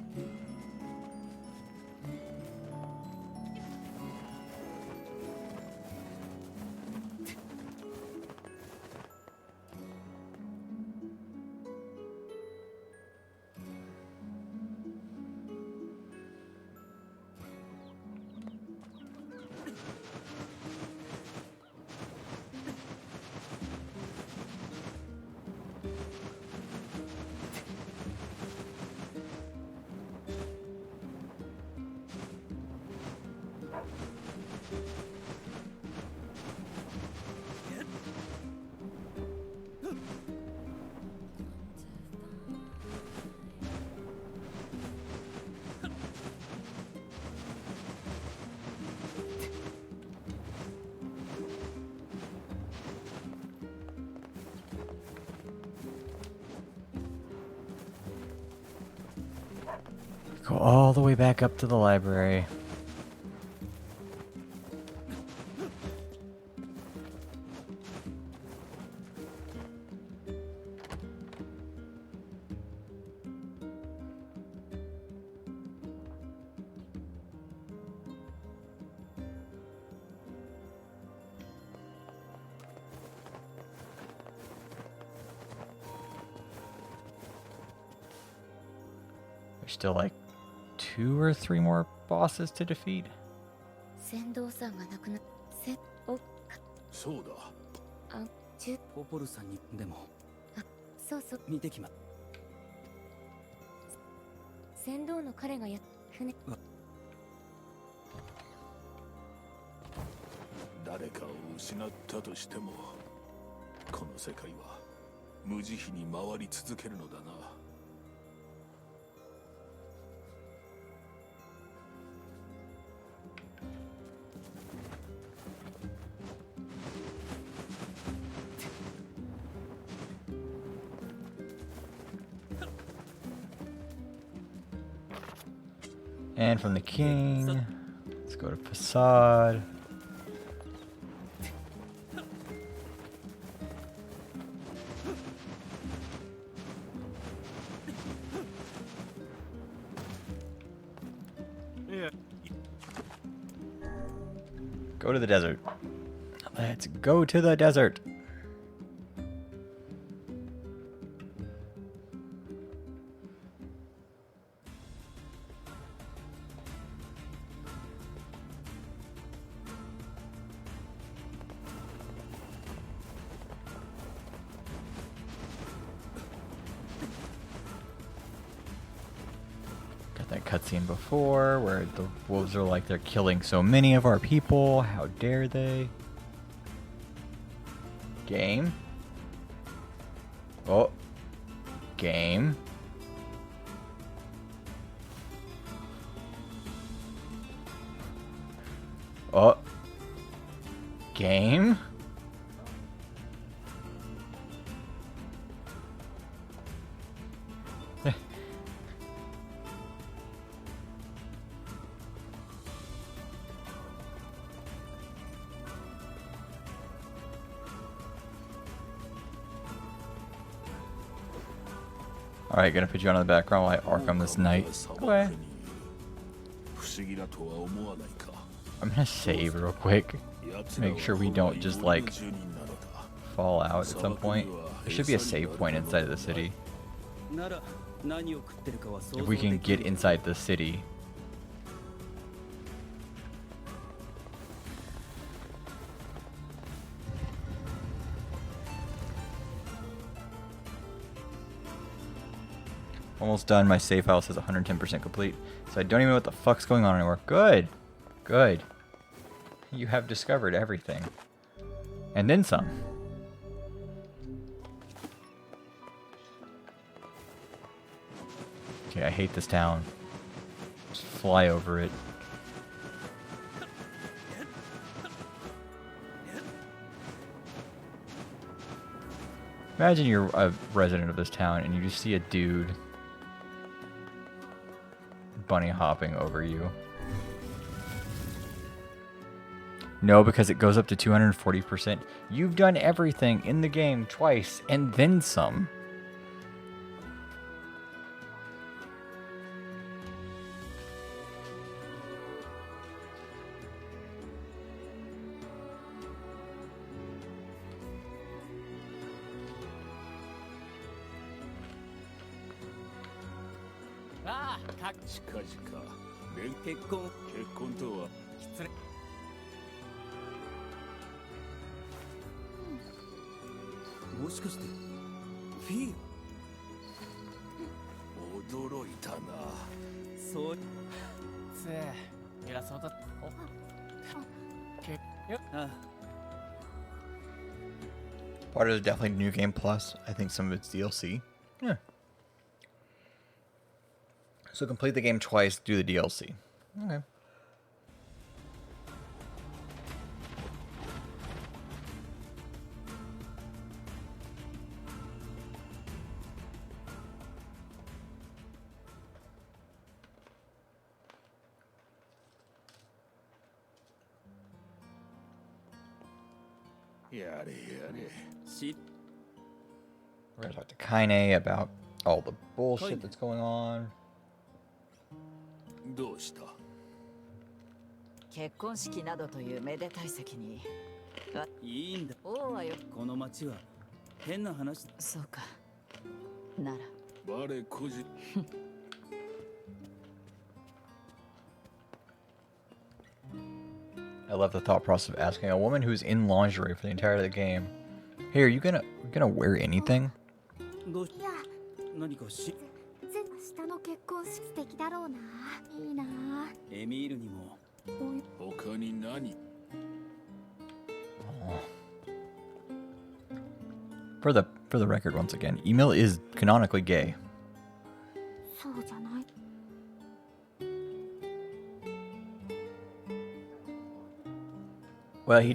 Go all the way back up to the library. There's still like 2 or 3 more bosses to defeat. 船頭さんが亡くなっせおそうだあちゅポポルさんにでもそうそう見てきま船頭の彼が船誰かを失ったとしてもこの世界は無慈悲に回り続けるのだな And from the king, let's go to facade. Go to the desert. Let's go to the desert. Got that cutscene before where the wolves are like, they're killing so many of our people. How dare they? Game. Oh. Game. Oh. Game. Alright, gonna put you on in the background while I Arkham this night. Okay. I'm gonna save real quick. Make sure we don't just like fall out at some point. There should be a save point inside of the city. If we can get inside the city. Almost done. My save file says 110% complete. So I don't even know what the fuck's going on anymore. Good. Good. You have discovered everything. And then some. Okay, I hate this town. Just fly over it. Imagine you're a resident of this town and you just see a dude bunny hopping over you. No, because it goes up to 240%. You've done everything in the game twice and then some. To もしかしてフィー驚いたな。そうつ偉そうだおけよあ Part of it is definitely New Game Plus. I think some of it's DLC. Yeah. So complete the game twice, do the DLC. Okay.し We're gonna talk to Kaine about all the bullshit that's going on. どうした？結婚式などというめでたい席にいいんだ王はよこの町は変な話そうかならバレ個人 I love the thought process of asking a woman who's in lingerie for the entirety of the game, "Hey, are you gonna wear anything?" どうしいや何かし全明日の結婚式素敵だろうな。いいな。エミールにも他に何？ For the record, once again, Emil is canonically gay. そうじゃない。 Well, he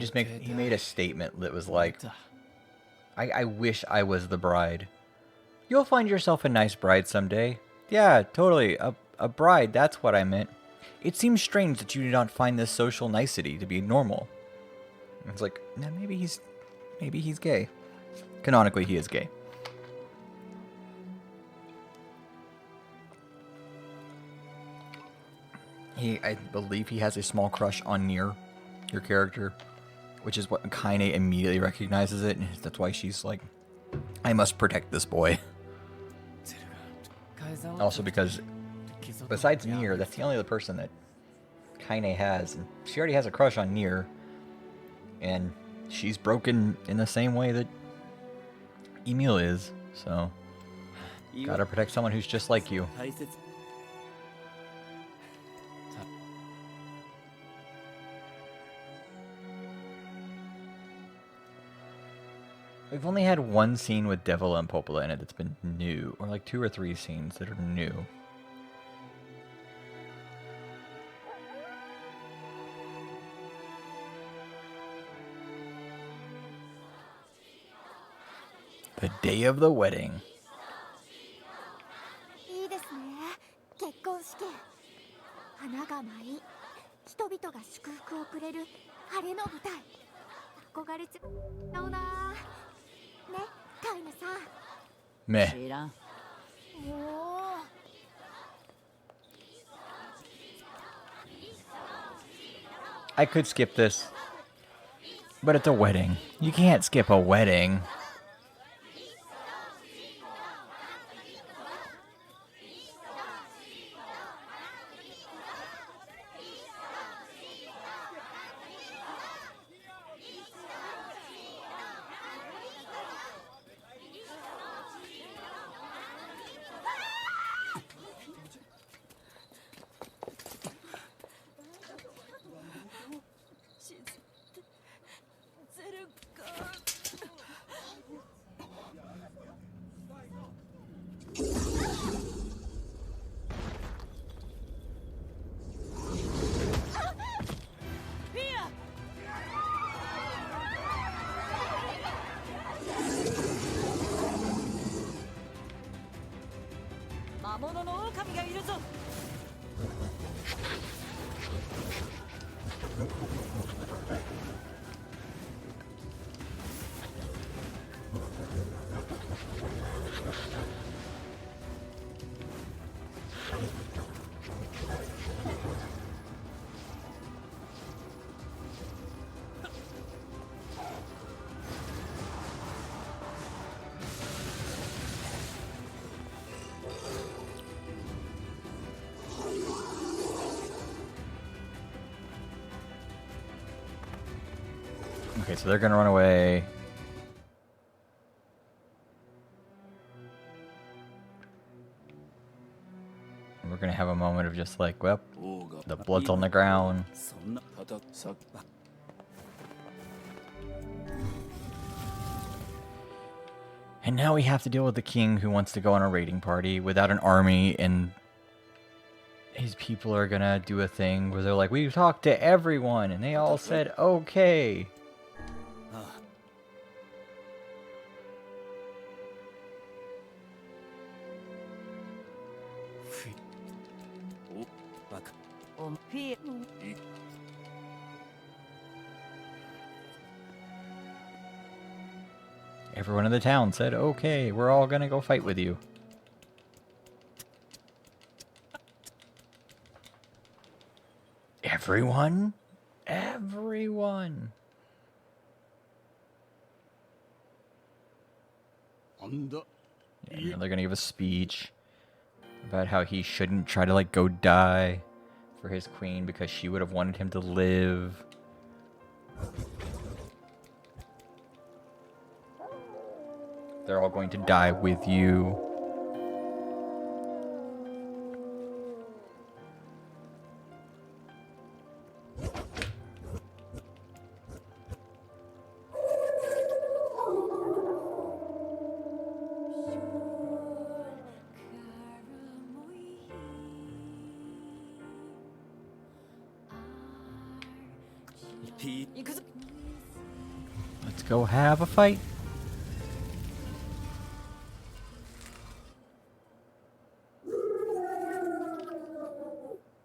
made a statement that was like, I wish I was the bride. You'll find yourself a nice bride someday. Yeah, totally. A bride, that's what I meant. It seems strange that you do not find this social nicety to be normal. It's like, nah, maybe he's gay. Canonically, he is gay. I believe he has a small crush on Nier, your character, which is what Kaine immediately recognizes it, and that's why she's like, I must protect this boy. Also because, besides Nier, that's the only other person that Kaine has, and she already has a crush on Nier, and she's broken in the same way that Emil is, so gotta protect someone who's just like you. We've only had one scene with Devil and Popola in it that's been new, or like 2 or 3 scenes that are new. The day of the wedding. いいですね。結婚式。花が舞い、人々が祝福をくれる晴れの舞台。憧れちゃうな。ね、カイネさん。Meh. 知らん。おお。I could skip this, but it's a wedding. You can't skip a wedding. Okay, so they're gonna run away. And we're gonna have a moment of just like, well, the blood's on the ground. And now we have to deal with the king who wants to go on a raiding party without an army, and his people are gonna do a thing where they're like, we've talked to everyone, and they all said okay. Everyone in the town said, okay, we're all gonna go fight with you. Everyone? Everyone. And then they're gonna give a speech about how he shouldn't try to like go die for his queen because she would have wanted him to live. They're all going to die with you. Let's go have a fight.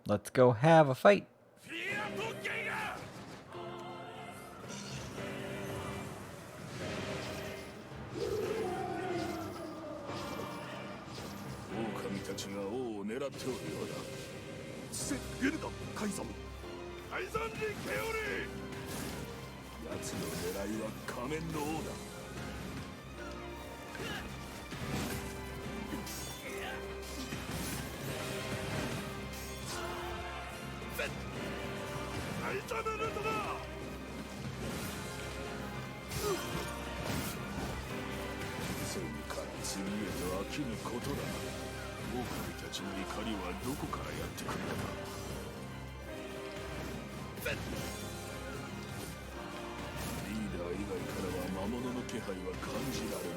Let's go have a fight. フィアトゲイガ狼たちが王を狙っておるようだ。ゲルダカイザンカイザンリケオリ。奴の狙いは仮面の王だ。カイザルルトだ。次から次へと飽きぬことだ。狼たちの怒りはどこからやってくるのか。リーダー以外からは魔物の気配は感じられぬ。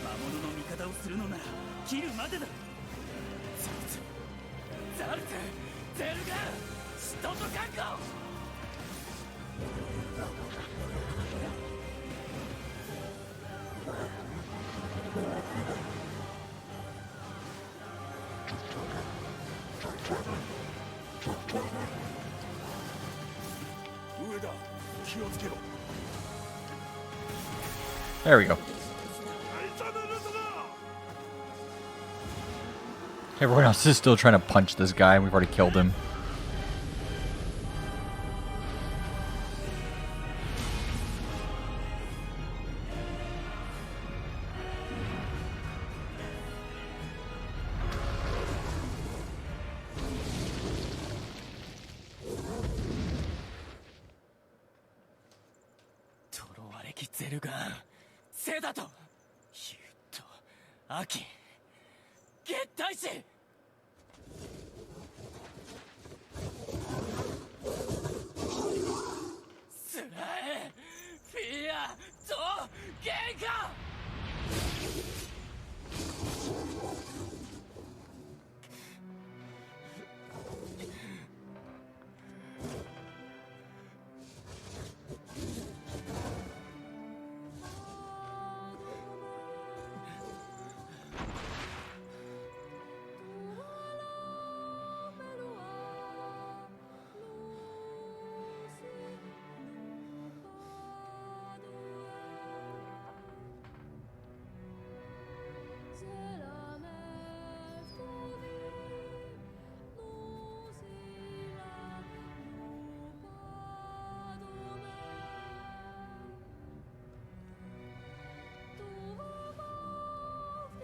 魔物の味方をするのなら切るまでだ。ザルツゼルガストと覚悟。上だ、気をつけろ。 There we go. Everyone else is still trying to punch this guy, and we've already killed him.敵ゼルガンセダとユウとアキ月大使スラエフィアとゲイカ。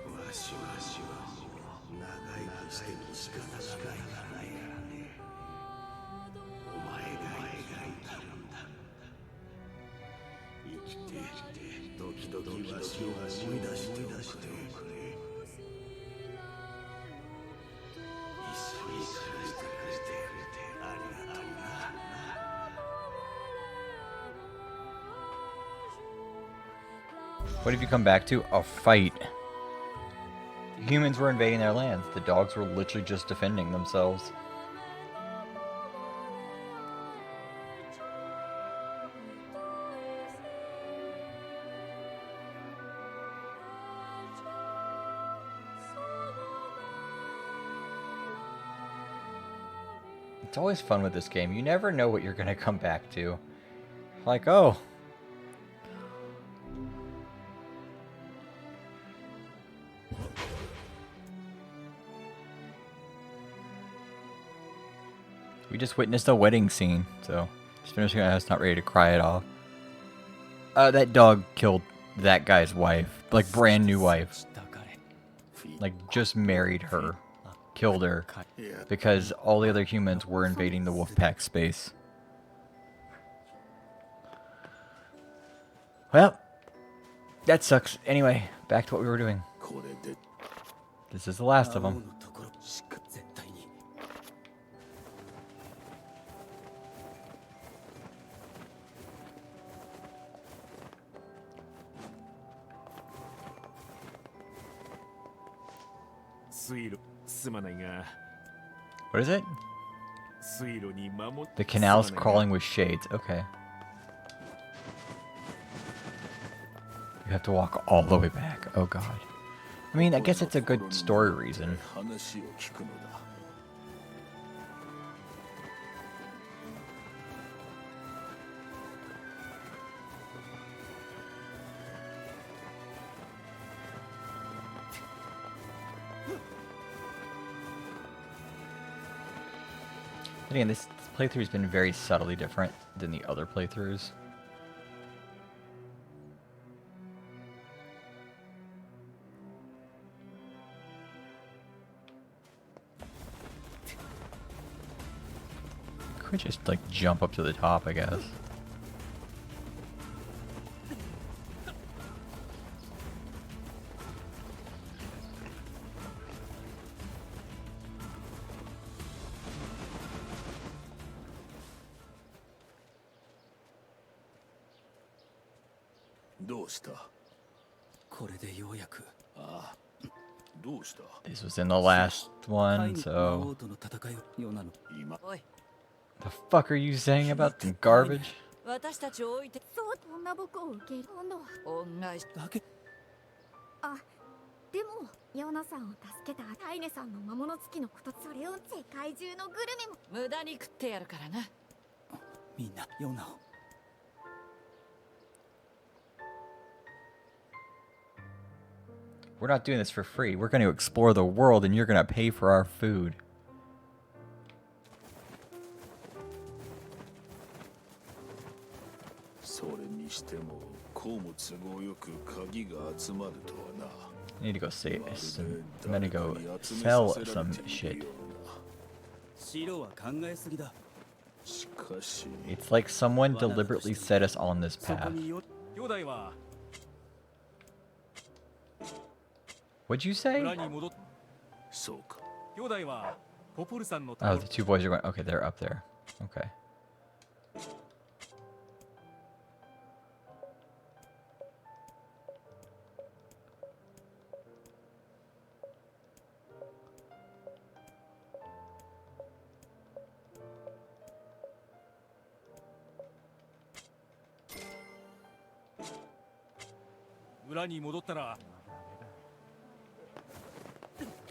わしは長生きしても仕方がないからね。お前が生きるんだ。生きて時々わしを思い出しておくれ。一緒に暮らしてくれてありがとうな。What have you come back to? A fight. The humans were invading their lands. The dogs were literally just defending themselves. It's always fun with this game. You never know what you're going to come back to. Like, oh. We just witnessed a wedding scene, so just finishing it. I was not ready to cry it off. That dog killed that guy's wife, like brand new wife. Like just married her, killed her, because all the other humans were invading the Wolfpack space. Well, that sucks. Anyway, back to what we were doing. This is the last of them. What is it? The canal's crawling with shades. Okay. You have to walk all the way back. Oh god. I mean, I guess it's a good story reason. But again, this playthrough has been very subtly different than the other playthroughs. Could just like jump up to the top, I guess. This was in the last one, so... 今 おい The fuck are you saying about some garbage? 私たちを置いてそうこんな僕を受け入れ今度は恩返しだけあでもヨナさんを助けたタイネさんの魔物付きのことそれを世界中のグルメも無駄に食ってやるからなみんなヨナを We're not doing this for free. We're going to explore the world and you're going to pay for our food. それにしてもこうも都合よく鍵が集まるとはな I need to go say some. I'm gonna go sell some shit. 白は考えすぎだ しかし It's like someone deliberately set us on this そこ path. によ 兄弟は What'd you say? 村に戻っそうか兄弟はポポルさんの Oh, the two boys are going. Okay, they're up there. Okay.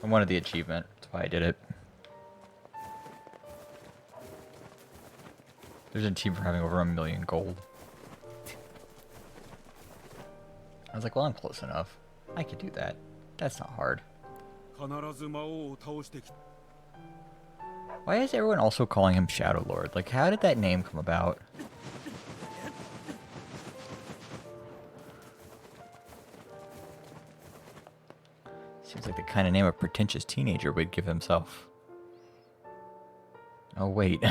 I wanted the achievement. That's why I did it. There's an achievement for having over 1 million gold. I was like, well, I'm close enough. I could do that. That's not hard. 必ず魔王を倒してき Why is everyone also calling him Shadow Lord? Like, how did that name come about? Seems like the kind of name a pretentious teenager would give himself. Oh, wait.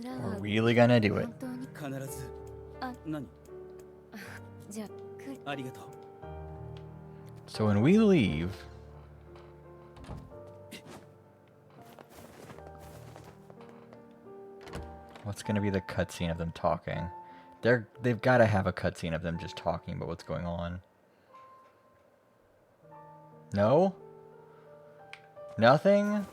We're really gonna do it. 必ずあ何じゃあありがとう So when we leave... What's gonna be the cutscene of them talking? They've got to have a cutscene of them just talking about what's going on. No? Nothing?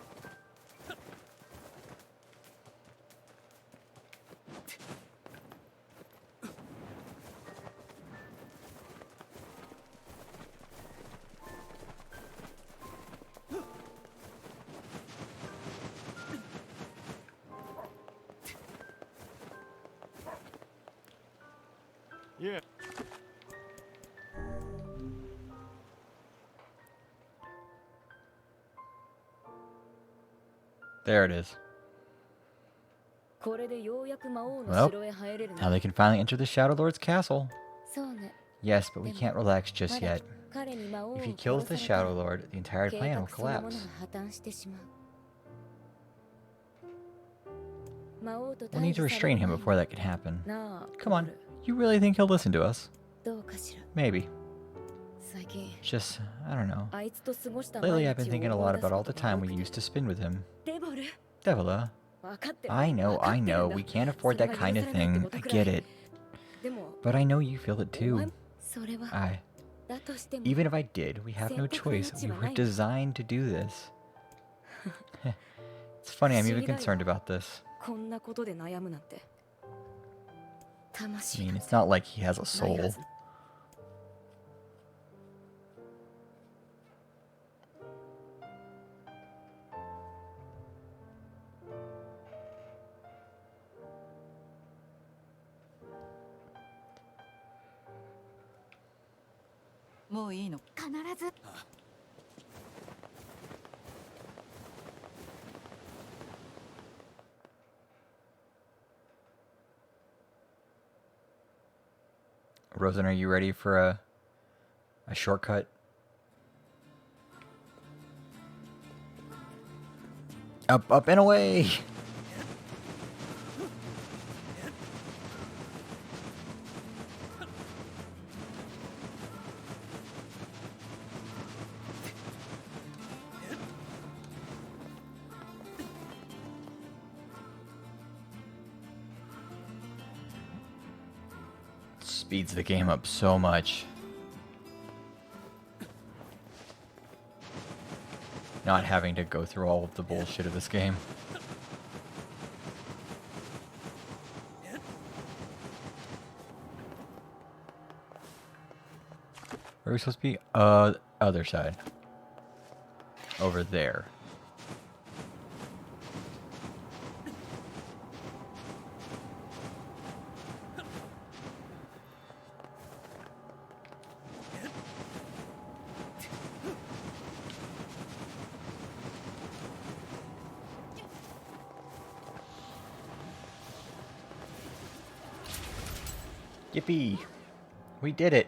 Yeah. There it is. これでようやく魔王の Well, 城へ入れる now they can finally enter the Shadow Lord's castle. そうね Yes, but we can't relax just まだ yet. 彼に魔王を If he 殺 kills さ the れたら Shadow Lord, the entire 計 plan 画 will そのものが collapse. 破綻してしまう魔王と We'll need to 対峙され restrain る him 前 before that can happen. になあ Come on, you really think he'll listen to us? どうかしら Maybe. 最近 Just, I don't know. あいつと過ごした Lately, 毎 I've been 日 thinking を a 思 lot い出 about す all こ the とが time 多 we くて used to spend with him. デボル Devila, 分かってる I know, 分か I ってるん know, だ we can't そ afford れ that が許 kind さ of れないって thing. こと I くらい get it. でも But I know you feel it お前 too. それは I. だとしても Even if I did, we have no choice. We were designed to do this. It's funny, I'm even concerned about this. こんなことで悩むなんて I 魂 mean, なん it's て not like he has a ないは soul. ず I もういいの？必ず。Rosen, are you ready for a shortcut? Up, up, and away! Speeds the game up so much. Not having to go through all of the bullshit of this game. Where are we supposed to be? Other side. Over there. Yippee! We did it!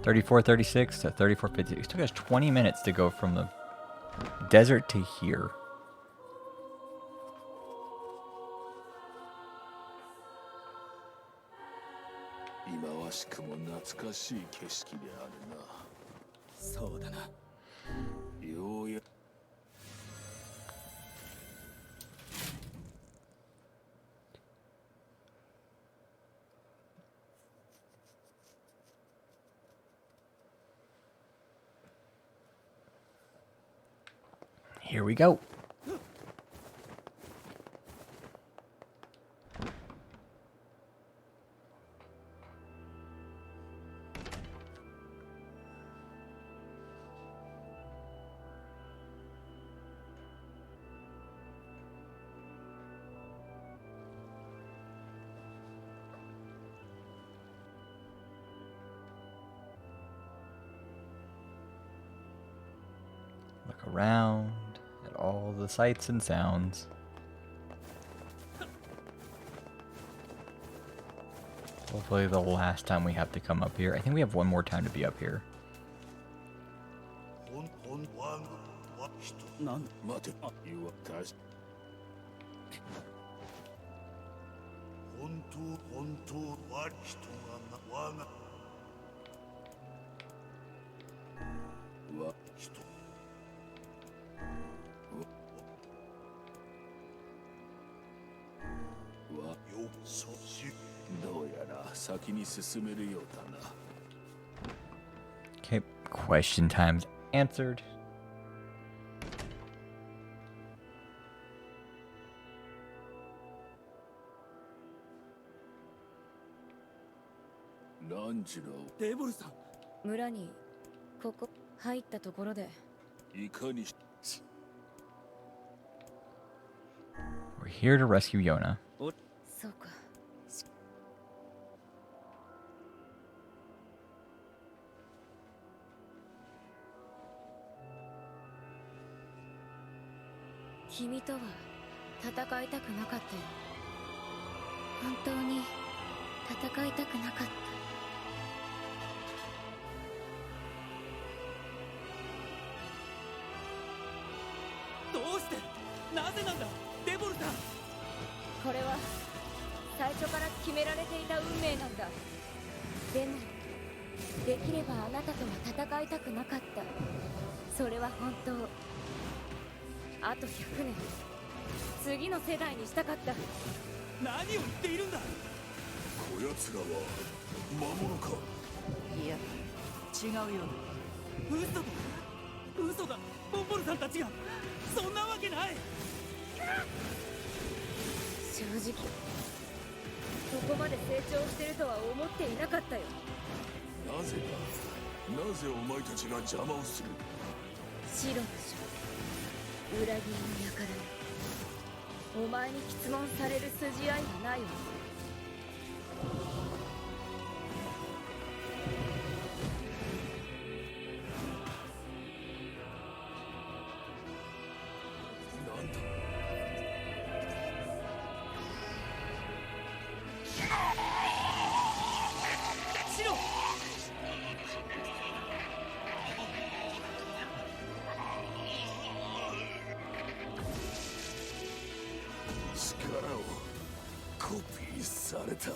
$34.36 to $34.50. It took us 20 minutes to go from the desert to here. Here we go. Look around at all the sights and sounds. Hopefully the last time we have to come up here. I think we have one more time to be up here. なん待て、言わたし。本当は人が我が人。よそしどうやら先に進めるようだな。Okay, question times answered.デーボルさん、村にここ入ったところでいかにし We're here to rescue Yona. そうか。君とは戦いたくなかったよ。本当に戦いたくなかった。どうしてなぜなんだデボルタ。これは最初から決められていた運命なんだ。でもできればあなたとは戦いたくなかった。それは本当。あと100年次の世代にしたかった。何を言っているんだ。こやつらは魔物か。いや違うようだ。嘘だ嘘だ。ボンボルさんたちがそんなわけない。正直ここまで成長してるとは思っていなかったよ。なぜだ。なぜお前たちが邪魔をする。白の書裏切りの輩にお前に質問される筋合いはないわ。なんだ。白力をコピーされた。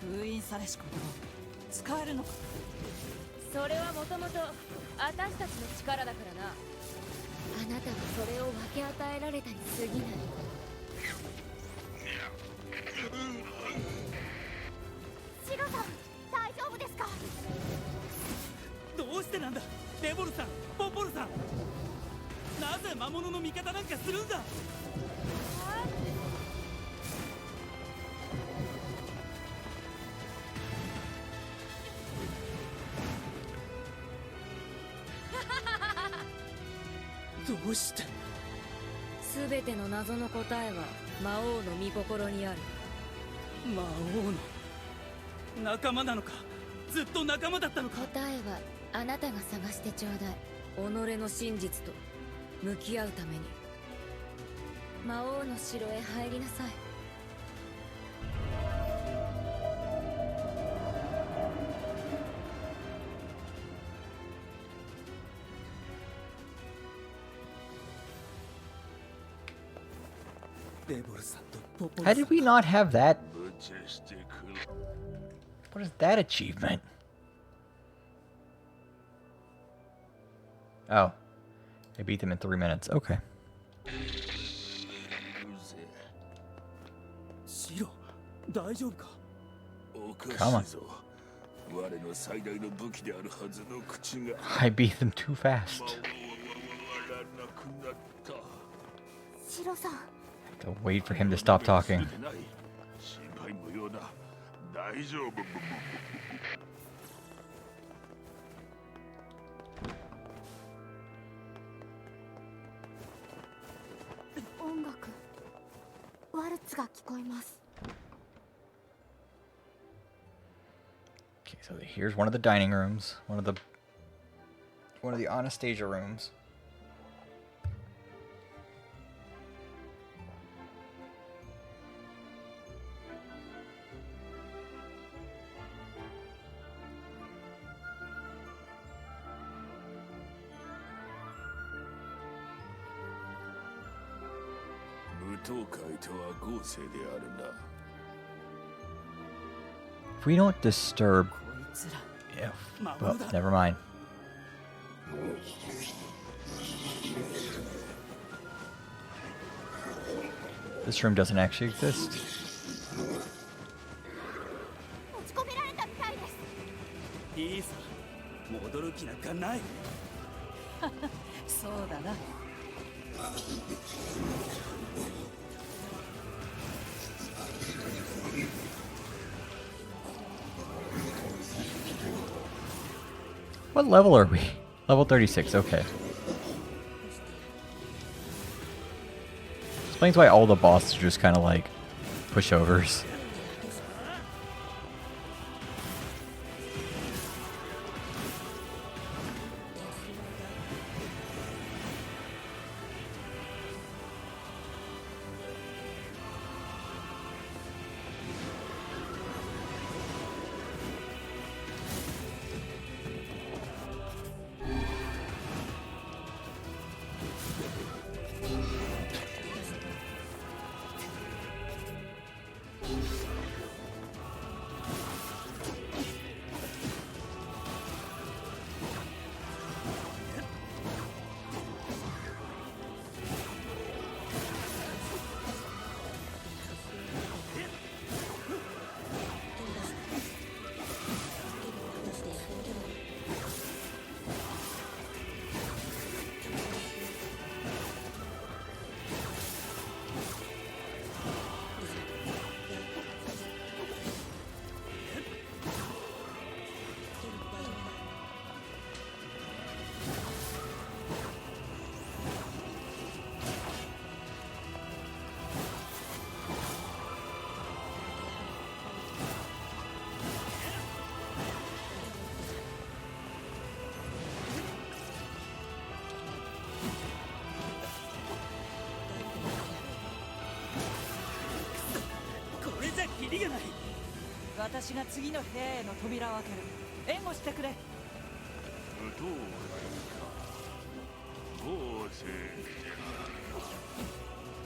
封印されし言葉使えるのか。それはもともと私たちの力だからな。あなたはそれを分け与えられたに過ぎない。シロさん大丈夫ですか。どうしてなんだ。デボルさんボンボルさん、なぜ魔物の味方なんかするんだ。どうして。全ての謎の答えは魔王の御心にある。魔王の仲間なのか。ずっと仲間だったのか。答えはあなたが探してちょうだい。己の真実と向き合うために魔王の城へ入りなさい。デボルさんとポポル How さん did we not have that? 無茶してくる。 What is that achievement? Oh. I beat them in 3 minutes. Okay. うぜ。シロ大丈夫か。おか Come on. しいぞ。我の最大の武器であるはずの口が I beat them too fast. 魔王は笑わなくなった。シロさん To wait for him to stop talking. 心配無用だ。大丈夫。音楽ワルツが聞こえます。 Okay, so here's one of the dining rooms. One of the Anastasia rooms. If we don't disturb... こいつら Yeah, well, never mind. This room doesn't actually exist. 持ち込められたみたいです。いいさ、戻る気なんかない。そうだな。 What level are we? Level 36, okay. Explains why all the bosses are just kind of like pushovers. りがない。私が次の部屋への扉を開ける。援護してくれ。どうか。もうせ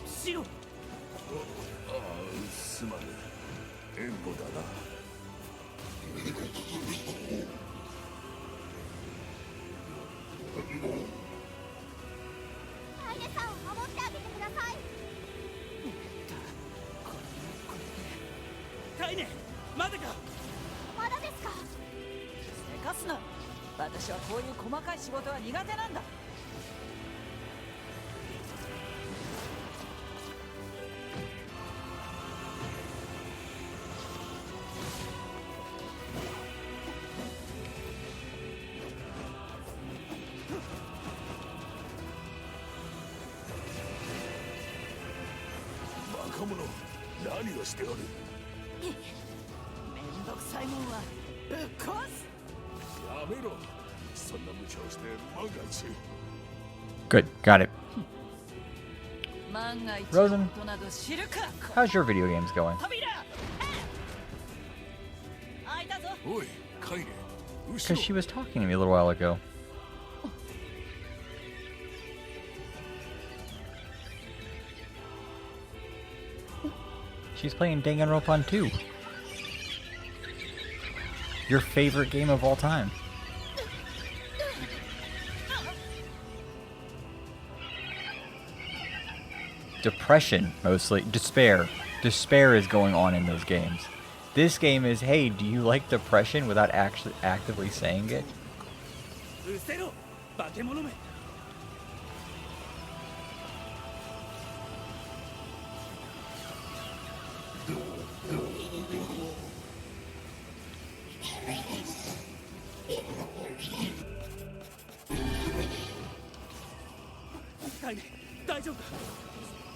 シロ。ああ、すまぬ。援護だな。アイネさんを守ってあげてください。カイネ、まだか。まだですか。せかすな。私はこういう細かい仕事は苦手なんだ。バカ者、何をしておる。めんどくさいもんはぶっ壊す。やめろ。そんな無茶をして万が一。 Good, got it. 万が一 Rosen のことなど知るか。 How's your video games going? 扉開いたぞ。おい、カイネ、後 Because ろ。 she was talking to me a little while ago. She's playing Danganronpa 2. Your favorite game of all time. Depression, mostly. Despair. Despair is going on in those games. This game is, hey, do you like depression without actually actively saying it? うせろ、化け物め。カイネ、大丈夫か。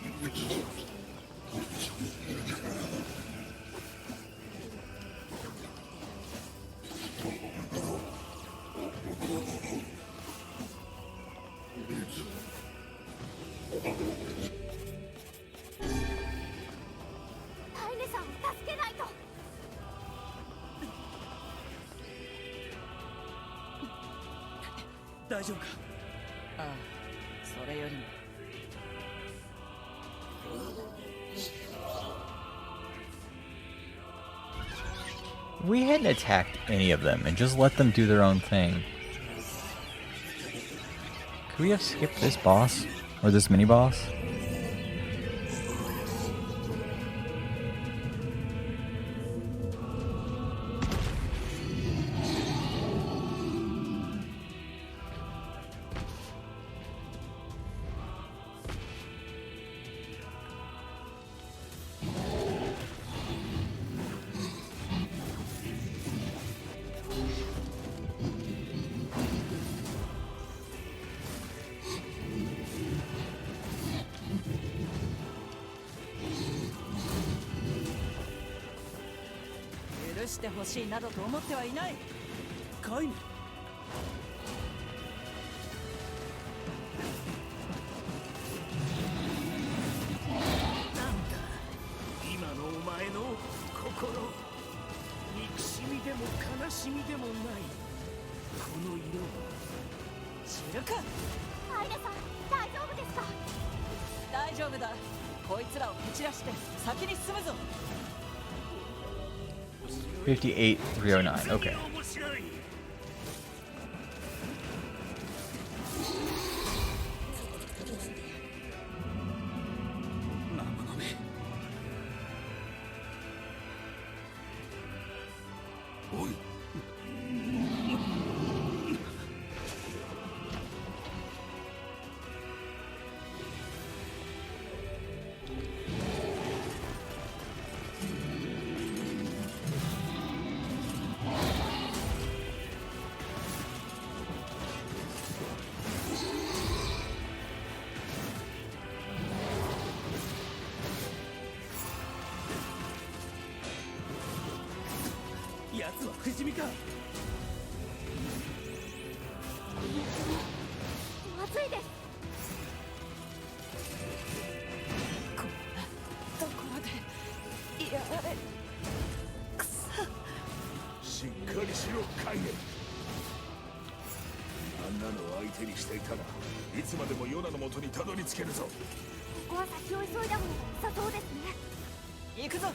アイネさんを助けないと。大丈夫か。ああ、それよりも We hadn't attacked any of them and just let them do their own thing. Could we have skipped this boss? Or this mini boss?許してほしいなどと思ってはいない。カイネ。なんだ今のお前の心、憎しみでも悲しみでもないこの色。知るか。アイネさん、大丈夫ですか。大丈夫だ。こいつらを蹴散らして先に進むぞ。 58309. Okay. 面白い。魔物め。おい、奴は不死身か。まずいです。こんなところでやられ。入れ。あんなのを相手にしていたらいつまでもヨナの元にたどり着けるぞ。ここは先を急いだ方が良さそうですね。行くぞ。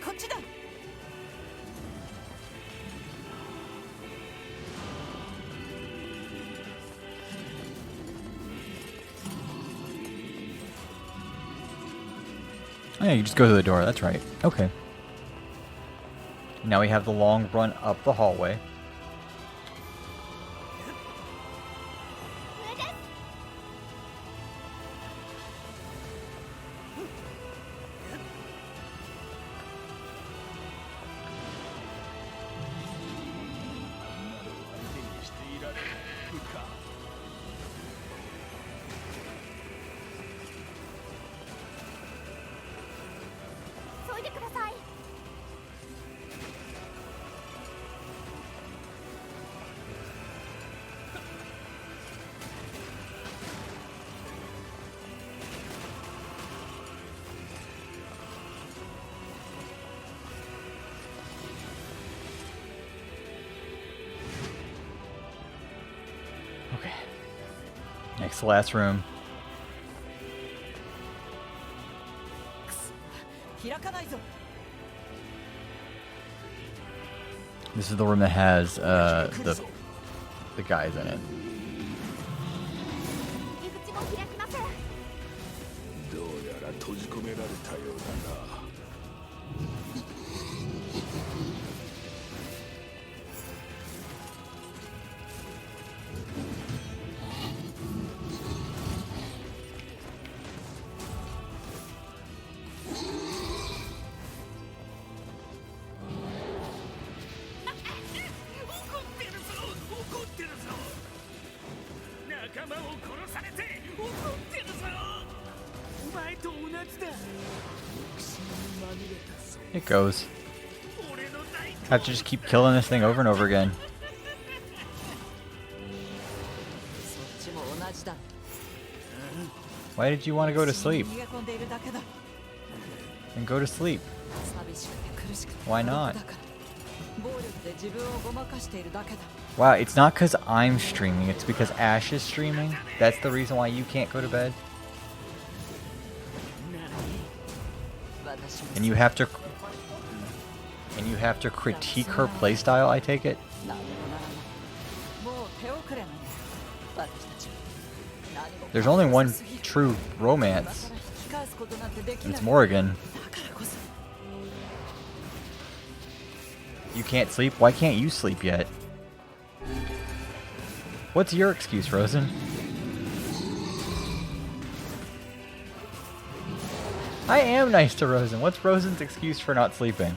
こっちだ。Oh, yeah, you just go through the door. That's right. Okay. Now we have the long run up the hallway. 上です。相手にしていられる部下。急いでください。Okay. Next to last room. 開かないぞ。 This is the room that has the guys in it. 入り口も開きません。どうやら閉じ込められたようだな。怒ってるぞ怒ってるぞ。仲間を殺されて怒ってるぞ。お前と同じだ。憎しみにまみれたぞ。 It goes. 俺の大 Have to just keep killing this thing over and over again. そっちも同じだ。 Why did you want to go to sleep? 逃げ込んでいるだけだ。 Then go to sleep. 寂しくて苦しくて。 Why not? だから暴力で自分をごまかしているだけだ。 Wow, it's not because I'm streaming, it's because Ash is streaming. That's the reason why you can't go to bed. 私も And you have to critique her playstyle, I take it. 何もならない。もう手遅れなんだ。私たちは何も There's only one 遅すぎる。 true 今 romance, 更引き返すことなんてでき and な it's い。 Morrigan. だからこそ You can't sleep? Why can't you sleep yet? What's your excuse, Rosen? I am nice to Rosen. What's Rosen's excuse for not sleeping?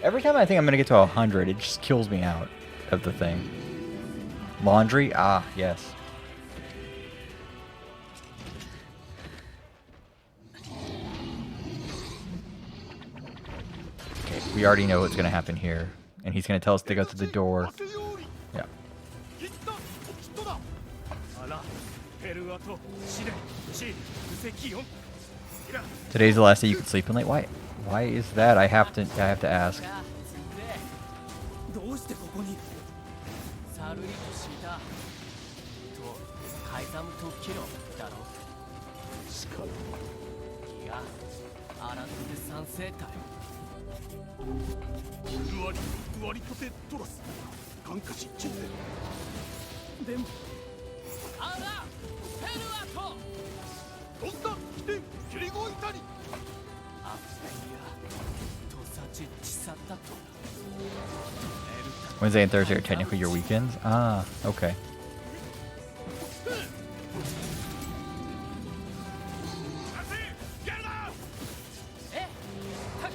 Every time I think I'm gonna get to 100, it just kills me out of the thing. Laundry? Ah, yes. Okay, we already know what's gonna happen here. And he's gonna tell us to go to the door. Yeah. あら、ペルアと試練、地、無責よ。 Today's the last day you can sleep in late. Why is that? I have to ask. どうしてここに？サルリとシータとカイザムとキロだろ。しかもいや、アランドで三世隊。ウワリとてトラス、感化しチンで。でも、あら、ペルアと。どんな来てキリゴイタリ。アフタイヤ、とさちちさったと。 Wednesday and Thursday are technically your weekends? Ah, okay.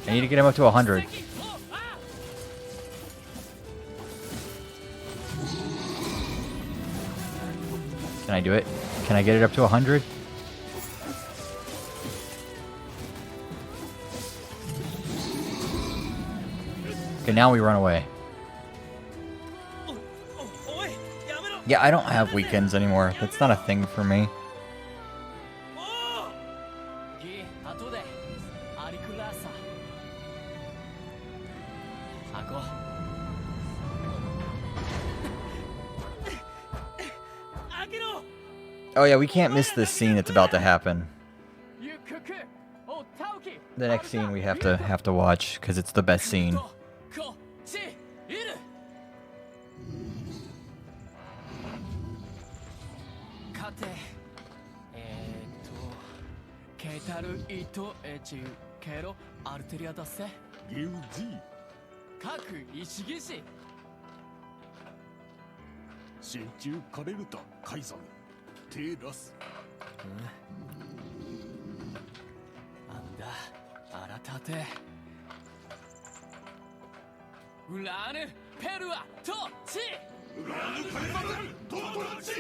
I need to get him up to 100. Can I do it? Can I get it up to 100? Okay, now we run away. おい、やめろ。Yeah, I don't have weekends anymore. That's not a thing for me. ギ後でアリクラーサハコ Oh yeah, we can't miss this scene that's about to happen. ゆくくおたおき The next scene we have to watch because it's the best scene. こっちいるかてケタルイトエチケロアルテリアだせギルジー各石技師真鍮カレルタカイザムテーラスなんだあらたてウラーヌペルアトチラーヌカイザムトトラチ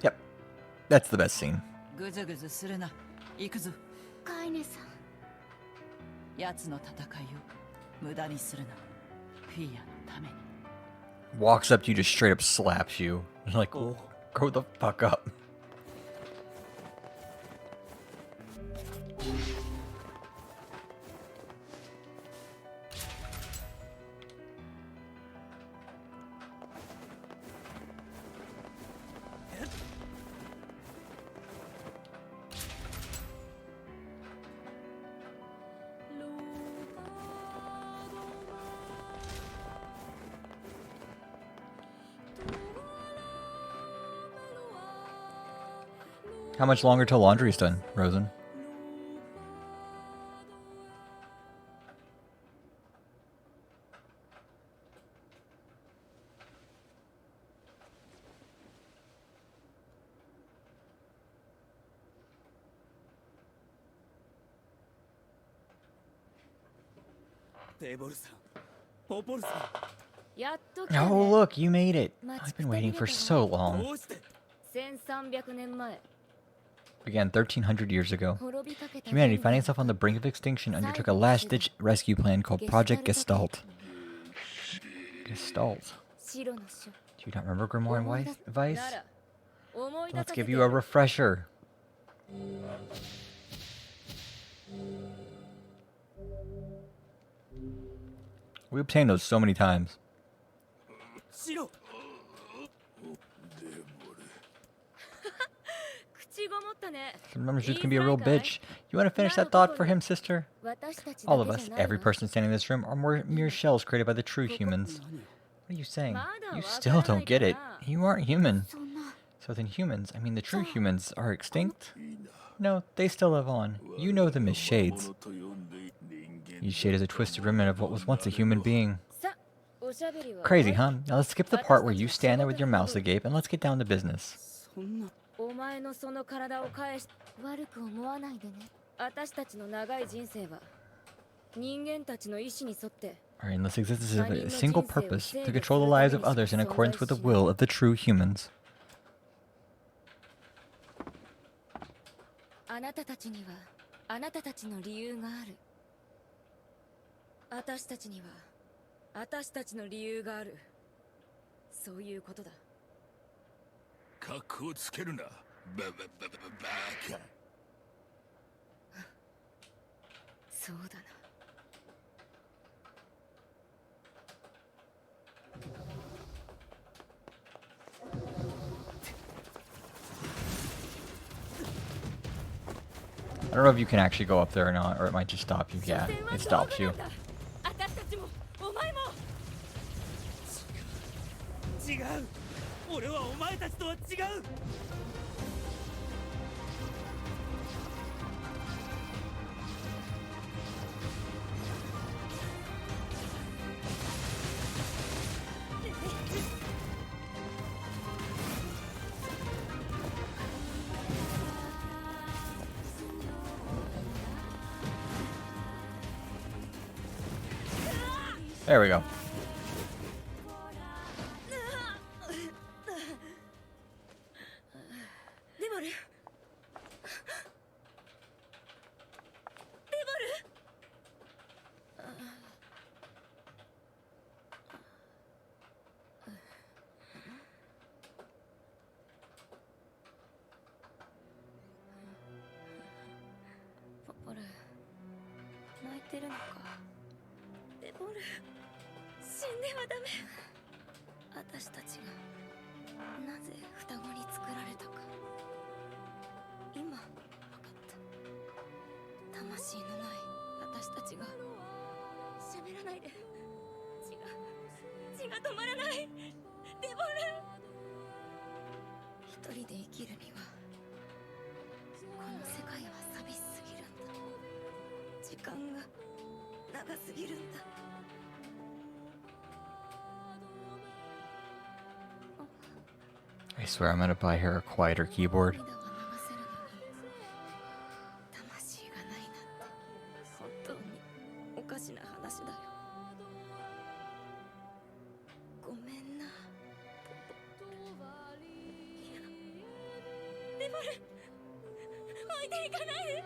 Yep, that's the best scene. ぐずぐずするな。行くぞ。カイネさん。奴の戦いを無駄にするな。フィアのために。 Walks up to you, just straight up slaps you. You're like, oh, grow the fuck up. How much longer till laundry's done, Rosen? Oh, look, you made it. I've been waiting for so long. 1300年前 Began 1300 years ago. Humanity, finding itself on the brink of extinction, undertook a last-ditch rescue plan called Project Gestalt. Gestalt. 白の書 Do you not remember Grimoire and Vice? なら思い出 Let's させ give て you a refresher. We obtained those so many times. 口ごもったね Remember, she's gonna be a real bitch. You want to finish that thought for him, sister? 私たち All だ of け us, じゃない every わ person standing in this room, are mere shells created by the true humans. What are you saying? You still don't get it. You aren't human. そんな。 So then humans, I mean the true humans, are extinct? No, they still live on. You know them as shades. と呼んで人間 Each shade is a twisted remnant of what was once a human being. さおしゃべりは Crazy, huh? Now let's skip the part where you stand there with your mouth agape and let's get down to business. そんなお前のその体を返し悪く思わないでね私たちの長い人生は人間たちの意志に沿って Our endless existence is a single purpose, to control the lives of others in accordance with the will of the true humans. あなたたちにはあなたたちの理由がある私たちには私たちの理由があるそういうことだ格をつけるなババカそうだな I don't know if you can actually go up there or not, or it might just stop you. Yeah, it stops you. 私たちもお前も違う俺はお前たちとは違う There we go. でもねボル死んではダメ。私たちがなぜ双子に作られたか今分かった。魂のない私たちが。喋らないで。血が止まらない。デボル、一人で生きるにはこの世界は寂しすぎるんだ。時間が長すぎるんだ。I swear I'm gonna buy her a quieter keyboard. 涙は流せるのに魂がないなんて本当におかしな話だよ。ごめんな。いや、デボル、置いていかないで。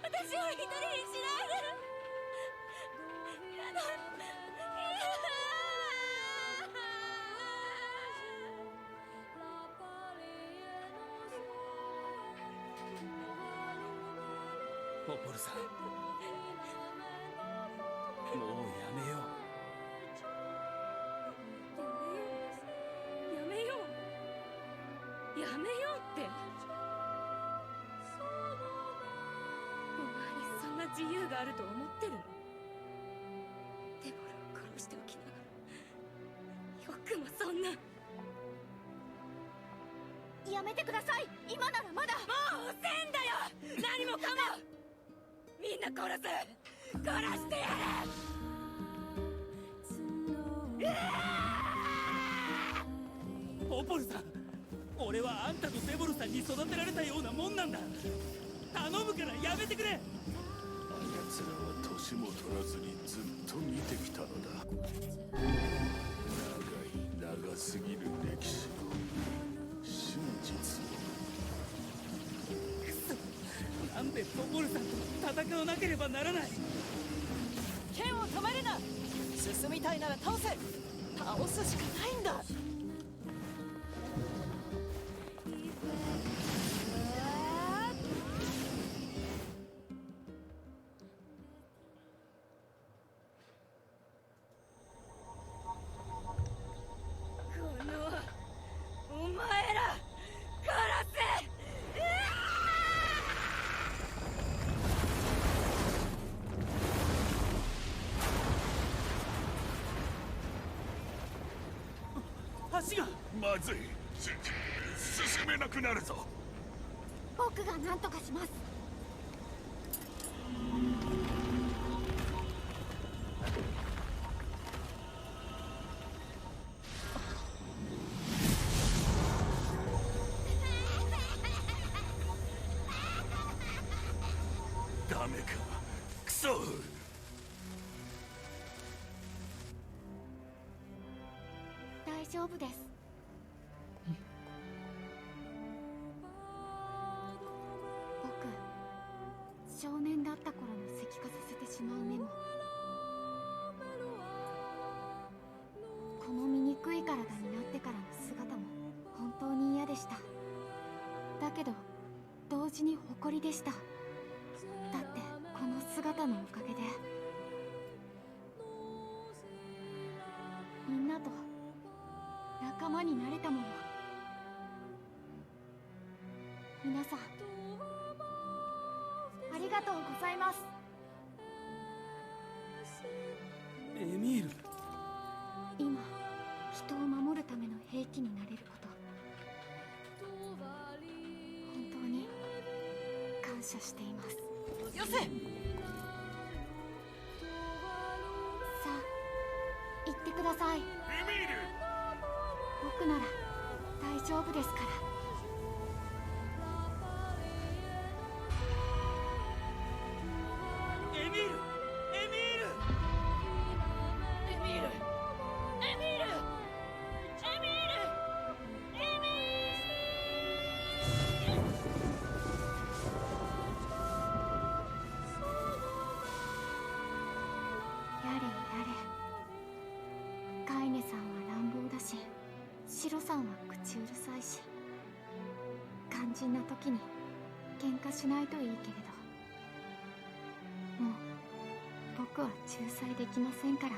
私を一人にしないで。やだ。ポポルさん、もうやめよやめよう。やめようって。お前にそんな自由があると思ってるの？デボルを殺しておきながらよくもそんな。やめてください。今ならまだ。もう遅えんだよ。何もかもみんな殺してやう。ポポルさん、俺はあんたとデボルさんに育てられたようなもんなんだ。頼むからやめてくれ。あやつらは年も取らずにずっと見てきたのだ。長すぎる歴史を、真実を。なんでポポルさんと戦わなければならない。剣を止めるな。進みたいなら倒せ。倒すしかないんだ。お前ら殺せ。足がまずい。進めなくなるぞ。僕が何とかします。ダメか。クソ。大丈夫です。僕、少年だった頃の石化させてしまうメモ。この醜い体になってからの姿も本当に嫌でした。だけど同時に誇りでした。だってこの姿のおかげでみんなと仲間になれたもの。皆さんありがとうございます。エミール。今人を守るための兵器になれること、本当に感謝しています。よせ。さあ行ってください。エミール。僕なら大丈夫ですから。エミール。エミール。エミール。エミール。エミール。やれやれ。カイネさんは乱暴だし、シロさんは口うるさいし、肝心な時に喧嘩しないといいけれど、もう僕はは仲裁できませんからね。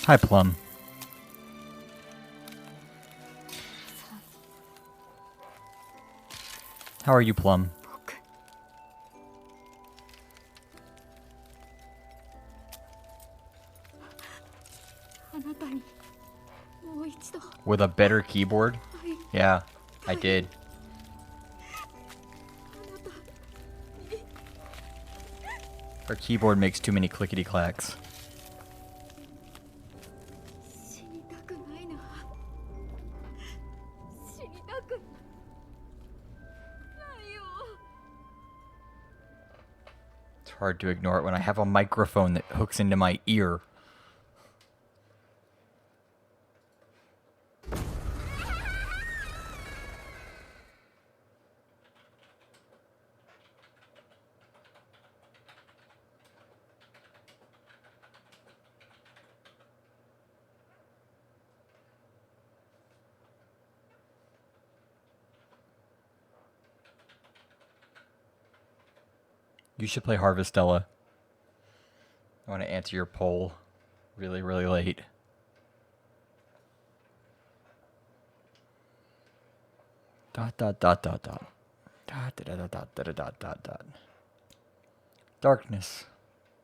Hi, Plum. How are you, Plum? 僕 あなたにもう一度 With a better keyboard? 会い Yeah, I did. あなた Her keyboard makes too many clickety clacks. 死にたくないな。死にたくないよ。 It's hard to ignore it when I have a microphone that hooks into my ear. You should play Harvestella. I want to answer your poll really, really late. Dot dot dot dot dot. Dot dot dot dot dot dot dot dot. Darkness.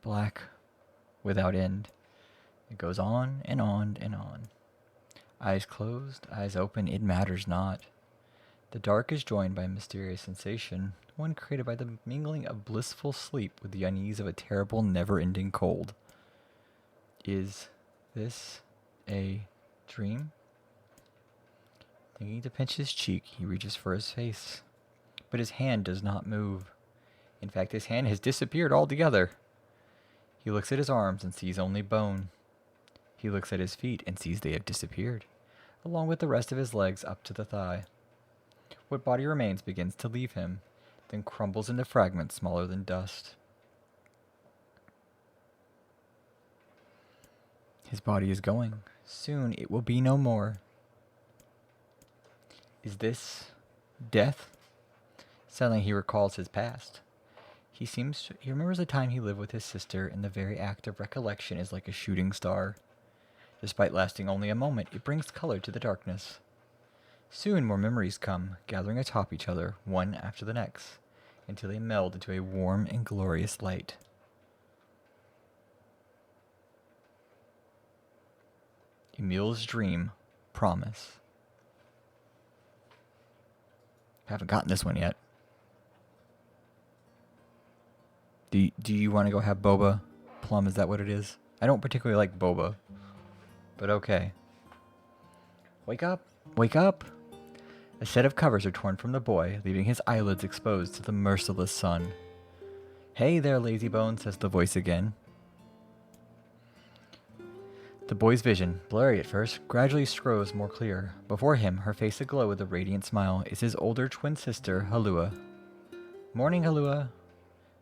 Black. Without end. It goes on and on and on. Eyes closed, eyes open, it matters not. The dark is joined by a mysterious sensation, one created by the mingling of blissful sleep with the unease of a terrible, never-ending cold. Is this a dream? Thinking to pinch his cheek, he reaches for his face. But his hand does not move. In fact, his hand has disappeared altogether. He looks at his arms and sees only bone. He looks at his feet and sees they have disappeared, along with the rest of his legs up to the thigh. What body remains begins to leave him, then crumbles into fragments smaller than dust. His body is going. Soon it will be no more. Is this death? Suddenly he recalls his past. He remembers the time he lived with his sister, and the very act of recollection is like a shooting star. Despite lasting only a moment, it brings color to the darkness. Soon more memories come, gathering atop each other, one after the next, until they meld into a warm and glorious light. Emil's dream, promise. Haven't gotten this one yet. Do you want to go have boba? Plum, is that what it is? I don't particularly like boba, but okay. Wake up! Wake up! A set of covers are torn from the boy, leaving his eyelids exposed to the merciless sun. Hey there, lazybone, says the voice again. The boy's vision, blurry at first, gradually grows more clear. Before him, her face aglow with a radiant smile, is his older twin sister, Halua. Morning, Halua.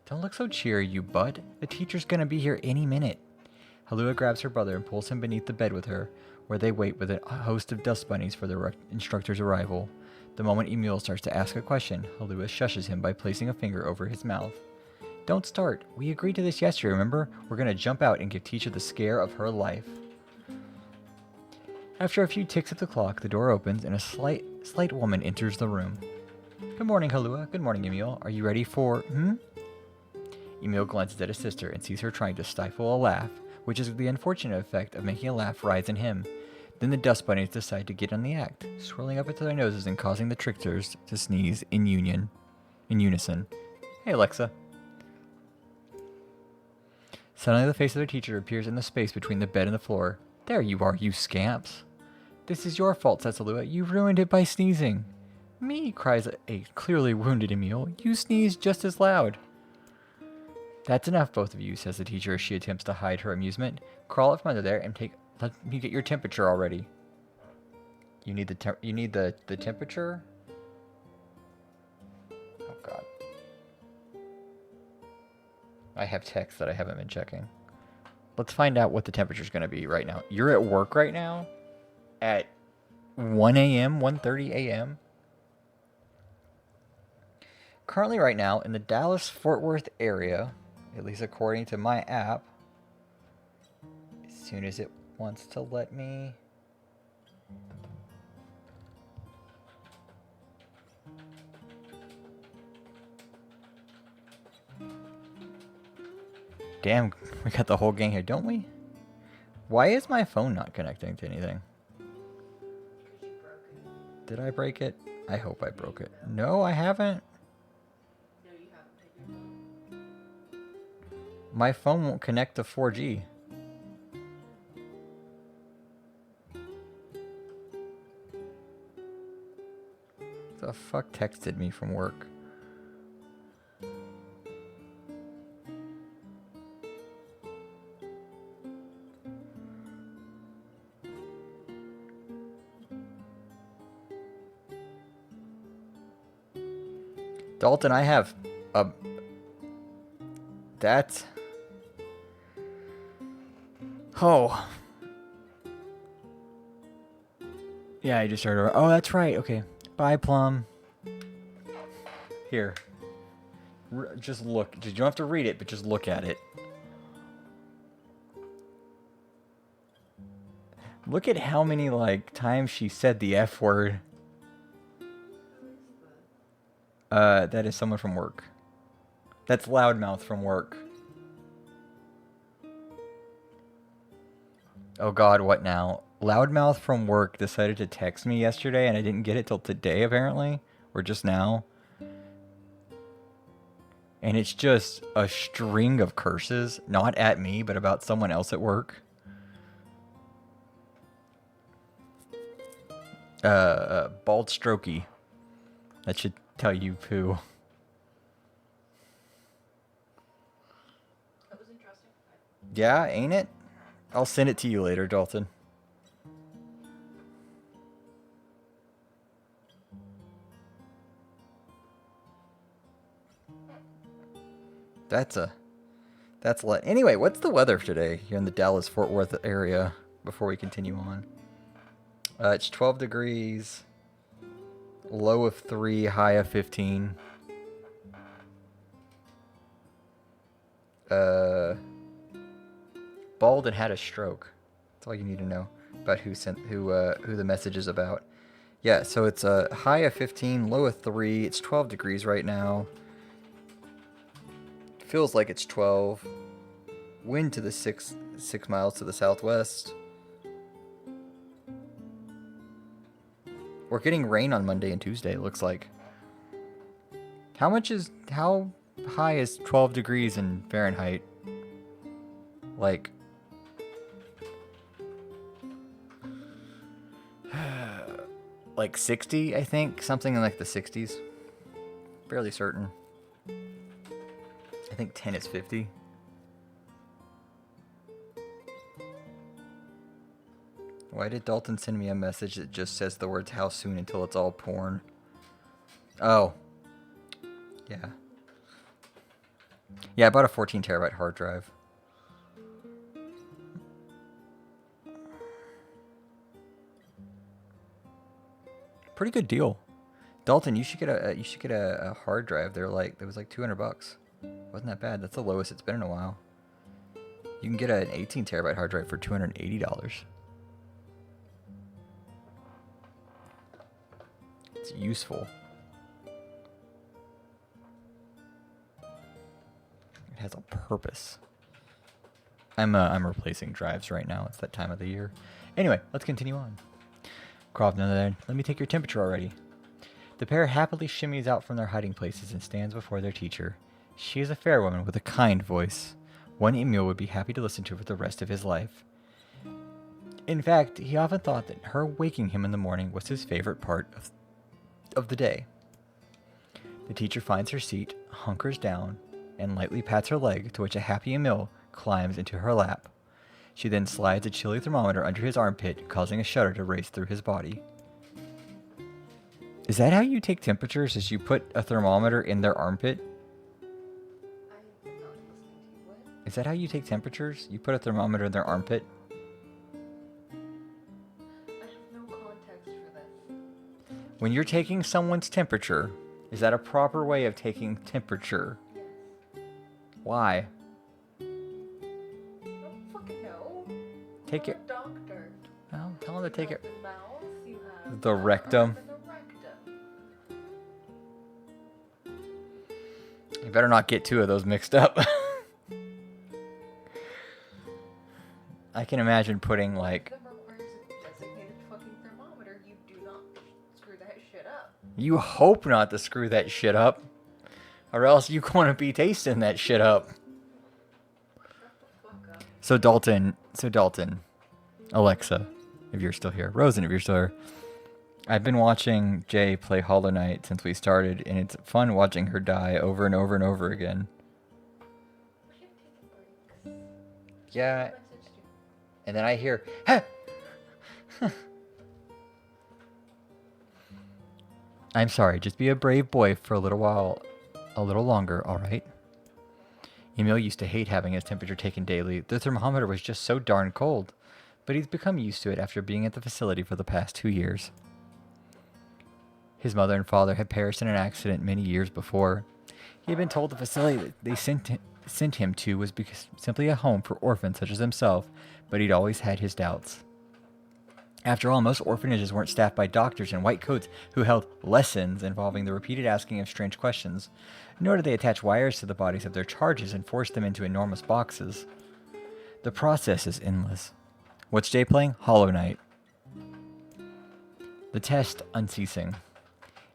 Don't look so cheery, you butt. The teacher's gonna be here any minute. Halua grabs her brother and pulls him beneath the bed with her, where they wait with a host of dust bunnies for their instructor's arrival. The moment Emil starts to ask a question, Halua shushes him by placing a finger over his mouth. Don't start. We agreed to this yesterday, remember? We're gonna jump out and give teacher the scare of her life. After a few ticks of the clock, the door opens and a slight woman enters the room. Good morning, Halua. Good morning, Emil. Are you ready for, Emil glances at his sister and sees her trying to stifle a laugh, which is the unfortunate effect of making a laugh rise in him. Then the dust bunnies decide to get on the act, swirling up into their noses and causing the tricksters to sneeze in unison. Hey, Alexa. Suddenly the face of their teacher appears in the space between the bed and the floor. There you are, you scamps. This is your fault, says Halua. You ruined it by sneezing. Me, cries a clearly wounded Emil. You sneezed just as loud. That's enough, both of you, says the teacher as she attempts to hide her amusement. Crawl up from under there and let me get your temperature already. You need the temperature? Oh god. I have text that I haven't been checking. Let's find out what the temperature is going to be right now. You're at work right now? At 1 a.m., 1:30 a.m.? currently right now in the Dallas-Fort Worth area, at least according to my app. As soon as it wants to let me... Damn, we got the whole gang here, don't we? Why is my phone not connecting to anything? Did I break it? I hope I broke it. No, I haven't. My phone won't connect to 4G. The fuck texted me from work? Dalton, I have a... That's... Oh. Yeah, I just started... Oh, that's right. Okay. Bye, Plum. Here. Just look. You don't have to read it, but just look at it. Look at how many, like, times she said the F word. That is someone from work. That's Loudmouth from work. Oh god, what now? Loudmouth from work decided to text me yesterday and I didn't get it till today apparently. Or just now. And it's just a string of curses. Not at me, but about someone else at work. Bald Strokey. That should tell you who. That was interesting. Yeah, ain't it? I'll send it to you later, Dalton. Anyway, what's the weather today here in the Dallas-Fort Worth area before we continue on? It's 12 degrees, low of 3, high of 15. Bald and had a stroke. That's all you need to know about who the message is about. Yeah, so it's a high of 15, low of 3. It's 12 degrees right now. Feels like it's 12. Wind to the 6 miles to the southwest. We're getting rain on Monday and Tuesday, it looks like. How high is 12 degrees in Fahrenheit? Like... like 60, I think? Something in like the 60s. Fairly certain. I think 10 is 50. Why did Dalton send me a message that just says the words how soon until it's all porn? Oh. Yeah. Yeah, I bought a 14 terabyte hard drive. Pretty good deal. Dalton, you should get a hard drive. It was like $200. Wasn't that bad? That's the lowest it's been in a while. You can get an 18 terabyte hard drive for $280. It's useful. It has a purpose. I'm replacing drives right now. It's that time of the year. Anyway, let's continue on. Croft, let me take your temperature already. The pair happily shimmies out from their hiding places and stands before their teacher. She is a fair woman with a kind voice. One Emil would be happy to listen to for the rest of his life. In fact, he often thought that her waking him in the morning was his favorite part of the day. The teacher finds her seat, hunkers down, and lightly pats her leg, to which a happy Emil climbs into her lap. She then slides a chilly thermometer under his armpit, causing a shudder to race through his body. Is that how you take temperatures? Is you put a thermometer in their armpit? Is that how you take temperatures? You put a thermometer in their armpit? I have no context for this. When you're taking someone's temperature, Is that a proper way of taking temperature? Why? I don't fucking know. Take You're it. a doctor. Well, tell him to You take have it. the mouth, you have The rectum. arm and the rectum. You better not get two of those mixed up. I can imagine putting like. Them requires a designated fucking thermometer. You do not screw that shit up. You hope not to screw that shit up, or else you're going to be tasting that shit up. Shut the fuck up. So Dalton, Alexa, if you're still here, Rosen, if you're still here, I've been watching Jay play Hollow Knight since we started, and it's fun watching her die over and over and over again. We should take a break. Yeah, Messaged you. and then I hear, "Huh!" I'm sorry, just be a brave boy for a little while, a little longer, alright? Emil used to hate having his temperature taken daily. The thermometer was just so darn cold, but he's become used to it after being at the facility for the past 2 years. His mother and father had perished in an accident many years before. He had been told the facility that they sent him to was simply a home for orphans such as himself, but he'd always had his doubts. After all, most orphanages weren't staffed by doctors in white coats who held lessons involving the repeated asking of strange questions, nor did they attach wires to the bodies of their charges and force them into enormous boxes. The process is endless. What's Jay playing? Hollow Knight. The test unceasing.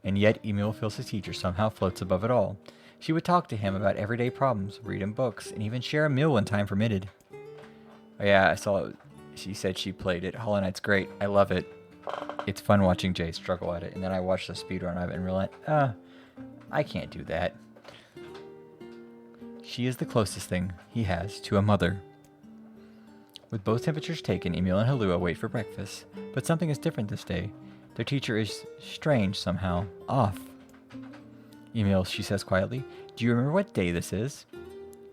And yet Emil feels his teacher somehow floats above it all. She would talk to him about everyday problems, read him books, and even share a meal when time permitted. Oh yeah, I saw. She said she played it. Hollow Knight's great. I love it. It's fun watching Jay struggle at it. And then I watched the speedrun of it and realized, I can't do that. She is the closest thing he has to a mother. With both temperatures taken, Emil and Halua wait for breakfast. But something is different this day. Their teacher is strange somehow. Off. Emil, she says quietly, do you remember what day this is?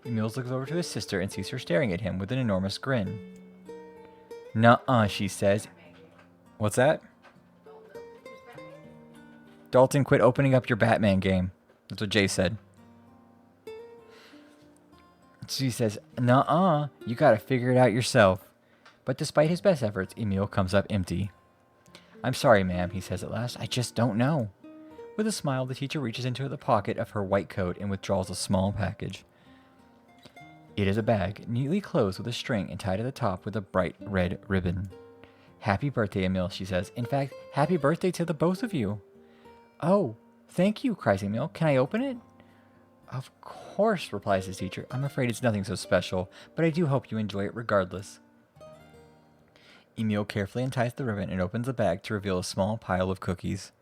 Emil looks over to his sister and sees her staring at him with an enormous grin. Nuh-uh, she says. What's that? Dalton, quit opening up your Batman game. That's what Jay said. She says, nuh-uh, you gotta figure it out yourself. But despite his best efforts, Emil comes up empty. I'm sorry, ma'am, he says at last. I just don't know. With a smile, the teacher reaches into the pocket of her white coat and withdraws a small package. It is a bag, neatly closed with a string and tied at the top with a bright red ribbon. Happy birthday, Emil, she says. In fact, happy birthday to the both of you. Oh, thank you, cries Emil. Can I open it? Of course, replies his teacher. I'm afraid it's nothing so special, but I do hope you enjoy it regardless. Emil carefully unties the ribbon and opens the bag to reveal a small pile of cookies.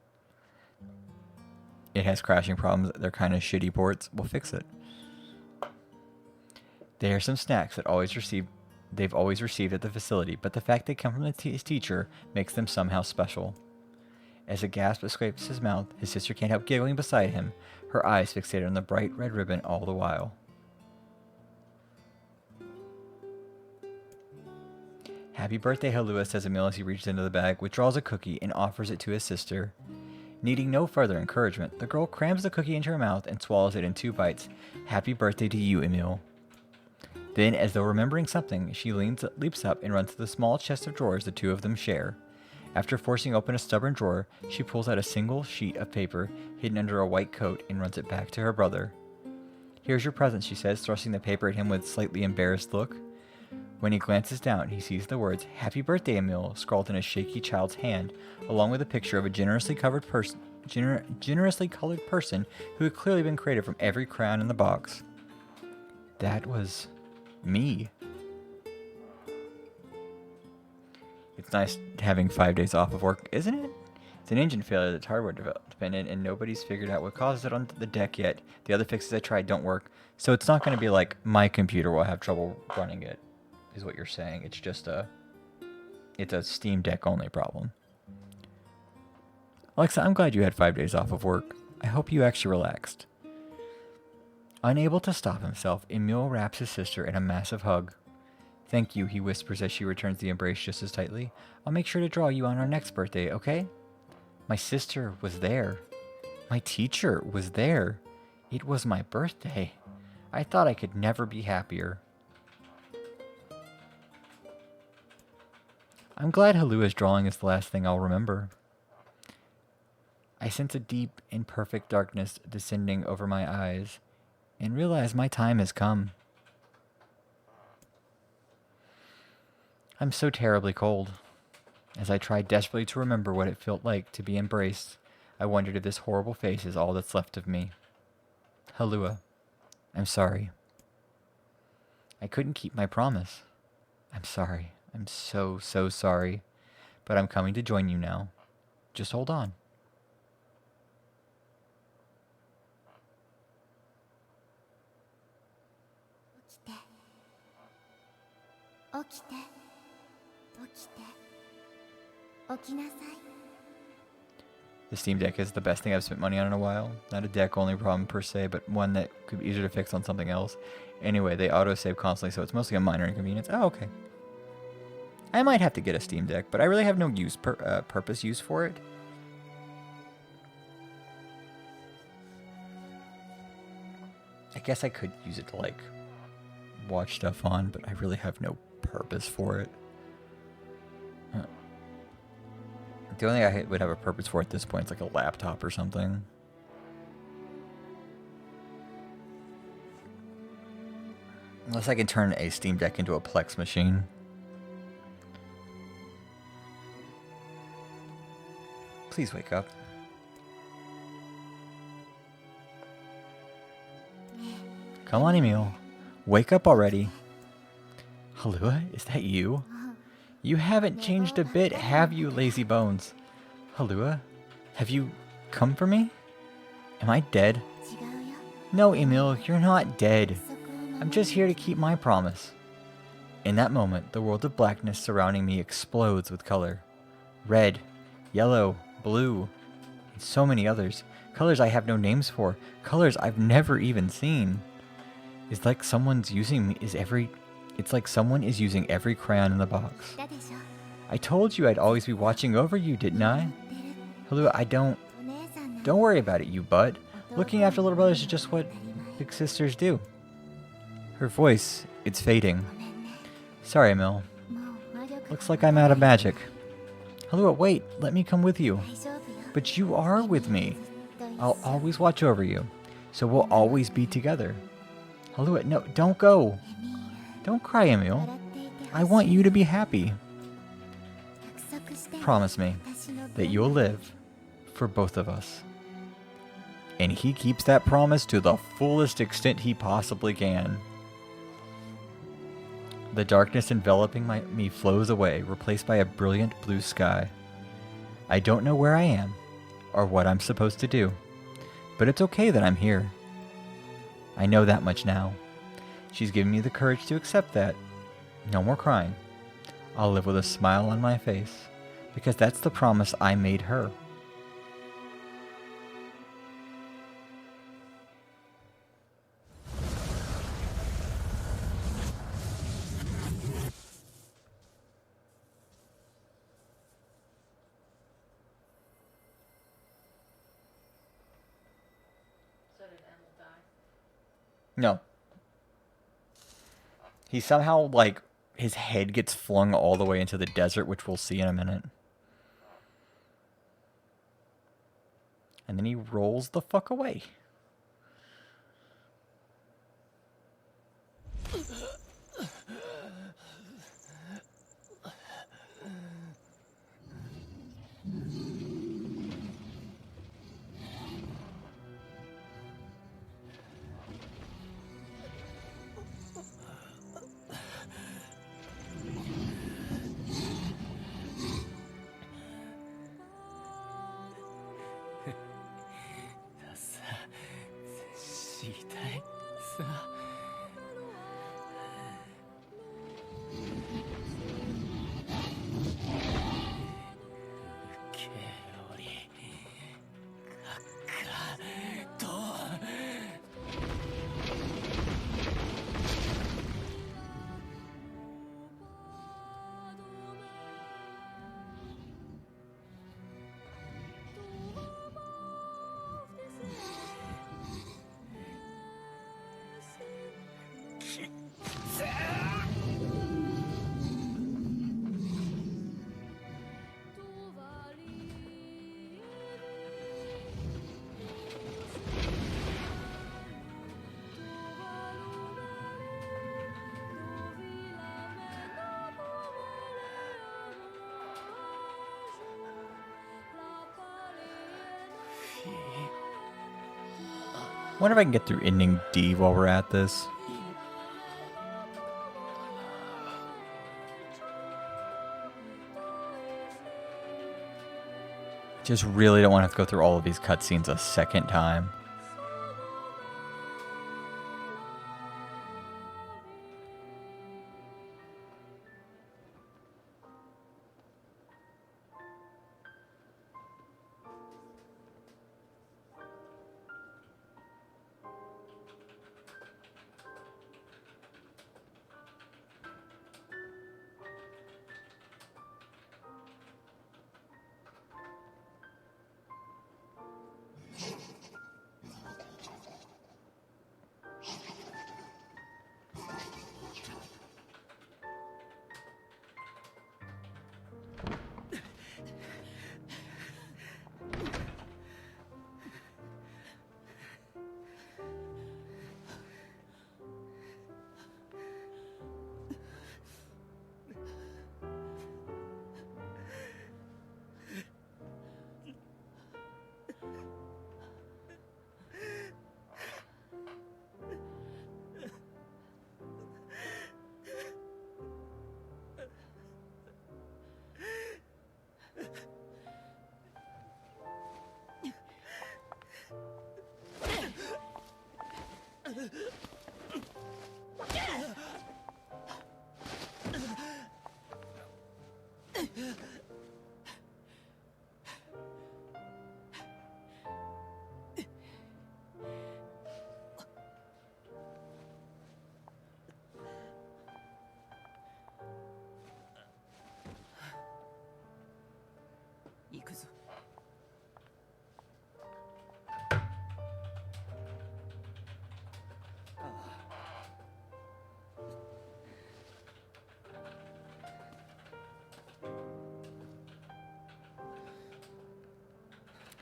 It has crashing problems. They're kind of shitty ports. We'll fix it. They are some snacks that they've always received at the facility, but the fact they come from his teacher makes them somehow special. As a gasp escapes his mouth, his sister can't help giggling beside him, her eyes fixated on the bright red ribbon all the while. Happy birthday, Halua, says Emil as he reaches into the bag, withdraws a cookie, and offers it to his sister. Needing no further encouragement, the girl crams the cookie into her mouth and swallows it in 2 bites. Happy birthday to you, Emil. Then, as though remembering something, she leaps up and runs to the small chest of drawers the two of them share. After forcing open a stubborn drawer, she pulls out a single sheet of paper hidden under a white coat and runs it back to her brother. Here's your present, she says, thrusting the paper at him with a slightly embarrassed look. When he glances down, he sees the words, Happy birthday, Emil, scrawled in a shaky child's hand, along with a picture of a generously colored person who had clearly been created from every crayon in the box. That was me. It's nice having 5 days off of work, isn't it? It's an engine failure that's hardware dependent, and nobody's figured out what causes it on the deck yet. The other fixes I tried don't work, so it's not going to be like my computer will have trouble running it, is what you're saying. It's just it's a Steam Deck only problem. Alexa, I'm glad you had 5 days off of work. I hope you actually relaxed. Unable to stop himself, Emil wraps his sister in a massive hug. Thank you, he whispers as she returns the embrace just as tightly. I'll make sure to draw you on our next birthday, okay? My sister was there. My teacher was there. It was my birthday. I thought I could never be happier. I'm glad Halua's drawing is the last thing I'll remember. I sense a deep and perfect darkness descending over my eyes and realize my time has come. I'm so terribly cold. As I try desperately to remember what it felt like to be embraced, I wondered if this horrible face is all that's left of me. Halua, I'm sorry. I couldn't keep my promise. I'm sorry. I'm so sorry. But I'm coming to join you now. Just hold on. The Steam Deck is the best thing I've spent money on in a while. Not a deck-only problem per se, but one that could be easier to fix on something else. Anyway, they auto-save constantly, so it's mostly a minor inconvenience. Oh, okay. I might have to get a Steam Deck, but I really have no purpose use for it. I guess I could use it to, like, watch stuff on, but I really have no purpose for it. The only thing I would have a purpose for at this point is like a laptop or something. Unless I can turn a Steam Deck into a Plex machine. Please wake up. Come on, Emil. Wake up already. Halua, is that you? You haven't changed a bit, have you, lazy bones? Halua, have you come for me? Am I dead? No, Emil, you're not dead. I'm just here to keep my promise. In that moment, the world of blackness surrounding me explodes with color. Red, yellow, blue, and so many others. Colors I have no names for. Colors I've never even seen. It's like someone's using me It's like someone is using every crayon in the box. I told you I'd always be watching over you, didn't I? Halua, Don't worry about it, you butt. Looking after little brothers is just what big sisters do. Her voice, it's fading. Sorry, Emil. Looks like I'm out of magic. Halua, wait, let me come with you. But you are with me. I'll always watch over you. So we'll always be together. Halua, no, don't go. Don't cry, Emil. I want you to be happy. Promise me that you'll live for both of us. And he keeps that promise to the fullest extent he possibly can. The darkness enveloping me flows away, replaced by a brilliant blue sky. I don't know where I am, or what I'm supposed to do, but it's okay that I'm here. I know that much now. She's given me the courage to accept that. No more crying. I'll live with a smile on my face, because that's the promise I made her. So did Emil die? No. He somehow, like, his head gets flung all the way into the desert, which we'll see in a minute. And then he rolls the fuck away. Wonder if I can get through ending D while we're at this. Just really don't want to have to go through all of these cutscenes a second time.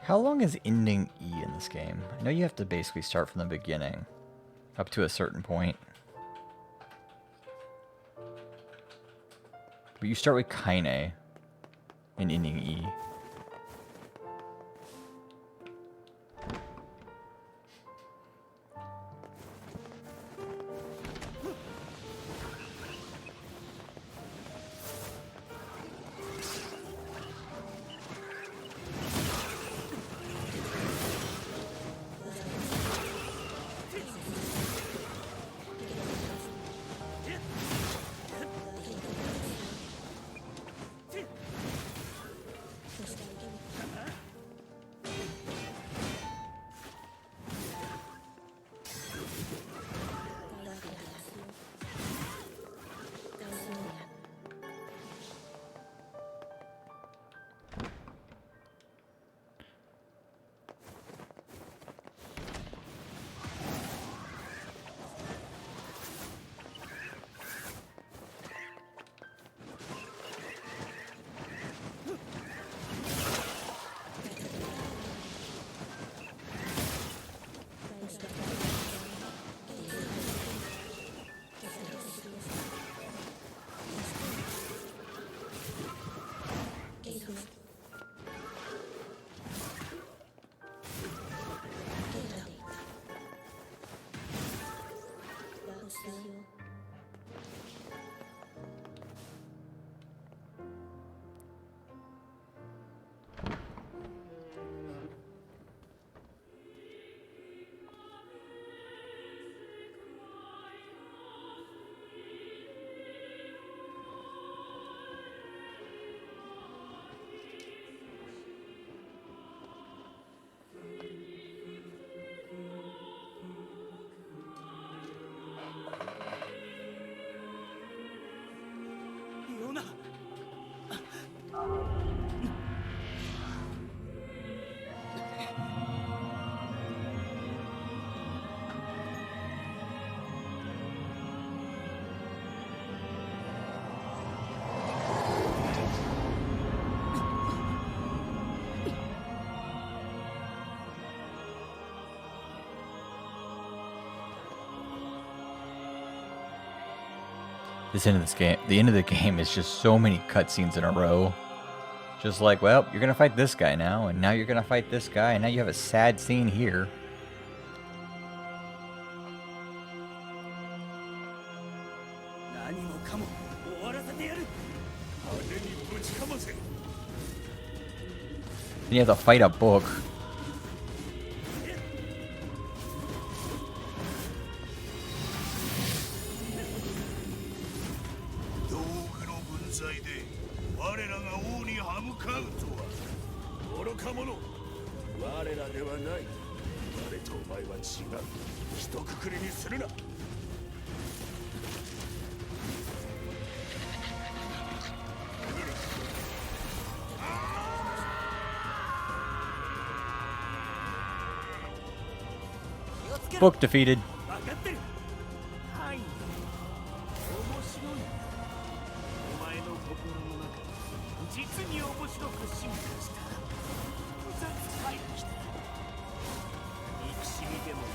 How long is ending E in this game? I know you have to basically start from the beginning, up to a certain point. But you start with Kaine in ending E. This end of this game, the end of the game is just so many cutscenes in a row. Just like, well, you're gonna fight this guy now, and now you're gonna fight this guy, and now you have a sad scene here. やる。派手にぶちかませ。 Then you have to fight a book. 道具の分際で我らが王に歯向かうとは。愚か者。我らではない。我とお前は違う。一括りにするな。気をつけろ。 Book defeated. 分かってる。はい。面白い。お前の心の中、実に面白く進化した複雑回帰だ。憎しみでもない、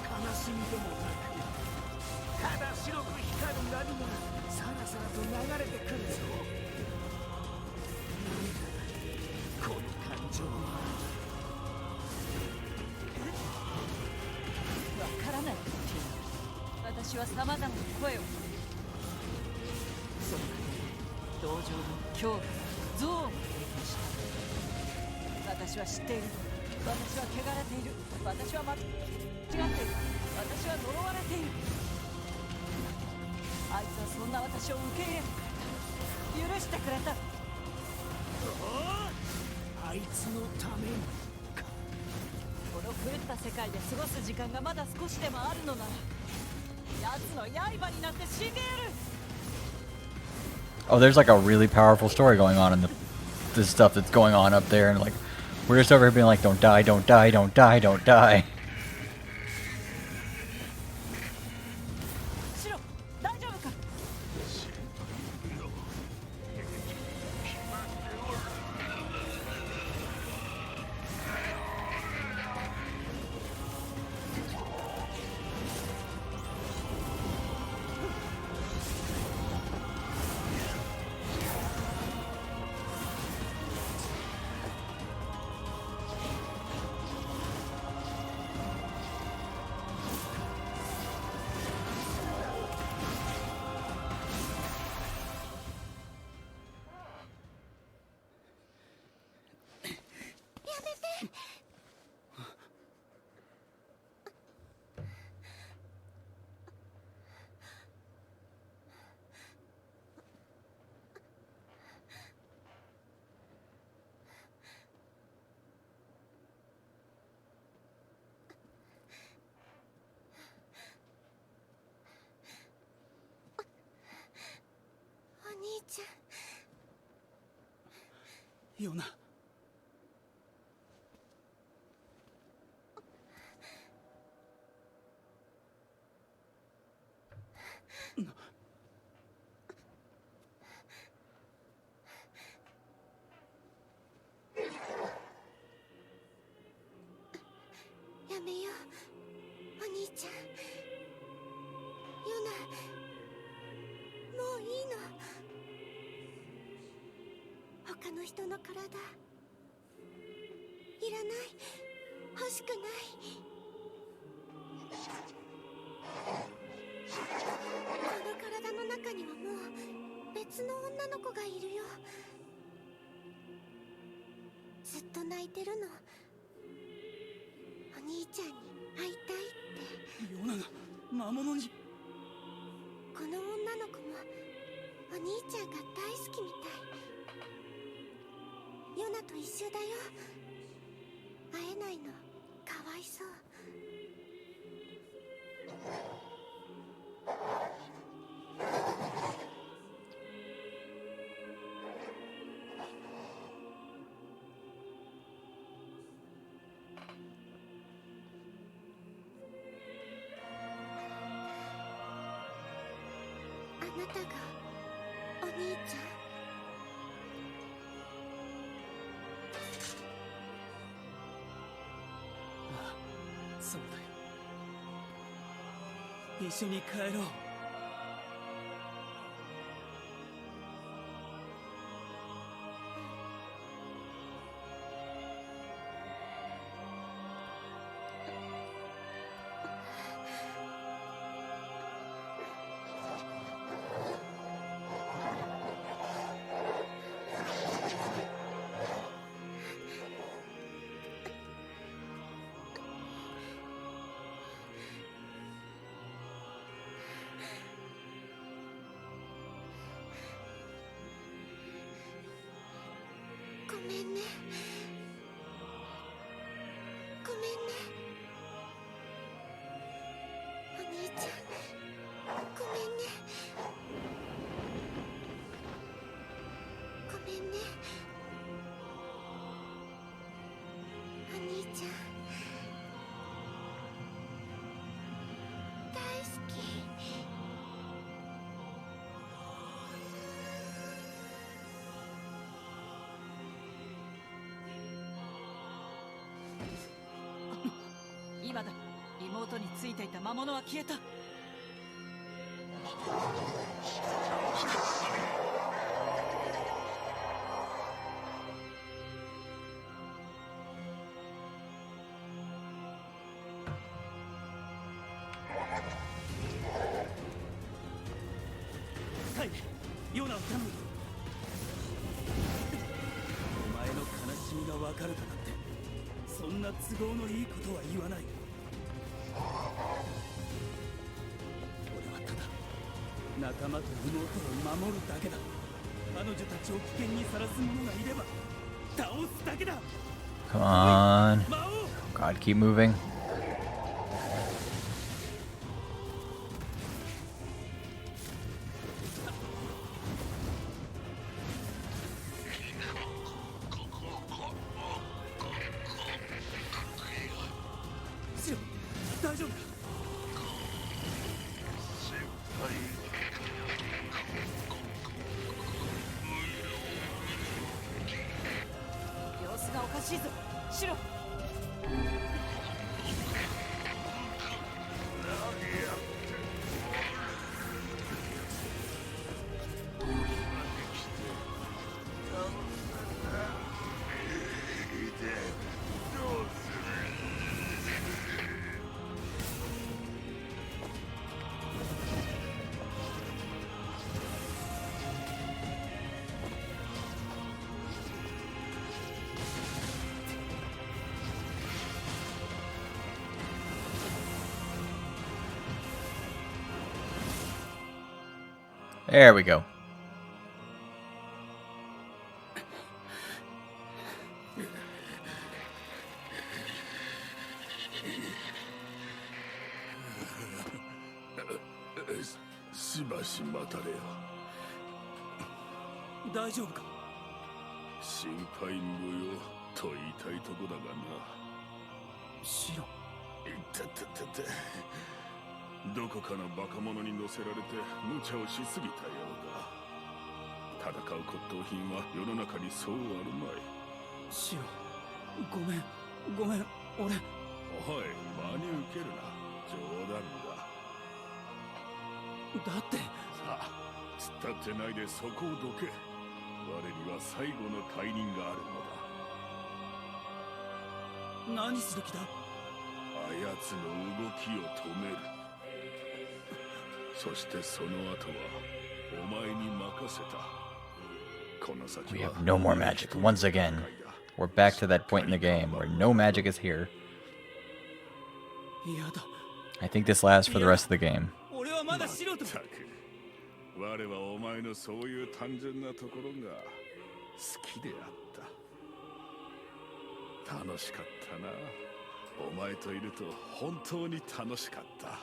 悲しみでもなく、ただ白く光る波がさらさらと流れてくるぞ。この感情は。わからないティーナ。私は様々な声を。その中で同情の恐怖、憎悪を経験した。私は知っている。私は汚れている。私は間違っている。私は呪われている。あいつはそんな私を受け入れてくれた。許してくれた。あいつのために。この狂った世界で過ごす時間がまだ少しでもあるのなら、奴の刃になって死んでやる。 Oh, there's like a really powerful story going on in the stuff that's going on up there, and like we're just over here being like, don't die, don't die, don't die, don't die. シロ、大丈夫か。お兄ちゃん。ヨナ。やめよう、お兄ちゃん。ヨナ、もういいの。他の人の体いらない、欲しくない。この体の中にはもう別の女の子がいるよ。ずっと泣いてるの。お兄ちゃんに会いたいって。ヨナが魔物に。この女の子もお兄ちゃんが大好きみたい。ヨナと一緒だよ。会えないのかわいそう。あなたがお兄ちゃん。ああ、そうだよ。一緒に帰ろう。ごめんねお兄ちゃんごめんねごめんねお兄ちゃん大好き今だ。妹についていた魔物は消えた。はいヨナを頼む。お前の悲しみが分かるだなんてそんな都合のいいことは言わない。俺はただ仲間と妹を守るだけだ。彼女たちを危険にさらす者がいれば倒すだけだ。 Come on. 魔王 God, keep moving.シロ大丈夫か。様子がおかしいぞ。シロ。There we go. しばし待たれよ。大丈夫か。心配無用と言いたいとこだがな。シロいったったったってどこかのバカ者に乗せられて無茶をしすぎたようだ。戦う骨董品は世の中にそうあるまい。シロごめんごめん俺。おい、真に受けるな。冗談だ。だってさあ、突っ立ってないでそこをどけ。我には最後の解任があるのだ。何する気だ。あやつの動きを止める。そしてその後はお前に任せた。この先 We は have no more magic. Once again, we're back to that point in the game where no magic is here. 嫌だ。 I think this lasts for the rest of the game. 俺はまだ素人。たく我はお前のそういう単純なところが好きであった。楽しかったな。お前といると本当に楽しかった。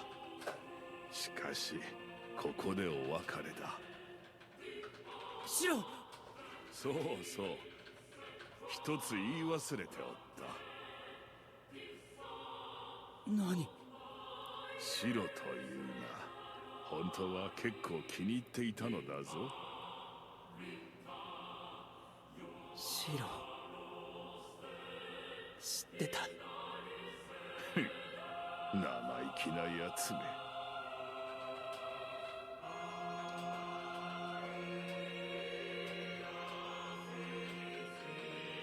しかしここでお別れだ。シロそうそう、一つ言い忘れておった。何。シロというが本当は結構気に入っていたのだぞ。シロ知ってた。生意気なやつめ。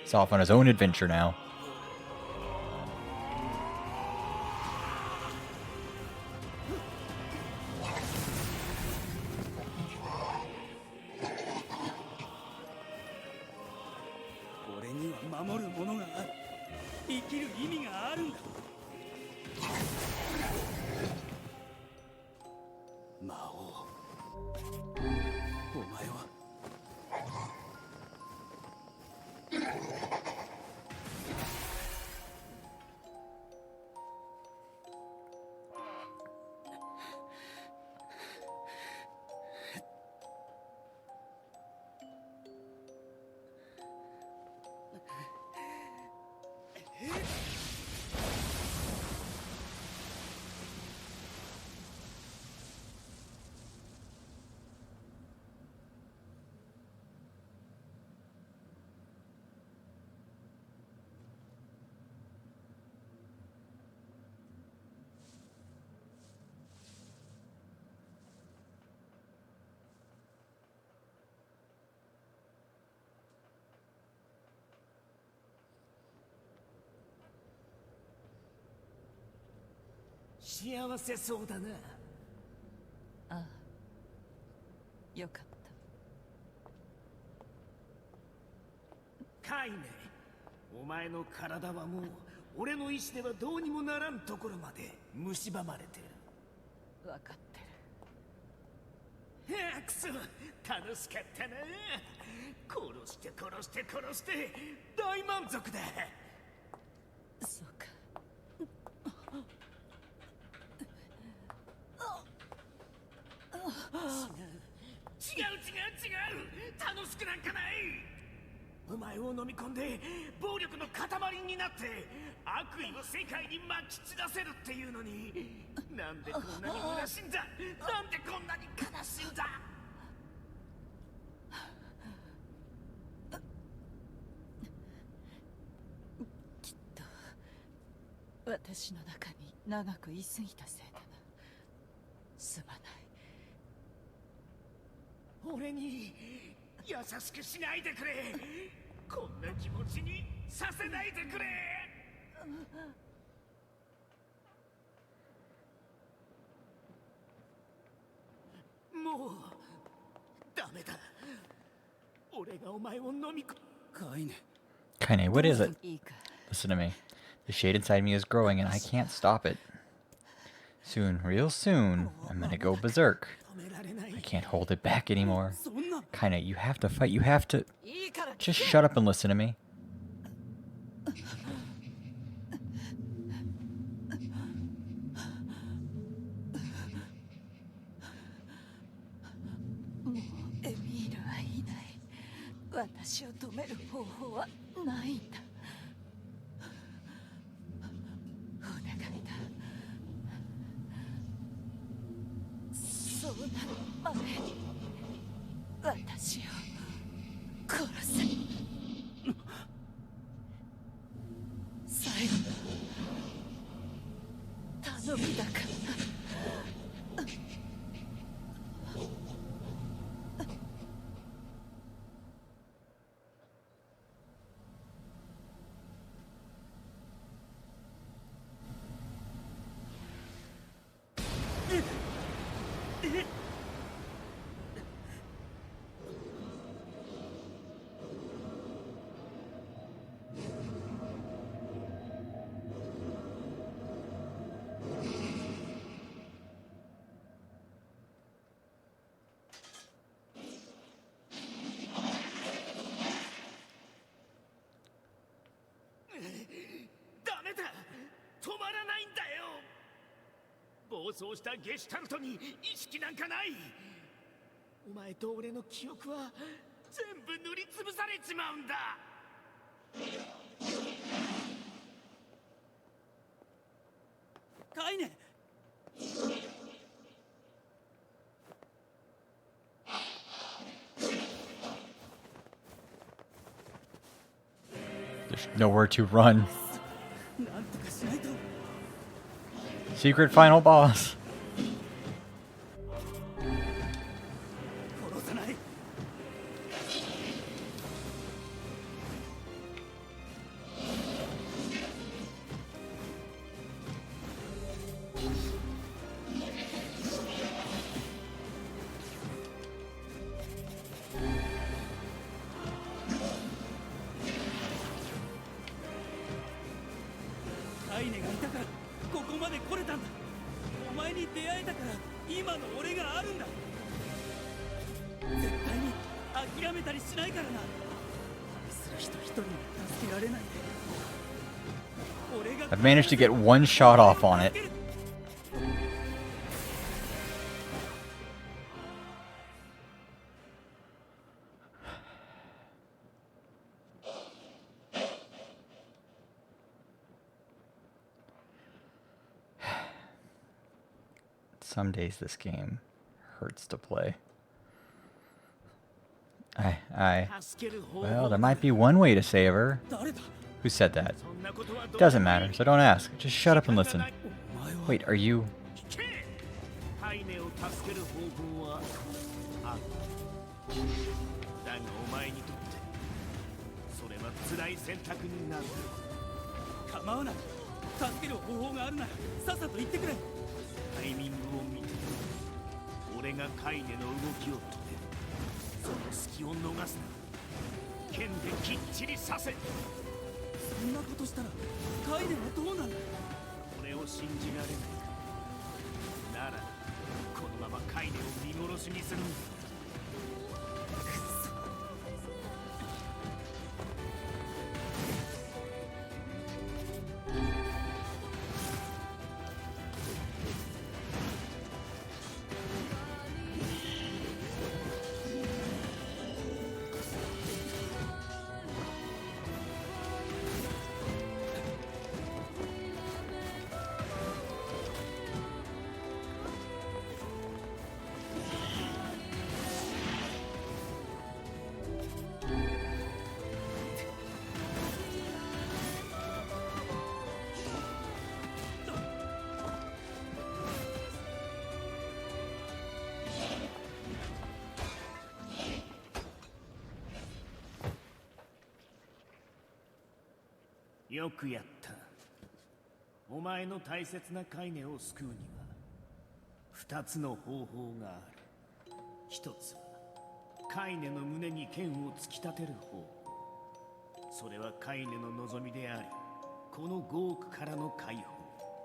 He's off on his own adventure now. 俺には守るものがある。生きる意味があるんだ。魔王、お前は幸せそうだな。ああ、よかった。カイネ、お前の体はもう俺の意志ではどうにもならんところまで蝕まれてる。分かってる。くそ、楽しかったな。殺して殺して殺して大満足だ。そうか。違う楽しくなんかない。お前を飲み込んで暴力の塊になって悪意を世界にまき散らせるっていうのに、なんでこんなに虚しいんだ。なんでこんなに悲しいんだ。きっと私の中に長く居すぎたせいだな。すまない。俺に優しくしないでくれ。こんな気持ちにさせないでくれ。もうダメだ。俺がお前を飲み込カイネ。 Kaine, what is it? いいか。 Listen to me. The shade inside me is growing and I can't stop it. Soon, real soon, I'm gonna go berserk. 止められない。 I can't hold it back anymore. そんな。 Kaine, you have to fight. You have to いいから。 just shut up and listen to me. もうエミールはいない。私を止める方法はないんだ。お願いだ。そうなる前に私を殺せ。最後の頼みだからな。ダメだ。止まらないんだよ。暴走したゲシュタルトに意識なんかない。お前と俺の記憶は全部塗りつぶされちまうんだ。カイネ。 There's nowhere to run. なんとかしないと。 Secret final boss. 殺さない。 カイネがいたからここまで来れたんだ。お前に出会えたから今の俺があるんだ。絶対に諦めたりしないからな。愛する人一人に助けられないで。俺が I've managed to get one shot off on it. Some days this game hurts to play. Well, there might be one way to save her. 誰だ。 Who said that? そんなことはどう Doesn't matter, so don't ask. Just shut up and listen. お前は Wait, are you... 聞け。カイネを助ける方法はある。だがお前にとってそれは辛い選択になる。構わない。助ける方法があるならさっさと言ってくれ。タイミングを見て俺がカイネの動きを止める。その隙を逃すな。剣できっちりさせ。そんなことしたらカイネはどうなる？俺を信じられないか。ならこのままカイネを見殺しにするんだ。よくやった。お前の大切なカイネを救うには二つの方法がある。一つはカイネの胸に剣を突き立てる方法。それはカイネの望みであり、この5億からの解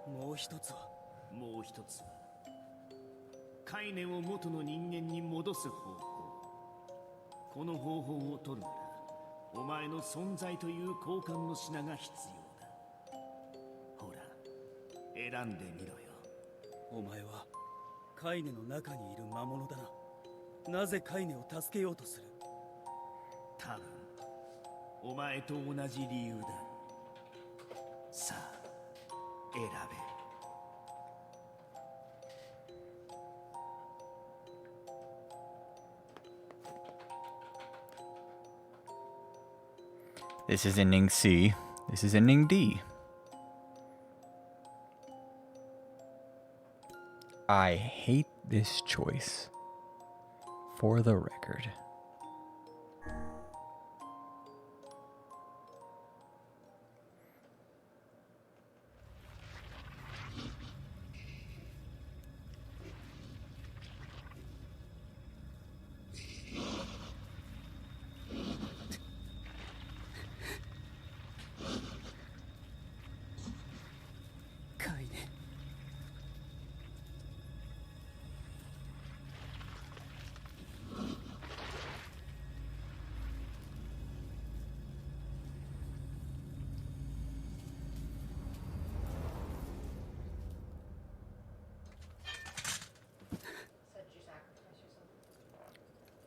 放。もう一つはもう一つはカイネを元の人間に戻す方法。この方法を取るならお前の存在という交換の品が必要だ。ほら、選んでみろよ。お前はカイネの中にいる魔物だな。なぜカイネを助けようとする？多分お前と同じ理由だ。さあ選べ。This is ending C. This is ending D. I hate this choice. For the record.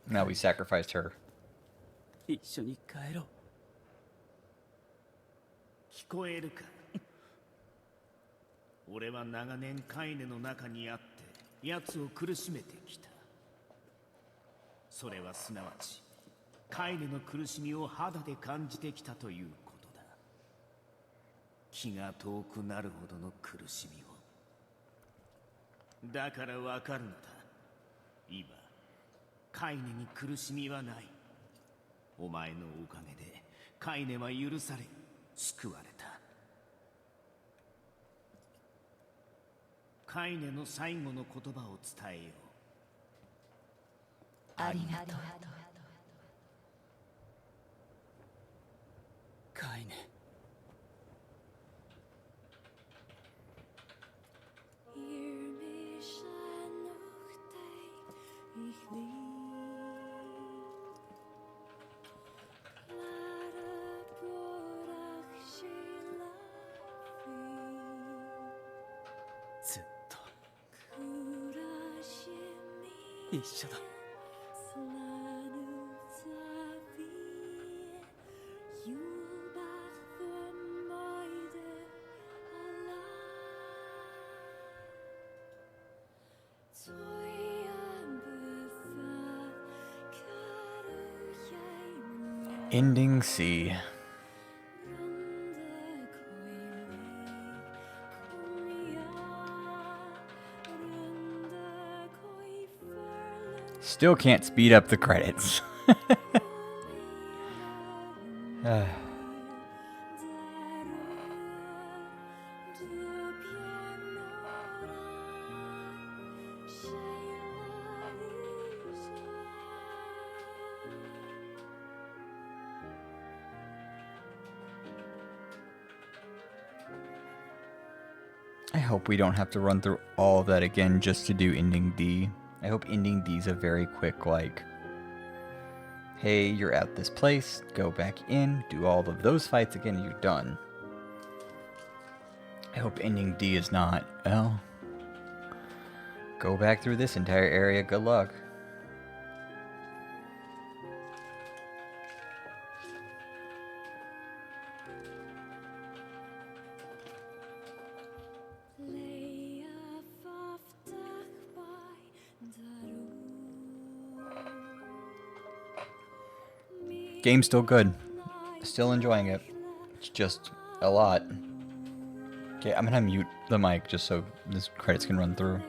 Now we sacrificed her. 一緒に帰ろう。聞こえるか？俺は長年カイネの中にあって奴を苦しめてきた。それはすなわちカイネの苦しみを肌で感じてきたということだ。気が遠くなるほどの苦しみを。だからわかるのだ。今カイネに苦しみはない。お前のおかげでカイネは許され救われた。カイネの最後の言葉を伝えよう。ありがとう。カイネ。ずっと一緒だ。Ending C. Still can't speed up the credits. I hope we don't have to run through all of that again just to do ending D. I hope ending D is a very quick, like, hey, you're at this place, go back in, do all of those fights again, you're done. I hope ending D is not, well, go back through this entire area, good luck. Game's still good. Still enjoying it. It's just a lot. Okay, I'm gonna mute the mic just so this credits can run through.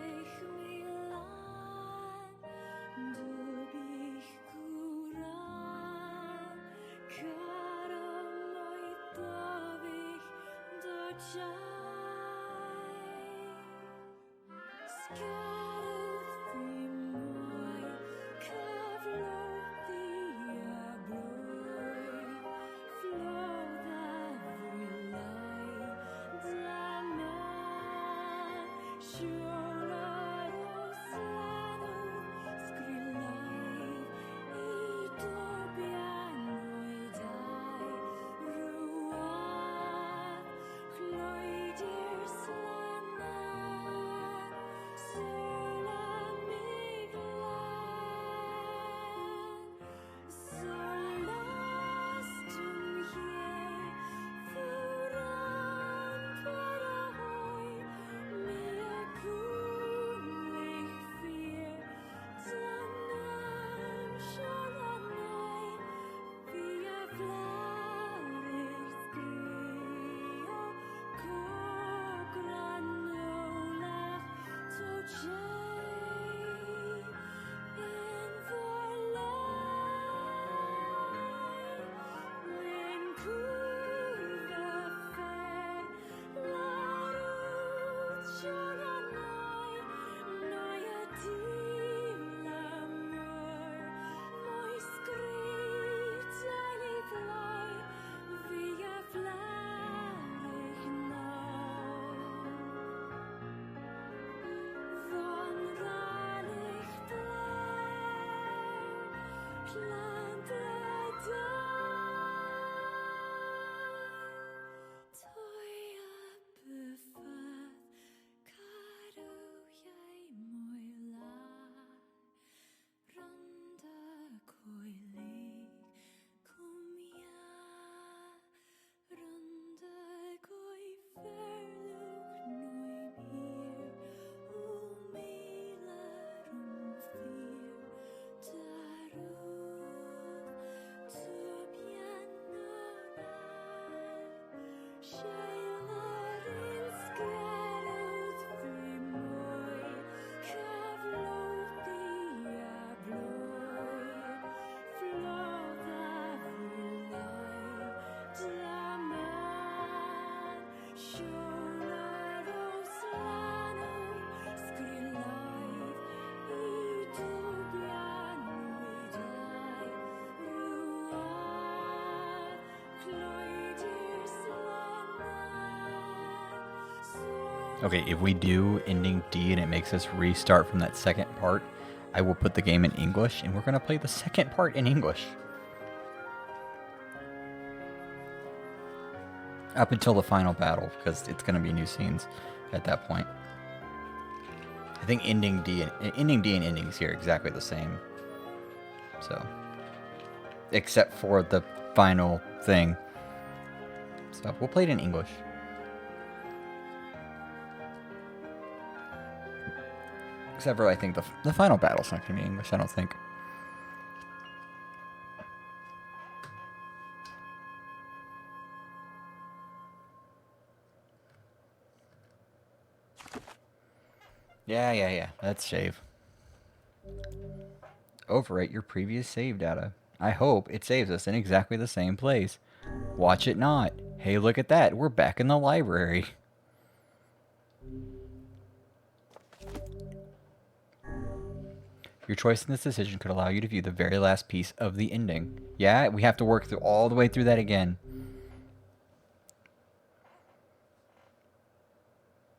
Okay, if we do ending D and it makes us restart from that second part, I will put the game in English, and we're going to play the second part in English. Up until the final battle, because it's going to be new scenes at that point. I think ending D and ending C are exactly the same. So, except for the final thing. So, we'll play it in English. Except for, I think, the final battle's not going to be English, I don't think. Yeah. Let's save. Overwrite your previous save data. I hope it saves us in exactly the same place. Watch it not. Hey, look at that. We're back in the library. Your choice in this decision could allow you to view the very last piece of the ending. Yeah, we have to work through all the way through that again.